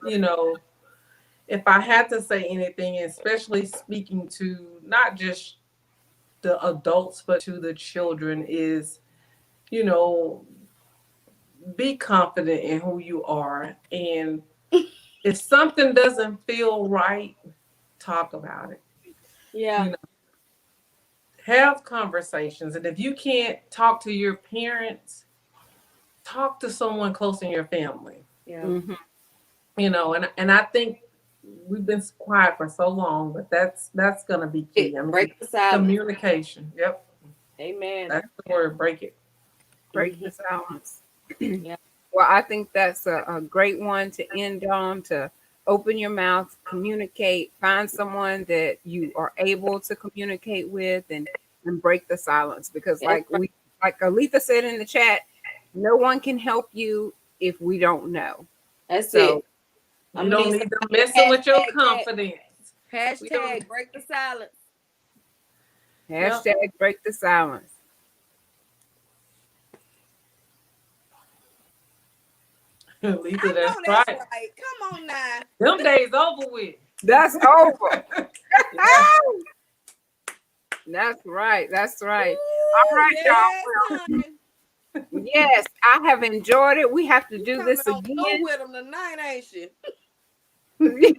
Speaker 1: if I had to say anything, especially speaking to not just the adults, but to the children, is, you know, be confident in who you are. And if something doesn't feel right, talk about it.
Speaker 3: Yeah.
Speaker 1: You know, have conversations. And if you can't talk to your parents, talk to someone close in your family.
Speaker 3: Yeah.
Speaker 2: Mm-hmm.
Speaker 1: And I think we've been quiet for so long, but that's gonna be key. I mean,
Speaker 3: Break the silence.
Speaker 1: communication. Yep.
Speaker 3: Amen.
Speaker 1: That's the word, break it.
Speaker 2: Break the silence.
Speaker 3: Yeah.
Speaker 2: Well, I think that's a great one to end on, to open your mouth, communicate, find someone that you are able to communicate with, and break the silence. Because like Aletha said in the chat, no one can help you if we don't know.
Speaker 3: That's
Speaker 2: So
Speaker 3: it.
Speaker 1: You don't need them messing with your confidence.
Speaker 3: Hashtag break the silence.
Speaker 2: hashtag break the silence.
Speaker 1: Lisa,
Speaker 3: I
Speaker 1: that's
Speaker 3: know that's
Speaker 1: right.
Speaker 3: right. Come on now.
Speaker 1: Them days over with.
Speaker 2: That's over.
Speaker 1: Yeah.
Speaker 2: That's right. That's right.
Speaker 3: Ooh,
Speaker 2: All right,
Speaker 3: yes,
Speaker 2: y'all.
Speaker 3: honey.
Speaker 2: Yes, I have enjoyed it. We have to do
Speaker 3: Coming
Speaker 2: this
Speaker 3: on through
Speaker 2: again.
Speaker 3: with them tonight, ain't she?
Speaker 1: We're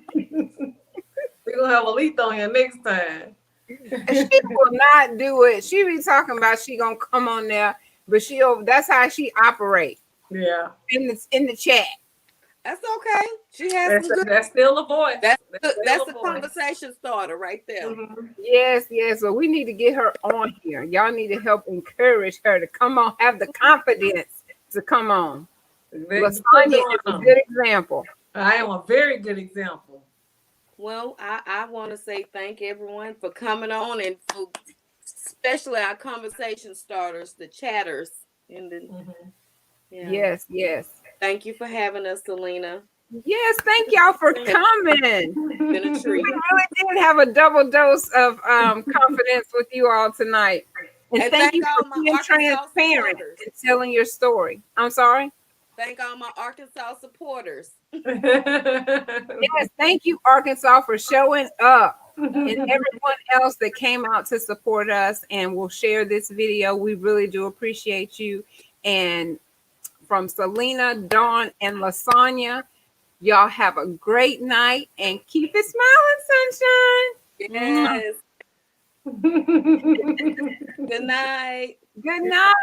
Speaker 1: gonna have a Lisa on here next time.
Speaker 2: She will not do it. She be talking about she gonna come on there, but that's how she operate
Speaker 1: Yeah.
Speaker 2: in the chat.
Speaker 3: That's okay. She has some good.
Speaker 1: That's still a voice.
Speaker 3: That's
Speaker 1: still
Speaker 3: the
Speaker 1: a voice.
Speaker 3: conversation starter right there.
Speaker 1: Mm-hmm.
Speaker 2: Yes, yes. So we need to get her on here. Y'all need to help encourage her to come on, have the confidence to come on. Lasagna is a good example.
Speaker 1: I am a very good example.
Speaker 3: Well, I want to say thank everyone for coming on, and for especially our conversation starters, the chatters.
Speaker 2: Yes, yes.
Speaker 3: Thank you for having us, Celena.
Speaker 2: Yes, thank y'all for coming.
Speaker 3: Been a treat.
Speaker 2: We really did have a double dose of confidence with you all tonight. And thank you
Speaker 3: all
Speaker 2: for
Speaker 3: my
Speaker 2: being
Speaker 3: Arkansas
Speaker 2: transparent
Speaker 3: supporters.
Speaker 2: and telling your story. I'm sorry.
Speaker 3: Thank all my Arkansas supporters.
Speaker 2: Yes, thank you, Arkansas, for showing up. And everyone else that came out to support us and will share this video. We really do appreciate you. And from Celena, Dawn, and Lasagna, y'all have a great night and keep it smiling, sunshine.
Speaker 3: Yes. Good night.
Speaker 2: Good night.